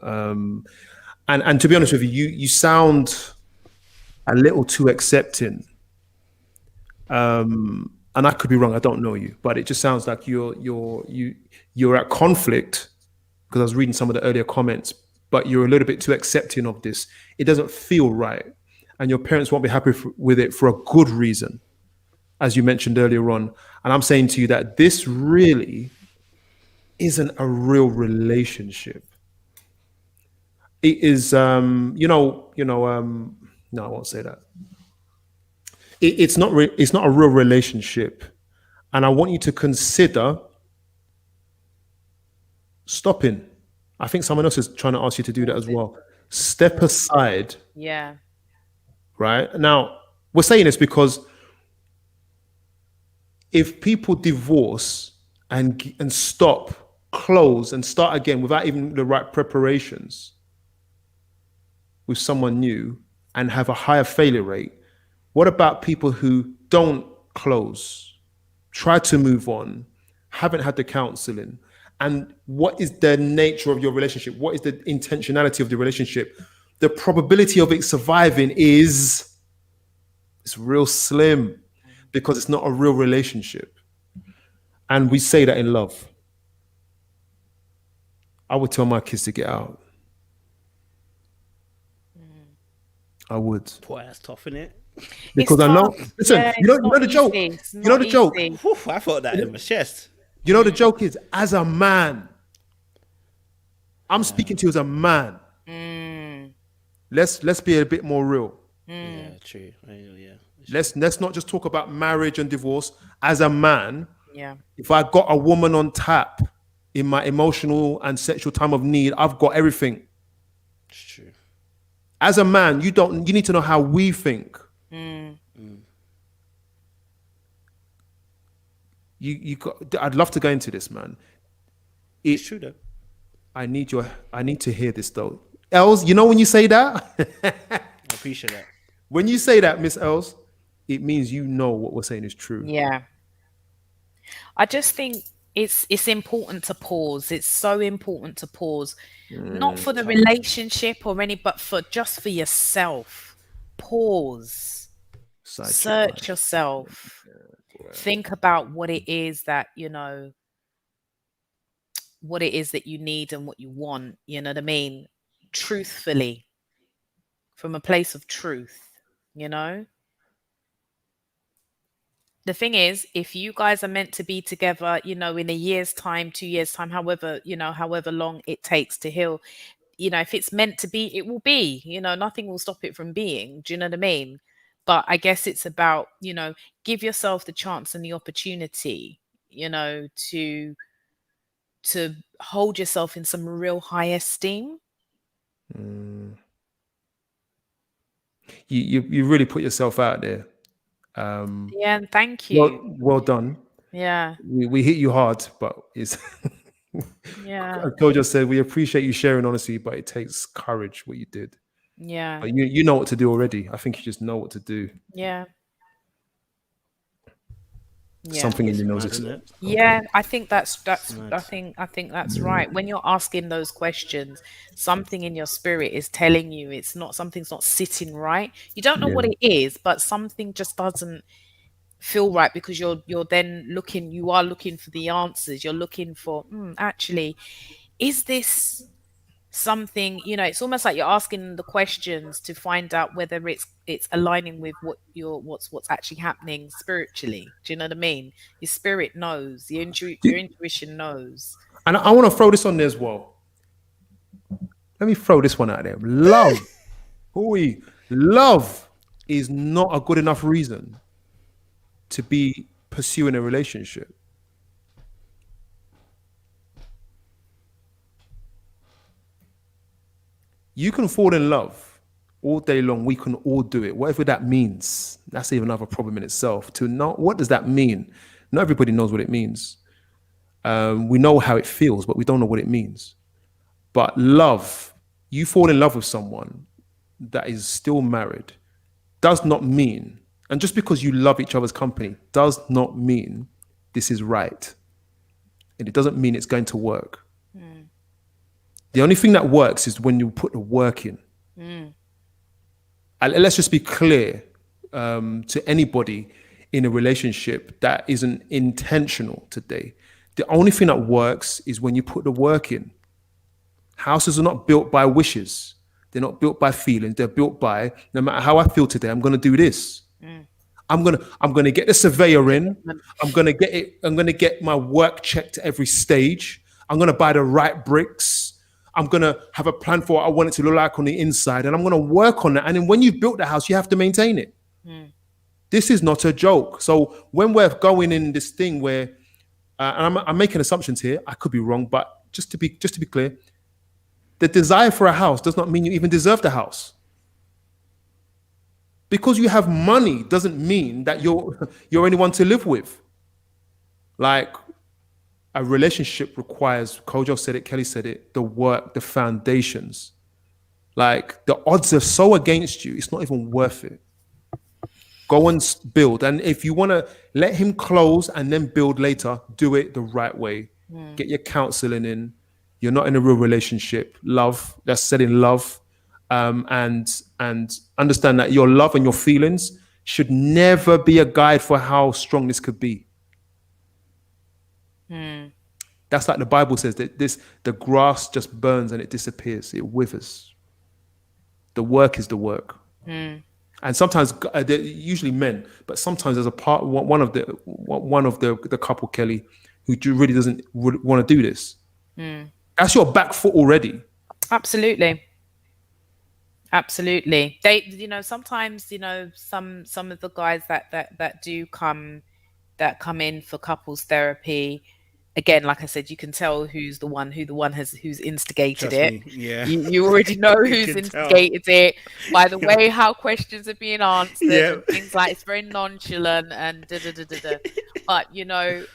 And to be honest with you, you sound a little too accepting. And I could be wrong. I don't know you, but it just sounds like you're at conflict, because I was reading some of the earlier comments. But you're a little bit too accepting of this. It doesn't feel right, and your parents won't be happy with it for a good reason. as you mentioned earlier on. And I'm saying to you that this really isn't a real relationship. It is, no, I won't say that. It's not a real relationship. And I want you to consider stopping. I think someone else is trying to ask you to do that as well. Step aside, Yeah. right? Now, we're saying this because if people divorce and stop, close, and start again without even the right preparations with someone new and have a higher failure rate, what about people who don't close, try to move on, haven't had the counseling? And what is the nature of your relationship? What is the intentionality of the relationship? The probability of it surviving it's real slim because it's not a real relationship. And we say that in love. I would tell my kids to get out. I would. Boy, that's tough, innit? Because It's I know, tough. listen, Yeah, you know, it's you know not the joke. easy. It's You know not the joke. easy. Whew, I felt that in my chest. You know the joke is, as a man, I'm speaking to you as a man. Let's be a bit more real. Yeah, true. Yeah. Let's not just talk about marriage and divorce. As a man, Yeah. if I got a woman on tap in my emotional and sexual time of need, I've got everything. It's true. As a man, you need to know how we think. I'd love to go into this, man. It's true though. I need to hear this though. Els, you know when you say that? I appreciate that. When you say that, Miss Els, it means you know what we're saying is true. Yeah. I just think it's important to pause. It's so important to pause. Not for the relationship or but for yourself. Pause. Side Search yourself. Think about what it is that, what it is that you need and what you want. You know what I mean? Truthfully. From a place of truth, The thing is, if you guys are meant to be together, in a year's time, 2 years' time, however long it takes to heal, if it's meant to be, it will be, nothing will stop it from being. Do you know what I mean? But I guess it's about, give yourself the chance and the opportunity, to hold yourself in some real high esteem. You really put yourself out there. Yeah, and thank you. Well done. Yeah. We hit you hard, but it's Yeah. Kojo just said we appreciate you sharing honesty, but it takes courage what you did. Yeah. But you know what to do already. I think you just know what to do. Yeah. Yeah. Something in your nose, mad, isn't isn't it? Yeah, I think that's mad. I think that's right. When you're asking those questions, something in your spirit is telling you something's not sitting right. You don't know what it is, but something just doesn't feel right because you are looking for the answers. You're looking for, actually, is this something, it's almost like you're asking the questions to find out whether it's aligning with what's actually happening spiritually. Do you know what I mean? Your spirit knows, your intuition knows. And I want to throw this on there as well. Let me throw this one out there. Love. Love is not a good enough reason to be pursuing a relationship. You can fall in love all day long. We can all do it, whatever that means. That's even another problem in itself. To know what does that mean? Not everybody knows what it means. We know how it feels, but we don't know what it means. But love, you fall in love with someone that is still married, does not mean, and just because you love each other's company, does not mean this is right. And it doesn't mean it's going to work. The only thing that works is when you put the work in. And let's just be clear to anybody in a relationship that isn't intentional today. The only thing that works is when you put the work in. Houses are not built by wishes. They're not built by feelings. They're built by, no matter how I feel today, I'm going to do this. I'm gonna get the surveyor in. I'm gonna get it. I'm gonna get my work checked at every stage. I'm gonna buy the right bricks. I'm gonna have a plan for what I want it to look like on the inside, and I'm gonna work on that. And then when you've built the house, you have to maintain it. This is not a joke. So when we're going in this thing where, and I'm making assumptions here, I could be wrong, but just to be clear, the desire for a house does not mean you even deserve the house. Because you have money doesn't mean that you're anyone to live with. Like, a relationship requires, Kojo said it, Kelly said it, the work, the foundations. Like, the odds are so against you, it's not even worth it. Go and build. And if you want to let him close and then build later, do it the right way. Get your counseling in. You're not in a real relationship. Love, that's said in love. And understand that your love and your feelings should never be a guide for how strong this could be. That's like the Bible says that the grass just burns and it disappears, it withers. The work is the work. And sometimes they're usually men, but sometimes there's one of the couple, Kelly, who really doesn't want to do this. That's your back foot already. Absolutely. They, sometimes, some of the guys that do come in for couples therapy, again, like I said, you can tell who's instigated Trust it. me, yeah. You already know who's can tell. instigated it by the way how questions are being answered. Yeah. And things like it's very nonchalant and da da da da da. But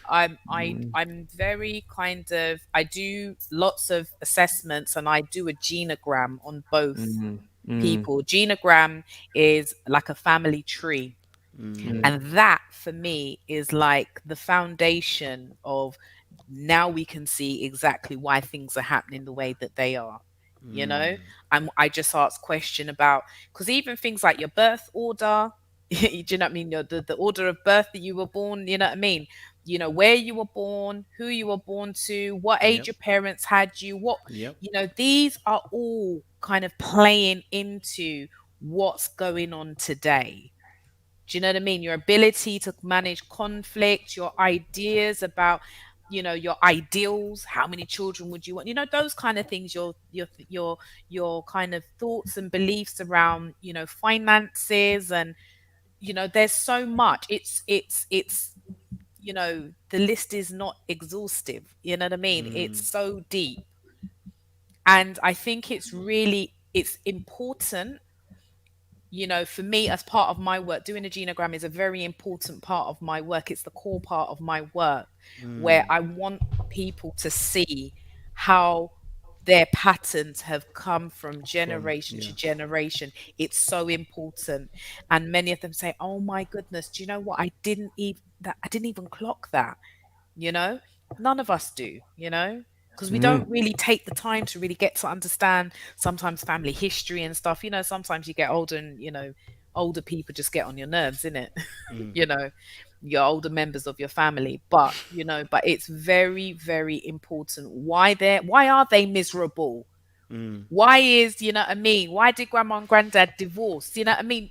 I'm very kind of, I do lots of assessments and I do a genogram on both people. Genogram is like a family tree. And that for me is like the foundation of, now we can see exactly why things are happening the way that they are. I just ask question about, because even things like your birth order, do you know what I mean? The order of birth that you were born, you know what I mean? Where you were born, who you were born to, what age your parents had you, these are all kind of playing into what's going on today. Do you know what I mean? Your ability to manage conflict, your ideas about, your ideals, how many children would you want? Those kind of things, your kind of thoughts and beliefs around, finances, and, there's so much. It's the list is not exhaustive. You know what I mean? It's so deep. And I think it's important, for me, as part of my work, doing a genogram is a very important part of my work. It's the core part of my work, where I want people to see how their patterns have come from generation to generation. It's so important. And many of them say, oh my goodness, do you know what? I didn't even clock that. None of us do, because we don't really take the time to really get to understand sometimes family history and stuff. Sometimes you get older and, older people just get on your nerves, innit? Your older members of your family. But it's very, very important. Why are they miserable? Why is, you know what I mean? Why did grandma and granddad divorce? You know what I mean?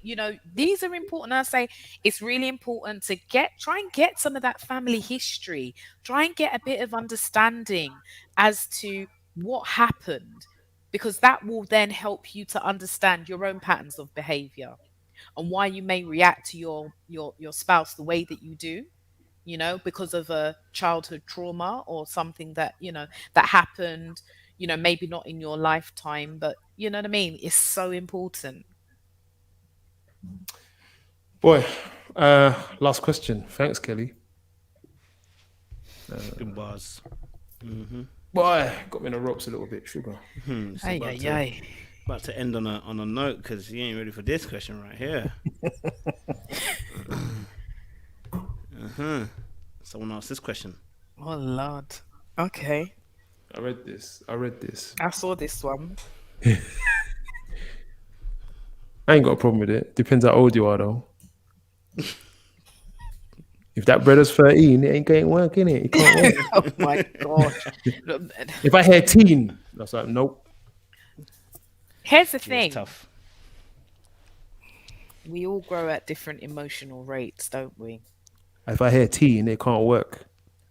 These are important. I say it's really important to try and get some of that family history, try and get a bit of understanding as to what happened, because that will then help you to understand your own patterns of behavior and why you may react to your spouse the way that you do. Because of a childhood trauma or something that, that happened, maybe not in your lifetime, but you know what I mean? It's so important. Boy, last question. Thanks, Kelly. Good bars. Boy, got me in the ropes a little bit, sugar. It's about to end on a note, because you ain't ready for this question right here. Someone asked this question. Oh Lord. Okay. I read this. I saw this one. I ain't got a problem with it. Depends how old you are, though. If that brother's 13, it ain't going to work, innit? It can't work. Oh my gosh. If I hear teen, that's like, nope. Here's the Yeah, thing. it's tough. We all grow at different emotional rates, don't we? If I hear tea and it can't work,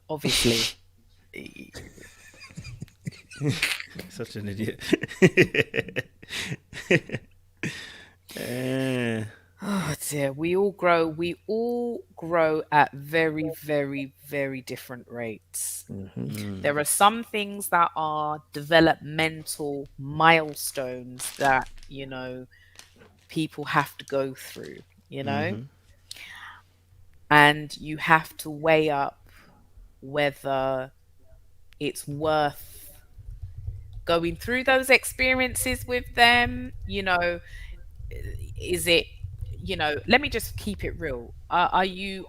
Obviously. Such an idiot. Eh, Oh dear, we all grow at very, very, very different rates. There are some things that are developmental milestones that, people have to go through, you know, and you have to weigh up whether it's worth going through those experiences with them, is it, let me just keep it real. Are you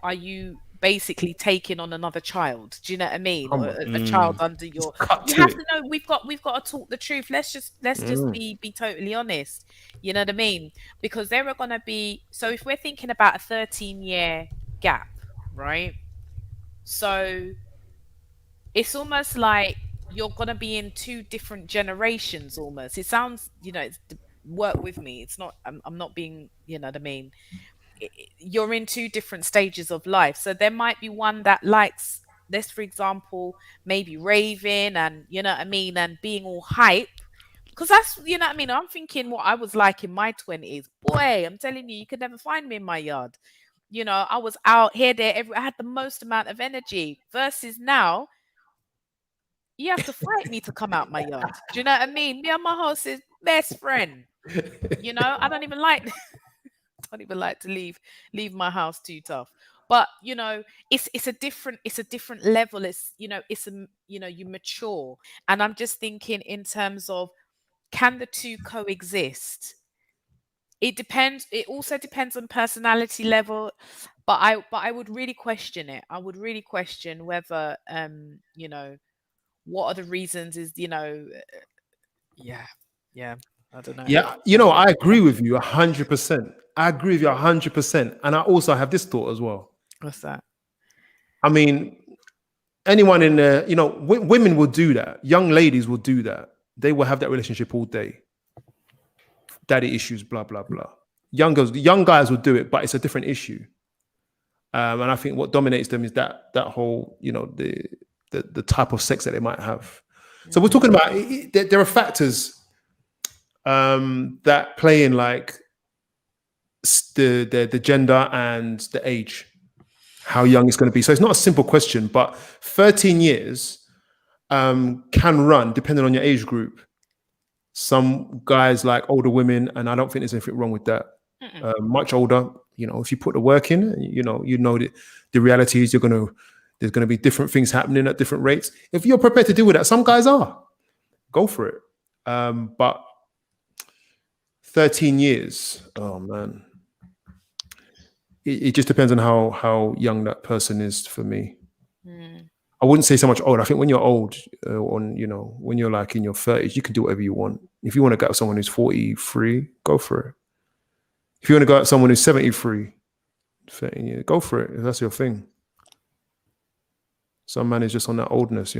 basically taking on another child? Do you know what I mean? Or come on, a child under your, cut you to have it. to know, we've got to talk the truth. Let's just be totally honest. You know what I mean? Because there are gonna be, so if we're thinking about a 13-year gap, right? So it's almost like you're gonna be in two different generations almost. It sounds, work with me. It's not, I'm not being, you know what I mean? You're in two different stages of life. So there might be one that likes this, for example, maybe raving and, you know what I mean, and being all hype. Because that's, you know what I mean? I'm thinking what I was like in my 20s. Boy, I'm telling you, you could never find me in my yard. I was out here, there, I had the most amount of energy versus now you have to fight me to come out my yard. Do you know what I mean? Me and my horse's best friend. I don't even like don't even like to leave my house too tough. But it's a different level. It's it's a you mature. And I'm just thinking in terms of, can the two coexist? It depends. It also depends on personality level. But I would really question it. I would really question whether what are the reasons is, yeah, yeah, I don't know. Yeah, What do you I think? agree with you 100%. I agree with you 100%. And I also have this thought as well. What's that? I mean, anyone in there, women will do that. Young ladies will do that. They will have that relationship all day. Daddy issues, blah, blah, blah. Young guys will do it, but it's a different issue. And I think what dominates them is that whole, the type of sex that they might have. So we're talking about, there are factors that play in, like the gender and the age, how young it's going to be. So it's not a simple question, but 13 years can run depending on your age group. Some guys like older women, and I don't think there's anything wrong with that. Much older, if you put the work in, that the reality is there's going to be different things happening at different rates. If you're prepared to deal with that, some guys are. Go for it. But 13 years, oh man. It just depends on how young that person is for me. I wouldn't say so much old. I think when you're old, when you're like in your 30s, you can do whatever you want. If you want to go with someone who's 43, go for it. If you want to go out with someone who's 73, 13 years, go for it. If that's your thing. Some man is just on that oldness,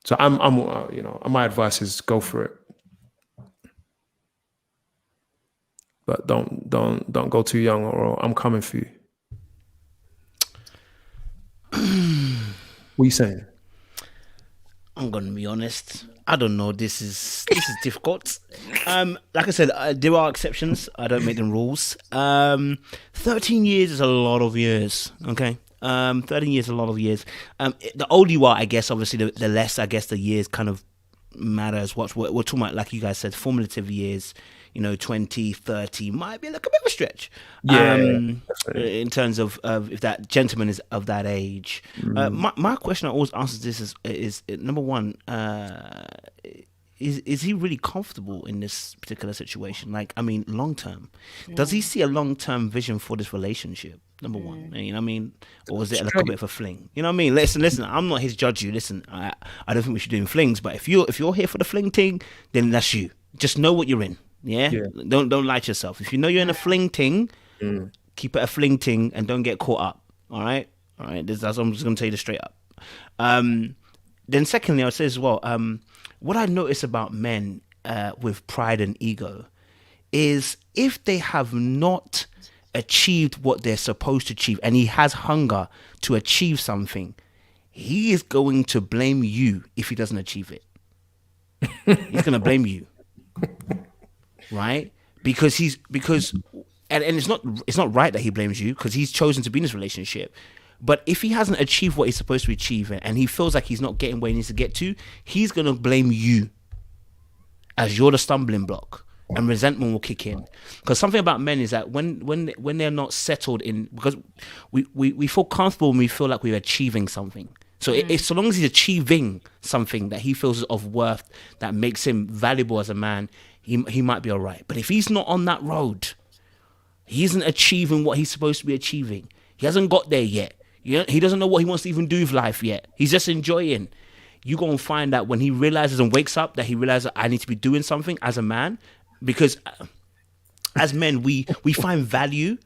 So my advice is go for it. But don't go too young, or I'm coming for you. What are you saying? I'm gonna be honest. I don't know. This is difficult. Like I said, there are exceptions. I don't make them rules. 13 years is a lot of years. Okay. 13 years is a lot of years. The older you are, I guess, obviously, the less, I guess, the years kind of matters. We're talking about, like you guys said, formative years. 20, 30 might be like a bit of a stretch. Yeah, In terms of if that gentleman is of that age. My question I always answer this is number one, is he really comfortable in this particular situation? Like, I mean, long term, does he see a long term vision for this relationship? Number one, you know what I mean, or is it like a bit of a fling? You know what I mean? Listen. I'm not here to judge you. Listen, I don't think we should do flings, but if you're here for the fling thing, then that's you. Just know what you're in. Yeah? Don't lie to yourself. If you know you're in a fling ting, keep it a fling ting and don't get caught up. All right. I'm just gonna tell you this straight up. Then secondly, I would say as well, what I notice about men with pride and ego is if they have not achieved what they're supposed to achieve, and he has hunger to achieve something, he is going to blame you if he doesn't achieve it. He's going to blame you, right? Because and it's not right that he blames you, because he's chosen to be in this relationship. But if he hasn't achieved what he's supposed to achieve, and he feels like he's not getting where he needs to get to, he's going to blame you as you're the stumbling block, and resentment will kick in. Because something about men is that when they're not settled in, because we feel comfortable when we feel like we're achieving something. So if so long as he's achieving something that he feels is of worth, that makes him valuable as a man, he might be all right. But if he's not on that road, he isn't achieving what he's supposed to be achieving. He hasn't got there yet. He doesn't know what he wants to even do with life yet. He's just enjoying. You're going to find that when he realizes and wakes up, that he realizes, I need to be doing something as a man. Because as men, we find value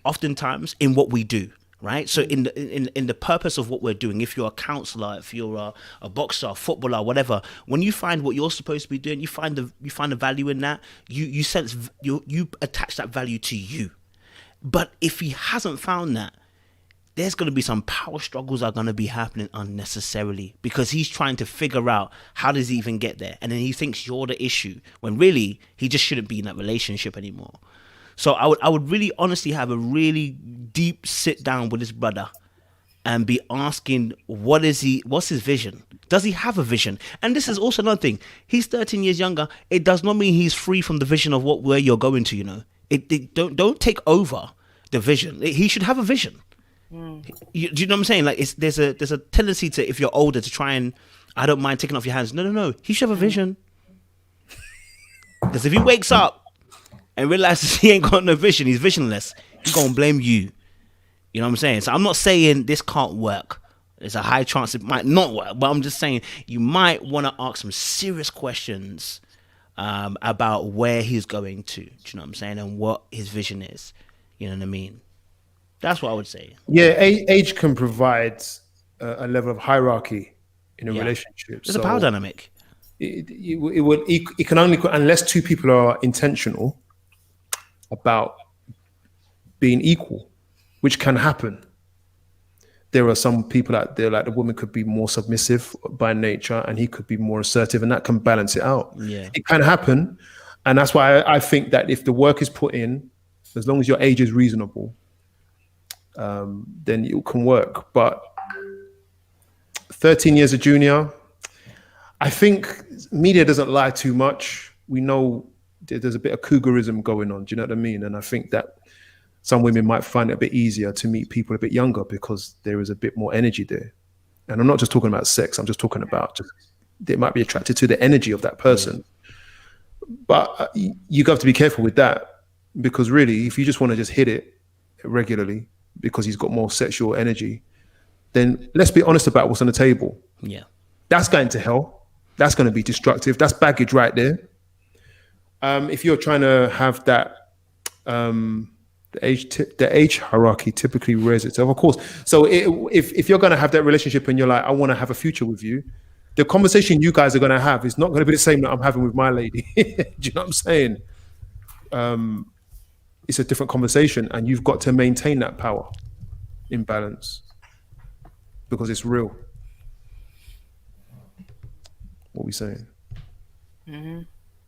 oftentimes in what we do, right? So in the purpose of what we're doing, if you're a counselor, if you're a boxer, a footballer, whatever, when you find what you're supposed to be doing, you find the value in that. You sense you attach that value to you. But if he hasn't found that, there's going to be some power struggles are going to be happening unnecessarily, because he's trying to figure out how does he even get there, and then he thinks you're the issue when really he just shouldn't be in that relationship anymore. So I would really honestly have a really deep sit down with his brother and be asking, what's his vision? Does he have a vision? And this is also another thing. He's 13 years younger. It does not mean he's free from the vision of where you're going to, you know. Don't take over the vision. He should have a vision. Do you know what I'm saying? Like, there's a tendency to, if you're older, to try and, I don't mind taking off your hands. No. He should have a vision. Because if he wakes up and realizes he ain't got no vision, he's visionless, he's gonna blame you. You know what I'm saying? So I'm not saying this can't work. There's a high chance it might not work, but I'm just saying you might want to ask some serious questions about where he's going to. Do you know what I'm saying? And what his vision is. You know what I mean? That's what I would say. Yeah, age can provide a level of hierarchy in a relationship. There's a power dynamic. It can only, unless two people are intentional about being equal, which can happen. There are some people out there, like the woman could be more submissive by nature and he could be more assertive, and that can balance it out. Yeah, it can happen. And that's why I think that if the work is put in, as long as your age is reasonable, then it can work. But 13 years a junior, I think media doesn't lie too much. We know there's a bit of cougarism going on. Do you know what I mean? And I think that some women might find it a bit easier to meet people a bit younger because there is a bit more energy there. And I'm not just talking about sex. I'm just talking about they might be attracted to the energy of that person. But you have to be careful with that, because really, if you just want to just hit it regularly because he's got more sexual energy, then let's be honest about what's on the table. Yeah, that's going to hell. That's going to be destructive. That's baggage right there. If you're trying to have that, the age hierarchy typically rears itself, of course. So if you're going to have that relationship and you're like, I want to have a future with you, the conversation you guys are going to have is not going to be the same that I'm having with my lady. Do you know what I'm saying? It's a different conversation, and you've got to maintain that power in balance because it's real. What are we saying? Mm-hmm.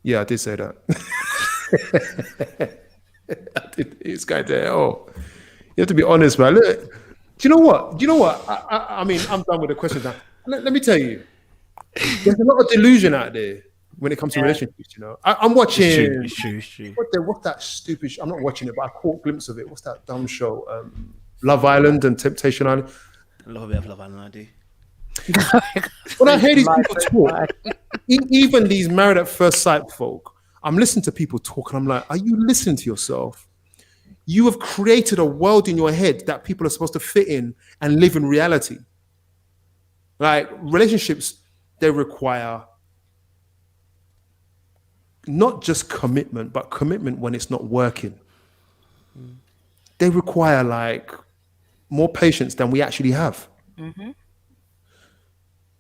Yeah, I did say that. It's kind of, you have to be honest, man. Look, do you know what? I mean, I'm done with the questions now. Let me tell you, there's a lot of delusion out there when it comes to relationships. You know, I'm watching. It's true. What's that stupid? I'm not watching it, but I caught a glimpse of it. What's that dumb show? Love Island and Temptation Island. I love a bit of Love Island, I do. When I hear these people talk, even these married at first sight folk, I'm listening to people talk and I'm like, are you listening to yourself? You have created a world in your head that people are supposed to fit in and live in reality. Like relationships, they require not just commitment, but commitment when it's not working. They require like more patience than we actually have. Mm-hmm.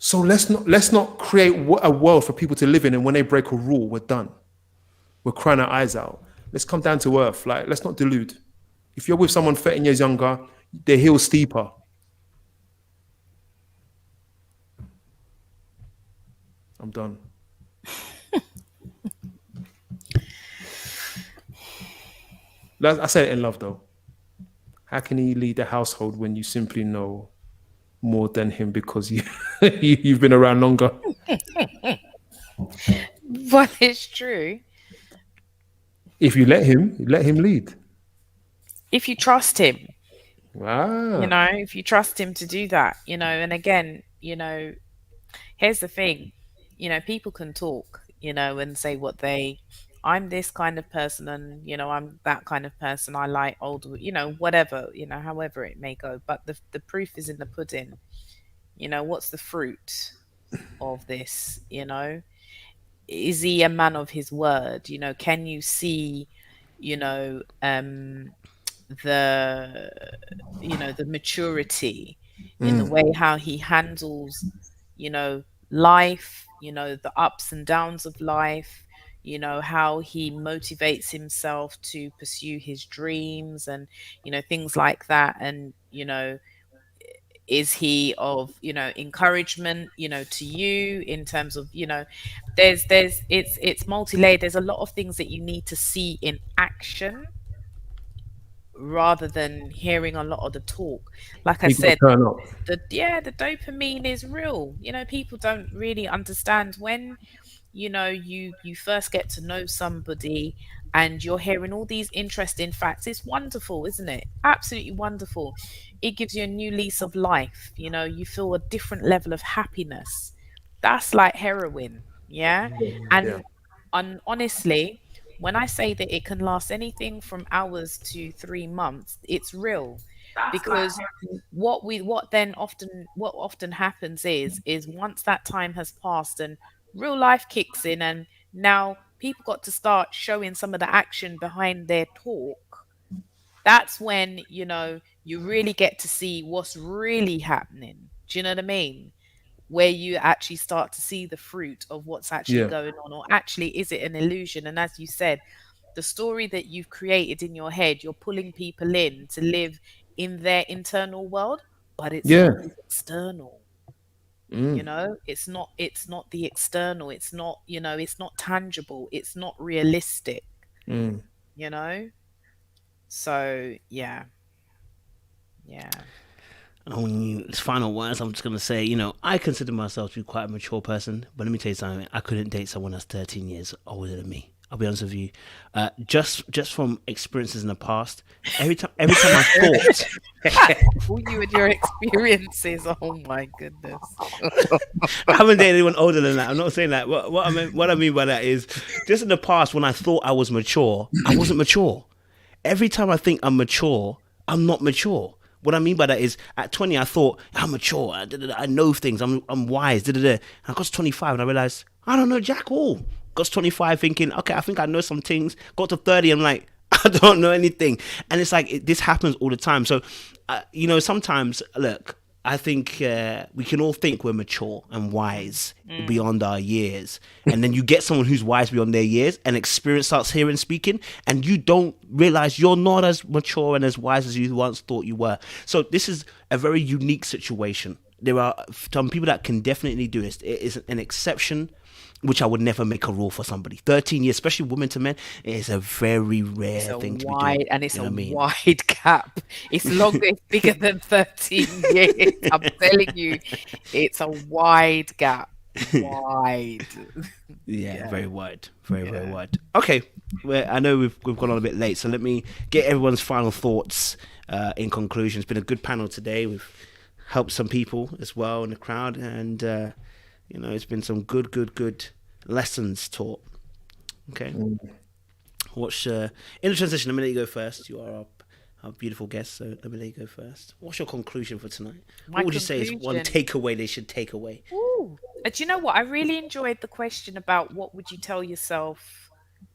So let's not create a world for people to live in, and when they break a rule, we're done. We're crying our eyes out. Let's come down to earth. Like, let's not delude. If you're with someone 13 years younger, their heel's steeper. I'm done. I said it in love, though. How can he lead a household when you simply know more than him because you've been around longer? But it's true. If you let him lead. If you trust him, Ah, if you trust him to do that, and again, here's the thing, people can talk, and say what I'm this kind of person, and I'm that kind of person. I like older, whatever, however it may go. But the proof is in the pudding. What's the fruit of this? Is he a man of his word? Can you see, you know, the the maturity in the way how he handles you know life, the ups and downs of life, how he motivates himself to pursue his dreams, and things like that. And is he of encouragement to you, in terms of there's it's multi-layered. There's a lot of things that you need to see in action rather than hearing a lot of the talk. Like I he got to said, turn up. the dopamine is real. People don't really understand when you first get to know somebody and you're hearing all these interesting facts. It's wonderful, isn't it? Absolutely wonderful. It gives you a new lease of life. You feel a different level of happiness. That's like heroin. Yeah. Yeah. And honestly, when I say that it can last anything from hours to 3 months, it's real. Because what often happens is once that time has passed and real life kicks in, and now people got to start showing some of the action behind their talk. That's when you really get to see what's really happening. Do you know what I mean? Where you actually start to see the fruit of what's actually Yeah. going on, or actually is it an illusion? And as you said, the story that you've created in your head, you're pulling people in to live in their internal world, but it's Yeah. not the external. It's not the external. It's not, it's not tangible. It's not realistic, Mm. you know? So yeah. Yeah. On you, final words, I'm just gonna say, I consider myself to be quite a mature person, but let me tell you something. I couldn't date someone that's 13 years older than me. I'll be honest with you. Just from experiences in the past, every time I thought All you and your experiences. Oh my goodness. I haven't dated anyone older than that. I'm not saying that. What I mean by that is, just in the past, when I thought I was mature, I wasn't mature. Every time I think I'm mature, I'm not mature. What I mean by that is, at 20, I thought I'm mature. I know things. I'm wise. And I got to 25 and I realized I don't know jack all. Got to 25 thinking, okay, I think I know some things. Got to 30, I'm like, I don't know anything. And it's like this happens all the time. So, sometimes, look, I think we can all think we're mature and wise beyond our years. And then you get someone who's wise beyond their years, and experience starts hearing speaking, and you don't realize you're not as mature and as wise as you once thought you were. So this is a very unique situation. There are some people that can definitely do this. It is an exception, which I would never make a rule for somebody. 13 years, especially women to men, is a very rare thing to be doing. And it's You know a what I mean? wide gap. It's bigger than 13 years. I'm telling you, it's a wide gap. Wide. Yeah, very wide, very wide. Okay, well, I know we've gone on a bit late, so let me get everyone's final thoughts. In conclusion, it's been a good panel today. We've helped some people as well in the crowd, and it's been some good lessons taught. Okay, what's in the transition? Let me let you go first. You are our beautiful guest, so let me let you go first. What's your conclusion for tonight? My What would you say is one conclusion- takeaway they should take away? Ooh. Do you know what? I really enjoyed the question about what would you tell yourself,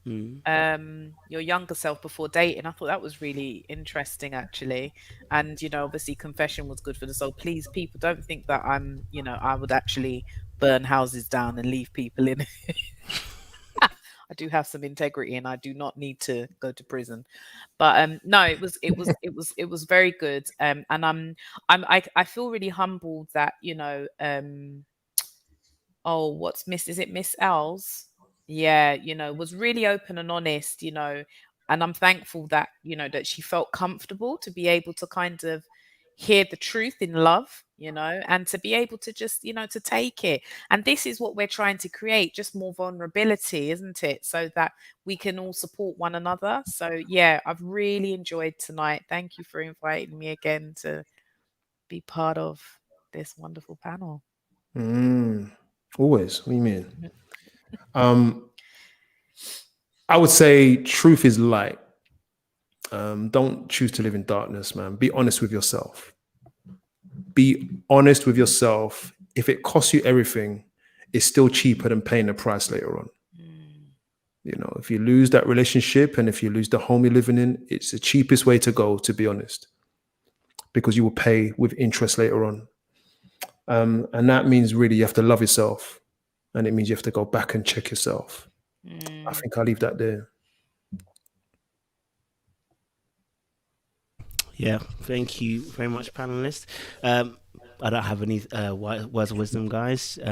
your younger self before dating. I thought that was really interesting, actually. And, obviously confession was good for the soul. Please, people, don't think that I would actually burn houses down and leave people in. I do have some integrity, and I do not need to go to prison. But no, it was very good. And I feel really humbled that, oh, what's Miss, is it Miss Els? Yeah, was really open and honest, and I'm thankful that, that she felt comfortable to be able to kind of hear the truth in love, and to be able to just, to take it. And this is what we're trying to create, just more vulnerability, isn't it? So that we can all support one another. So yeah, I've really enjoyed tonight. Thank you for inviting me again to be part of this wonderful panel. Always. What do you mean? I would say truth is light. Don't choose to live in darkness, man. Be honest with yourself. Be honest with yourself. If it costs you everything, it's still cheaper than paying the price later on. If you lose that relationship and if you lose the home you're living in, it's the cheapest way to go, to be honest, because you will pay with interest later on. And that means really you have to love yourself. And it means you have to go back and check yourself. I think I'll leave that there. Yeah, thank you very much, panelists. I don't have any words of wisdom, guys. We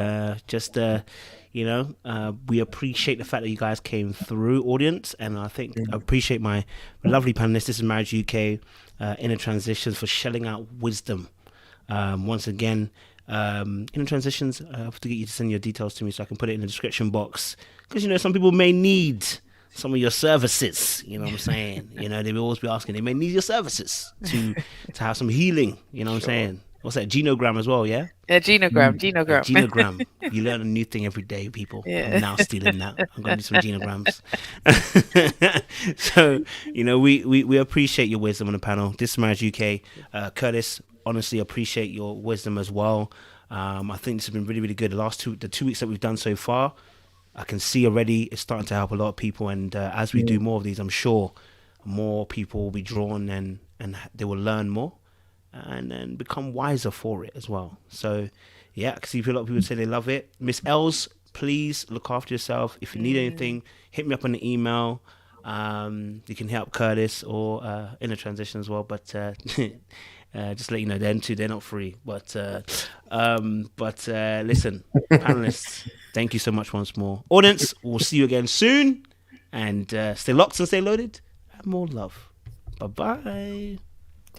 appreciate the fact that you guys came through, audience, and I think I appreciate my lovely panelists. This is Marriage UK, Inner Transitions, for shelling out wisdom. Once again, Inner Transitions, I have to get you to send your details to me so I can put it in the description box, because some people may need some of your services, you know what I'm saying? They will always be asking, they may need your services to have some healing, you know what I'm saying? What's that, genogram as well, yeah? Yeah, genogram. Genogram. You learn a new thing every day, people. Yeah. I'm now stealing that. I'm going to do some genograms. So, we appreciate your wisdom on the panel. This is Marriage UK. Curtis, honestly, appreciate your wisdom as well. I think this has been really, really good. The 2 weeks that we've done so far, I can see already it's starting to help a lot of people. And as we do more of these, I'm sure more people will be drawn and they will learn more and then become wiser for it as well. So, yeah, I can see a lot of people say they love it. Miss Els, please look after yourself. If you need anything, hit me up on the email. You can help Curtis or Inner Transition as well. But just let you know, them two, they're not free. But listen, panelists, thank you so much once more. Audience, we'll see you again soon. And stay locked and stay loaded. And more love. Bye-bye.